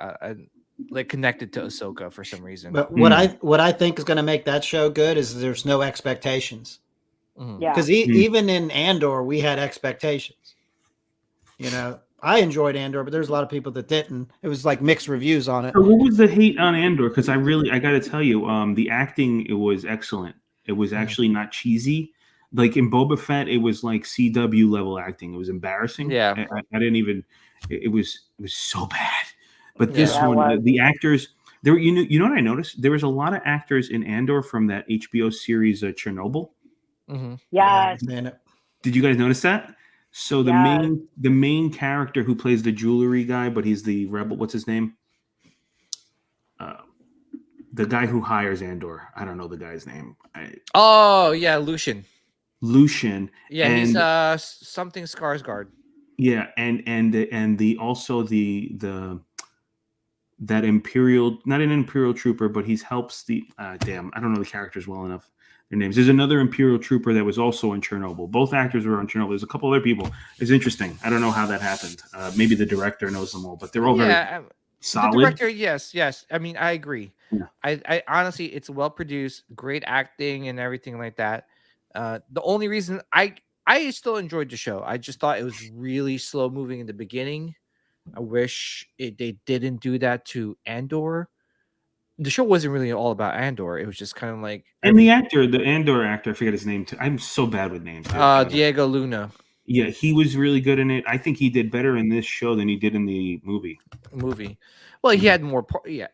like connected to Ahsoka for some reason. but what I think is gonna make that show good is there's no expectations. Mhm. Yeah. Because even in Andor, we had expectations. You know, I enjoyed Andor, but there's a lot of people that didn't. It was like mixed reviews on it. So what was the hate on Andor? Because I got to tell you, the acting, it was excellent. It was actually not cheesy. Like in Boba Fett, it was like CW level acting. It was embarrassing. Yeah. I didn't even. It was so bad. But this Yeah, it one, was. the actors, there. You know what I noticed? There was a lot of actors in Andor from that HBO series Chernobyl. Mhm. Yes. Man, Did you guys notice that? So Yes. the main character who plays the jewelry guy, but he's the rebel. What's his name? The guy who hires Andor. I don't know the guy's name. Oh yeah, Lucian. Lucian. Yeah, he's And- something Skarsgård. Yeah, and the also the that Imperial, not an Imperial trooper, but he helps the damn. I don't know the characters well enough. Their names. There's another Imperial trooper that was also in Chernobyl. Both actors were on Chernobyl. There's a couple other people. It's interesting. I don't know how that happened. Maybe the director knows them all, but they're all very Yeah, solid. the director, yes. I mean, I agree. Yeah. I honestly, it's well produced, great acting and everything like that. The only reason I still enjoyed the show, I just thought it was really slow moving in the beginning. I wish they didn't do that to Andor. The show wasn't really all about Andor. It was just kind of like And the Andor actor, I forget his name too. I'm so bad with names. Diego Luna Yeah, he was really good in it. I think he did better in this show than he did in the movie. movie. Well, he had more,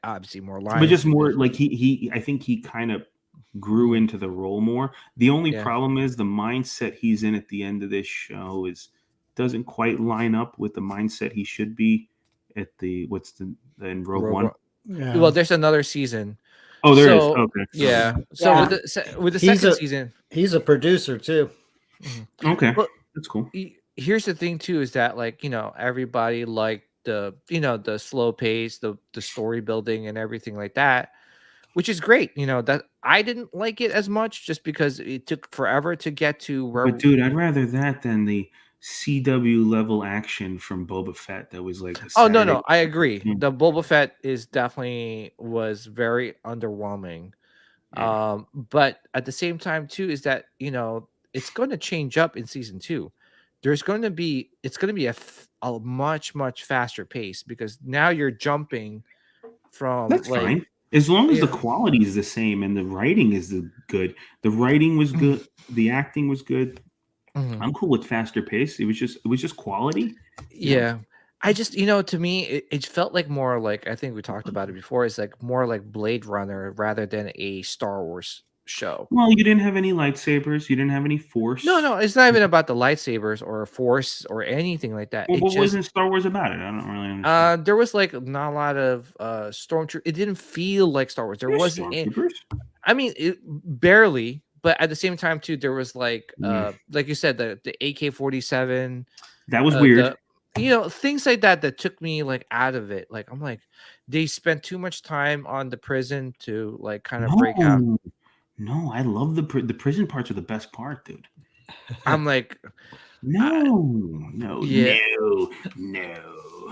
obviously more lines, But just more like he I think he kind of grew into the role more. The only Yeah. problem is the mindset he's in at the end of this show doesn't quite line up with the mindset he should be at the in Rogue One. yeah. Well, there's another season. Oh, there is. So, Okay. Yeah. So Yeah. with the He's second a- season, He's a producer too. Okay. Well, That's cool. here's the thing too, is that like, everybody liked the slow pace, the story building and everything like that, which is great. That I didn't like it as much just because it took forever to get to where. But dude, I'd rather that than the CW level action from Boba Fett that was like Oh no, I agree. Mm. The Boba Fett was very underwhelming. Yeah. But at the same time too, is that it's going to change up in season 2. It's going to be a much faster pace because now you're jumping from That's fine. As long as the Yeah. quality is the same and the writing is good. The writing was good. The acting was good. Mhm. I'm cool with faster pace. It was just quality. Yeah. I just, to me, it felt like more like, I think we talked about it before. It's like more like Blade Runner rather than a Star Wars show. Well, you didn't have any lightsabers. You didn't have any force. No, it's not even about the lightsabers or force or anything like that. Well, It what just, wasn't Star Wars about it? I don't really understand. there was like not a lot of stormtroopers. It didn't feel like Star Wars. There There's wasn't. stormtroopers. I mean, barely. But at the same time, too, there was like you said, the AK-47. That was weird. Things like that took me like out of it. Like I'm like, they spent too much time on the prison to like kind of break out. No, I love the prison parts are the best part, dude. I'm like, No. Yeah.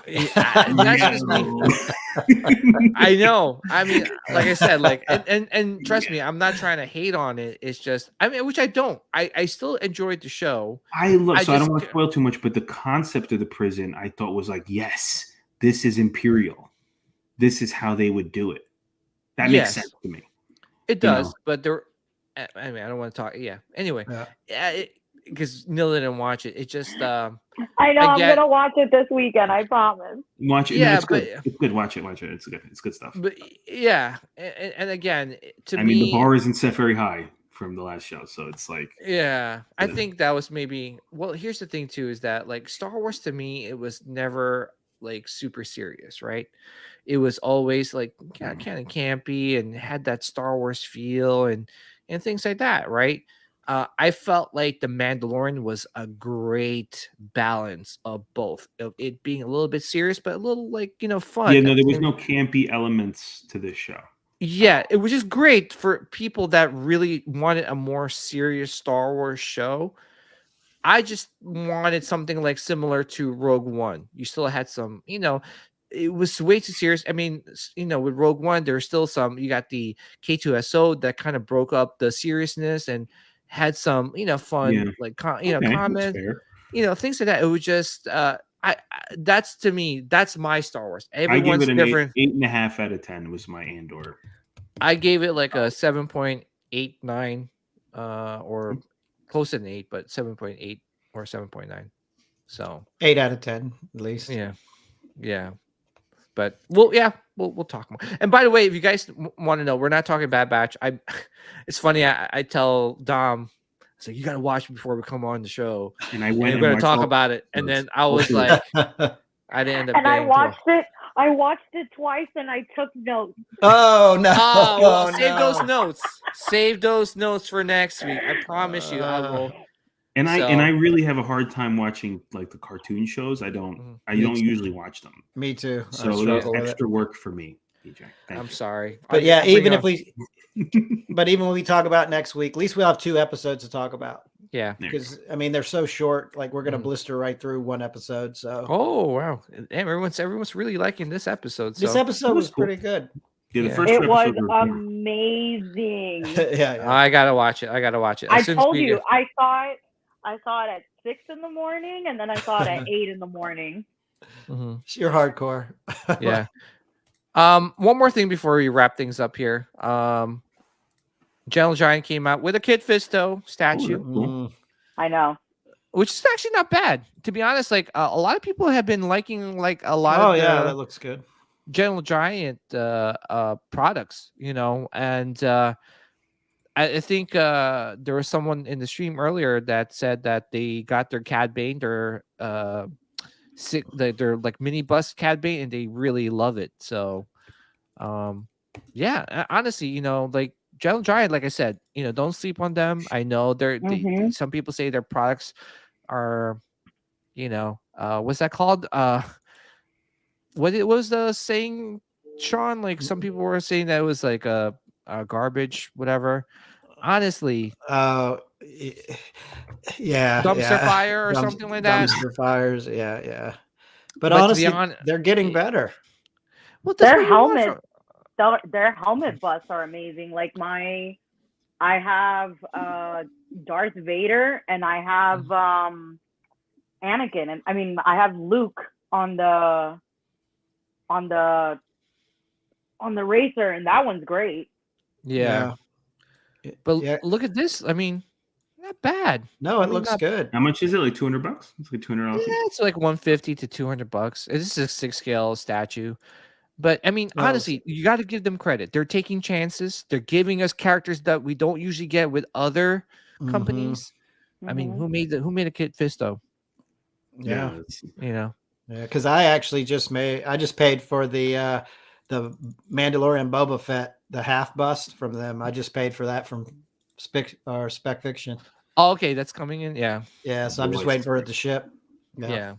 That's just me. No. I know. I mean, like I said, like and trust me, I'm not trying to hate on it. It's just, I mean, which I don't. I still enjoyed the show. I love. I So I don't just want to spoil too much, but the concept of the prison, I thought was like, yes, this is Imperial. This is how they would do it. That makes Yes. sense to me. It You know. does, but there. I mean, I don't want to talk. Yeah. Anyway, Yeah. yeah, because Neil didn't watch it. It just. I know. I'm Again- gonna watch it this weekend. I promise. Watch it. Yeah, No, it's but- good. It's good. Watch it. It's good. It's good stuff. But yeah, and again, to I me, mean, the bar isn't set very high from the last show, so it's like, yeah, I Yeah. think that was maybe. Well, here's the thing too: is that like Star Wars to me, it was never like super serious, right? It was always like kind of campy and had that Star Wars feel and things like that, right? I felt like the Mandalorian was a great balance of both, of it being a little bit serious, but a little like fun. yeah, at no, the there was same- no campy elements to this show. Yeah, it was just great for people that really wanted a more serious Star Wars show. I just wanted something like similar to Rogue One. You still had some, it was way too serious. I mean, with Rogue One, there's still some. You got the K2SO that kind of broke up the seriousness and had some, fun, Yeah. like, Okay, that's comments, fair. things like that. It was just, that's to me, that's my Star Wars. I give Everyone's it an different. 8.5 out of 10 was my Andor. I gave it like a 7.89, or close to an 8, but 7.8 or 7.9. So 8 out of 10 at least. yeah. But we'll talk more. And by the way, if you guys want to know, we're not talking Bad Batch. It's funny. I tell Dom, so you got to watch before we come on the show. And I And went we're and going to watched talk all- about it. And those. then I was like, I didn't end up. And I getting to it. watched it. I watched it twice, and I took notes. Oh no! Oh, well, save no. those notes. Save those notes for next week. I promise you, I will. And I So- really have a hard time watching like the cartoon shows. I don't Mhm. I don't usually watch them. Me too. I So that's struggle with it. extra work for me, DJ. Thank I'm you. sorry. But yeah, I'll bring even it if up. even when we talk about next week, at least we'll have 2 episodes to talk about. Yeah. There you Because I mean they're so short. Like we're gonna Mhm. blister right through one episode. So Oh wow. Damn, everyone's really liking this episode. this So episode was was cool. pretty good. Yeah, the Yeah. first It two was episodes were good. amazing. yeah. I gotta watch it. I As soon as told we you, get- I saw it at 6 in the morning, and then I saw it at 8 in the morning. Mhm. You're hardcore. Yeah. One more thing before we wrap things up here. Gentle Giant came out with a Kid Fisto statue, Cool. Mm, I know. which is actually not bad, to be honest. Like a lot of people have been liking like a lot oh of yeah, the that looks good. Gentle Giant products, and I think there was someone in the stream earlier that said that they got their Cad Bane, their like mini bus Cad Bane, and they really love it. So, yeah, honestly, like Gentle Giant, like I said, don't sleep on them. I know Mhm. some people say their products are, what's that called? What was the saying, Sean? Like some people were saying that it was like a garbage, whatever. Honestly, Yeah. dumpster yeah. fire or Dumps- something like that. Dumpster fires. Yeah. But But to be honestly, honest- they're getting better. Well, that's Their what you want helmets, their helmet busts are amazing. Like I have Darth Vader, and I have Anakin, and I mean I have Luke on the racer, and that one's great. Yeah. But Yeah. look at this. I mean, not bad. No, I it mean, looks not- good. How much is it? Like $200? It's like $200. Yeah, it's like $150 to $200. This is a 6 scale statue. But I mean, Well, honestly, you got to give them credit. They're taking chances. They're giving us characters that we don't usually get with other Mhm. companies. I mean, Mhm. who made a Kid Fisto? Yeah. it's- You know, Yeah, because I actually just paid for the Mandalorian Boba Fett, the half bust from them. I just paid for that from Spec Fiction. oh, okay, that's coming in. Yeah, Yeah, so I'm just Boy, waiting for it to ship. yeah.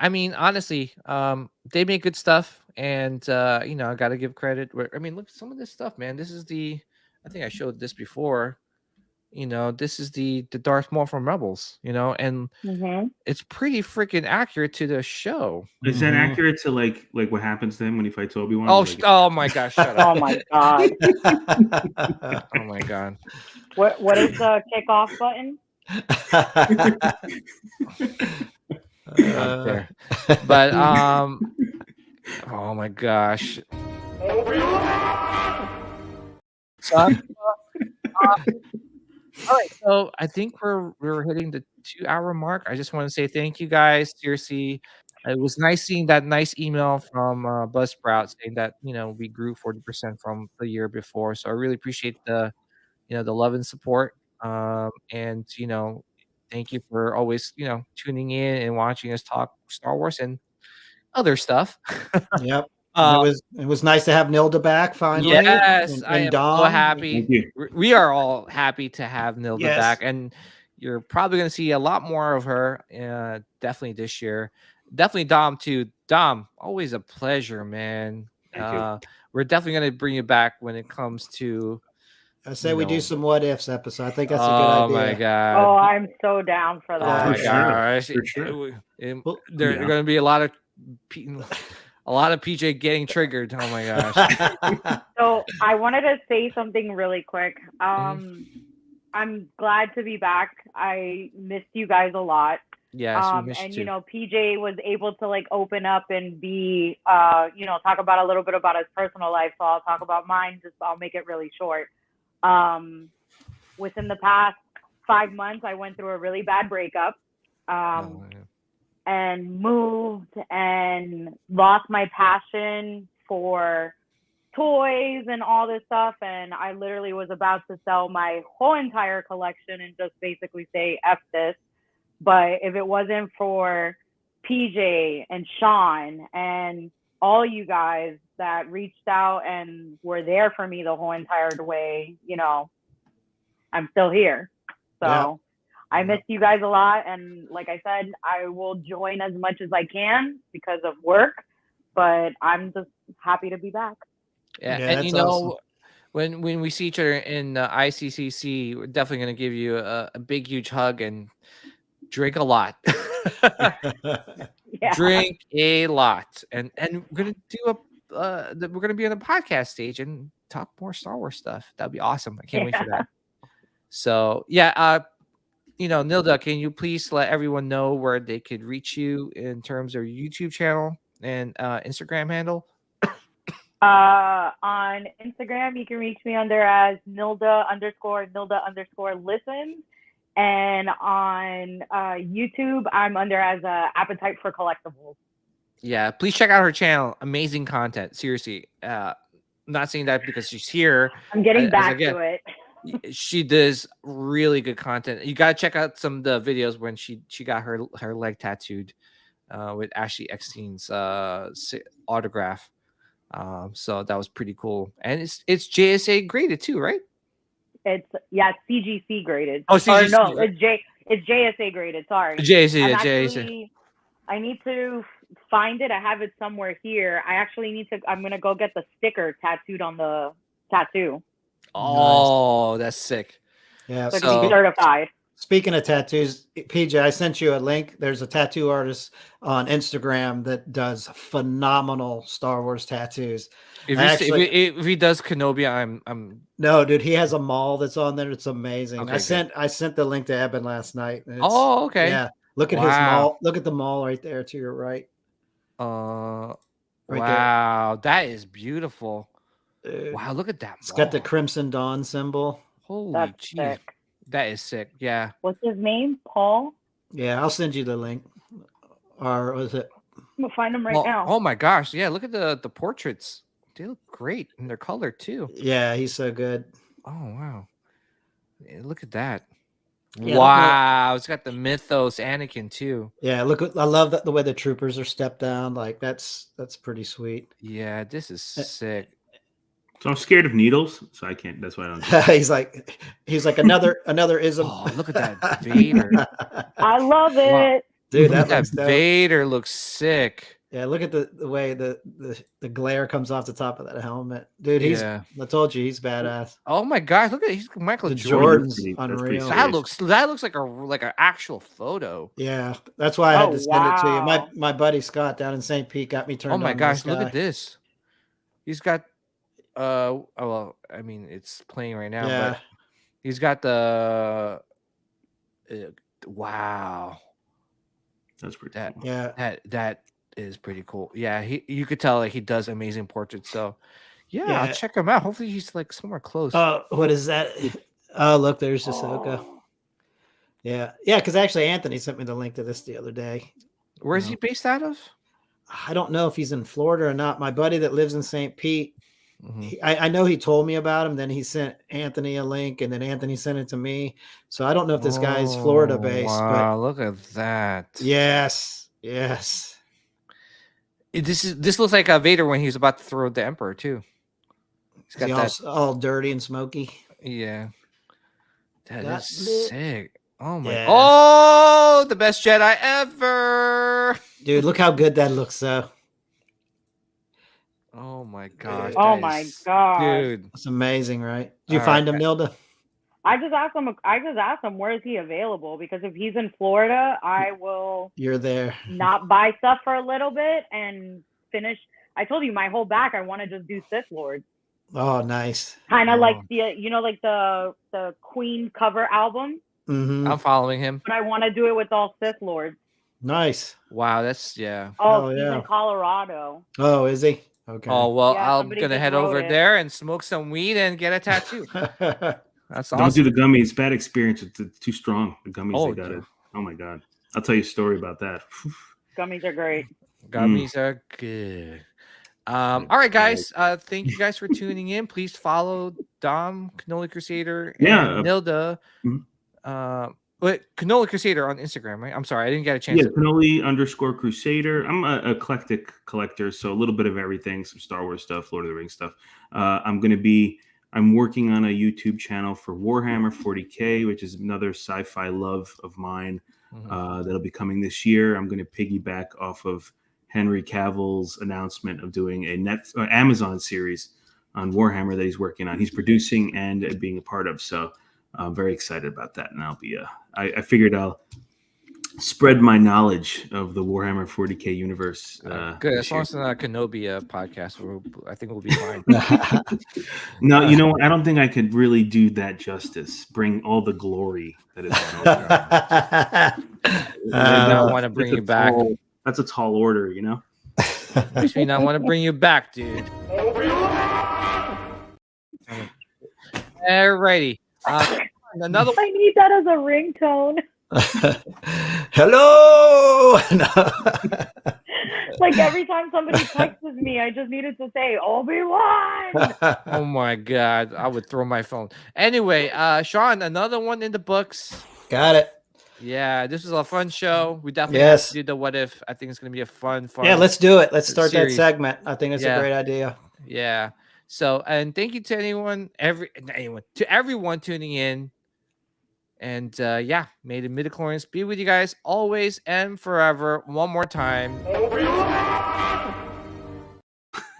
I mean, honestly, they make good stuff, and I got to give credit. I mean, look at some of this stuff, man. This is I think I showed this before. you know, this is the Darth Maul from Rebels, you know, and it's pretty freaking accurate to the show. Is that accurate to like what happens to him when he fights Obi-Wan? Oh, Like, oh my gosh, shut up. Oh my god. Oh my god. What is the kickoff button? Not there. But oh my gosh. So, all right, so I think we're hitting the 2-hour mark. I just want to say thank you guys. Seriously, it was nice seeing that nice email from Buzzsprout saying that, you know, we grew 40% from the year before. So I really appreciate the, you know, the love and support. And you know, thank you for always, you know, tuning in and watching us talk Star Wars and other stuff. Yep. It was nice to have Nilda back finally. Yes, I am so Dom. happy. Thank you. We are all happy to have Nilda Yes. back, and you're probably going to see a lot more of her. Definitely this year. Definitely Dom too. Dom, always a pleasure, man. Thank you. We're definitely going to bring you back when it comes to. I say we No. do some what ifs episode. I think that's a good Oh idea. my Oh, god! I'm so down for Oh that. my For sure, gosh! for sure. Well, There are yeah. going to be a lot of PJ getting triggered. Oh my gosh! So I wanted to say something really quick. Mm-hmm. I'm glad to be back. I missed you guys a lot. Yes, we missed And you. you know, PJ was able to like open up and be, you know, talk about a little bit about his personal life. So I'll talk about mine. I'll make it really short. Within the past 5 months, I went through a really bad breakup. Oh, yeah. And moved and lost my passion for toys and all this stuff. And I literally was about to sell my whole entire collection and just basically say, F this. But if it wasn't for PJ and Sean and all you guys that reached out and were there for me the whole entire way, you know, I'm still here. So Yeah. I miss you guys a lot. And like I said, I will join as much as I can because of work, but I'm just happy to be back. Yeah, Yeah, and you that's know, awesome. when we see each other in ICCC, we're definitely going to give you a big, huge hug and drink a lot. Yeah. Drink a lot, and we're gonna do we're gonna be on the podcast stage and talk more Star Wars stuff. That'd be awesome. I can't wait for that. So yeah, you know, Nilda, can you please let everyone know where they could reach you in terms of your YouTube channel and Instagram handle? On Instagram, you can reach me under as Nilda_listens. And on YouTube, I'm under as Appetite for Collectibles. Yeah, please check out her channel. Amazing content. Seriously. Not saying that because she's here. I'm getting As back again, to it. She does really good content. You gotta check out some of the videos when she got her leg tattooed with Ashley Eckstein's autograph. So that was pretty cool. And it's JSA graded too, right? It's CGC graded. Oh, Or CGC, no, right? it's JSA graded. Sorry. JSA, I'm yeah, JSA. actually, I need to find it. I have it somewhere here. I actually need to. I'm gonna go get the sticker tattooed on the tattoo. Oh, that's sick. Yeah. So it So- can be certified. Speaking of tattoos, PJ, I sent you a link. There's a tattoo artist on Instagram that does phenomenal Star Wars tattoos. If, I you actually- if he does Kenobi, I'm No, dude, he has a mall that's on there. It's amazing. Okay, I sent the link to Eben last night. and it's- oh, okay. Yeah. Look at his Wow. mall. Look at the mall right there to your right. Right there. wow, that is beautiful. Dude. Wow, look at that. It's got the mall. Crimson Dawn symbol. Holy That's jeez. sick. That is sick. Yeah. What's his name? Paul. Yeah, I'll send you the link. Or was it? I'm gonna find him right Well, now. oh my gosh. Yeah, look at the portraits. They look great in their color too. Yeah, he's so good. Oh wow. Yeah, look at that. Yeah, look at- wow, it's got the Mythos Anakin too. Yeah, look at I love that the way the troopers are stepped down. Like that's pretty sweet. Yeah, this is sick. So I'm scared of needles, so I can't. That's why I don't. Do it. he's like another ism. Oh, look at that Vader. I love Wow. it. Dude, Look that at looks that dope. Vader looks sick. Yeah, look at the way the glare comes off the top of that helmet, dude. He's Yeah. I told you he's badass. Oh my gosh, look at he's Michael The Jordan. Jordans, That's pretty unreal. serious. That looks like an actual photo. Yeah, that's why I had Oh, to send it to you. wow. My buddy Scott down in St. Pete got me turned. Oh my on to gosh, this look guy. at this. He's got oh well, I mean it's playing right now, Yeah, but he's got the wow. That's pretty That cool. yeah. that is pretty cool. Yeah, you could tell like he does amazing portraits. So yeah, I'll Yeah. check him out. Hopefully he's like somewhere close. What is that? Oh, look, there's Ahsoka. Yeah, yeah. Because actually, Anthony sent me the link to this the other day. Where is he based out of? I don't know if he's in Florida or not. My buddy that lives in St. Pete, Mhm. I know he told me about him. Then he sent Anthony a link, and then Anthony sent it to me. So I don't know if this guy is Florida based, Wow, look at that. but yes. This looks like Vader when he was about to throw the Emperor too. He's got He's that. all dirty and smoky. Yeah, that Got is lit. sick. Oh my! Yeah. Oh, the best Jedi ever! Dude, look how good that looks, though. Oh my gosh! Oh that my is- gosh. dude! It's amazing, right? Did you All find right. him, Nilda? I just asked him where is he available, because if he's in Florida, I will You're there. not buy stuff for a little bit and finish. I told you my whole back. I want to just do Sith Lords, Oh, nice. kind of like Oh. the Queen cover album, Hmm. I'm following him. but I want to do it with all Sith Lords. Nice. Wow, that's yeah. Oh, Oh, he's yeah. in Colorado. Oh, is he? Okay. Oh well, Yeah, I'm somebody gonna just head wrote over it. there and smoke some weed and get a tattoo. That's Don't awesome. do the gummies. Bad experience. It's too strong. The gummies Oh, they got yeah. it. Oh my god. I'll tell you a story about that. Gummies are great. Gummies are good. All right, guys. Thank you guys for tuning in. Please follow Dom Cannoli Crusader and Yeah. Nilda. Mhm. Wait, Cannoli Crusader on Instagram, right? I'm sorry, I didn't get a chance. Yeah, to... Cannoli_Crusader. I'm a eclectic collector, so a little bit of everything, some Star Wars stuff, Lord of the Rings stuff. I'm working on a YouTube channel for Warhammer 40K, which is another sci-fi love of mine. Mhm. That'll be coming this year. I'm going to piggyback off of Henry Cavill's announcement of doing a Amazon series on Warhammer that he's working on. He's producing and being a part of, so I'm very excited about that. And I'll be I figured I'll spread my knowledge of the Warhammer 40K universe. Good. this As long year. as it's not a Kenobi podcast, I think we'll be fine. No, you know what? I don't think I could really do that justice. Bring all the glory that is on Warhammer. I don't want to bring you back. That's a tall order, you know. Makes me not want to bring you back, dude. Alrighty. Another I need that as a ringtone. Hello. No. Like every time somebody texts me, I just needed to say Obi-Wan. Oh my god, I would throw my phone. Anyway, Sean, another one in the books. Got it. Yeah, this was a fun show. We definitely have Yes. to do the what if. I think it's gonna be a fun. Yeah, let's do it. Let's start series. that segment. I think it's Yeah. a great idea. Yeah. So, and thank you to everyone tuning in. And yeah, may the midichlorians be with you guys always and forever. One more time.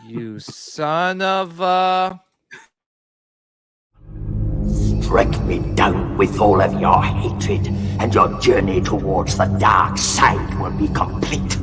You son of a. Strike me down with all of your hatred, and your journey towards the dark side will be complete.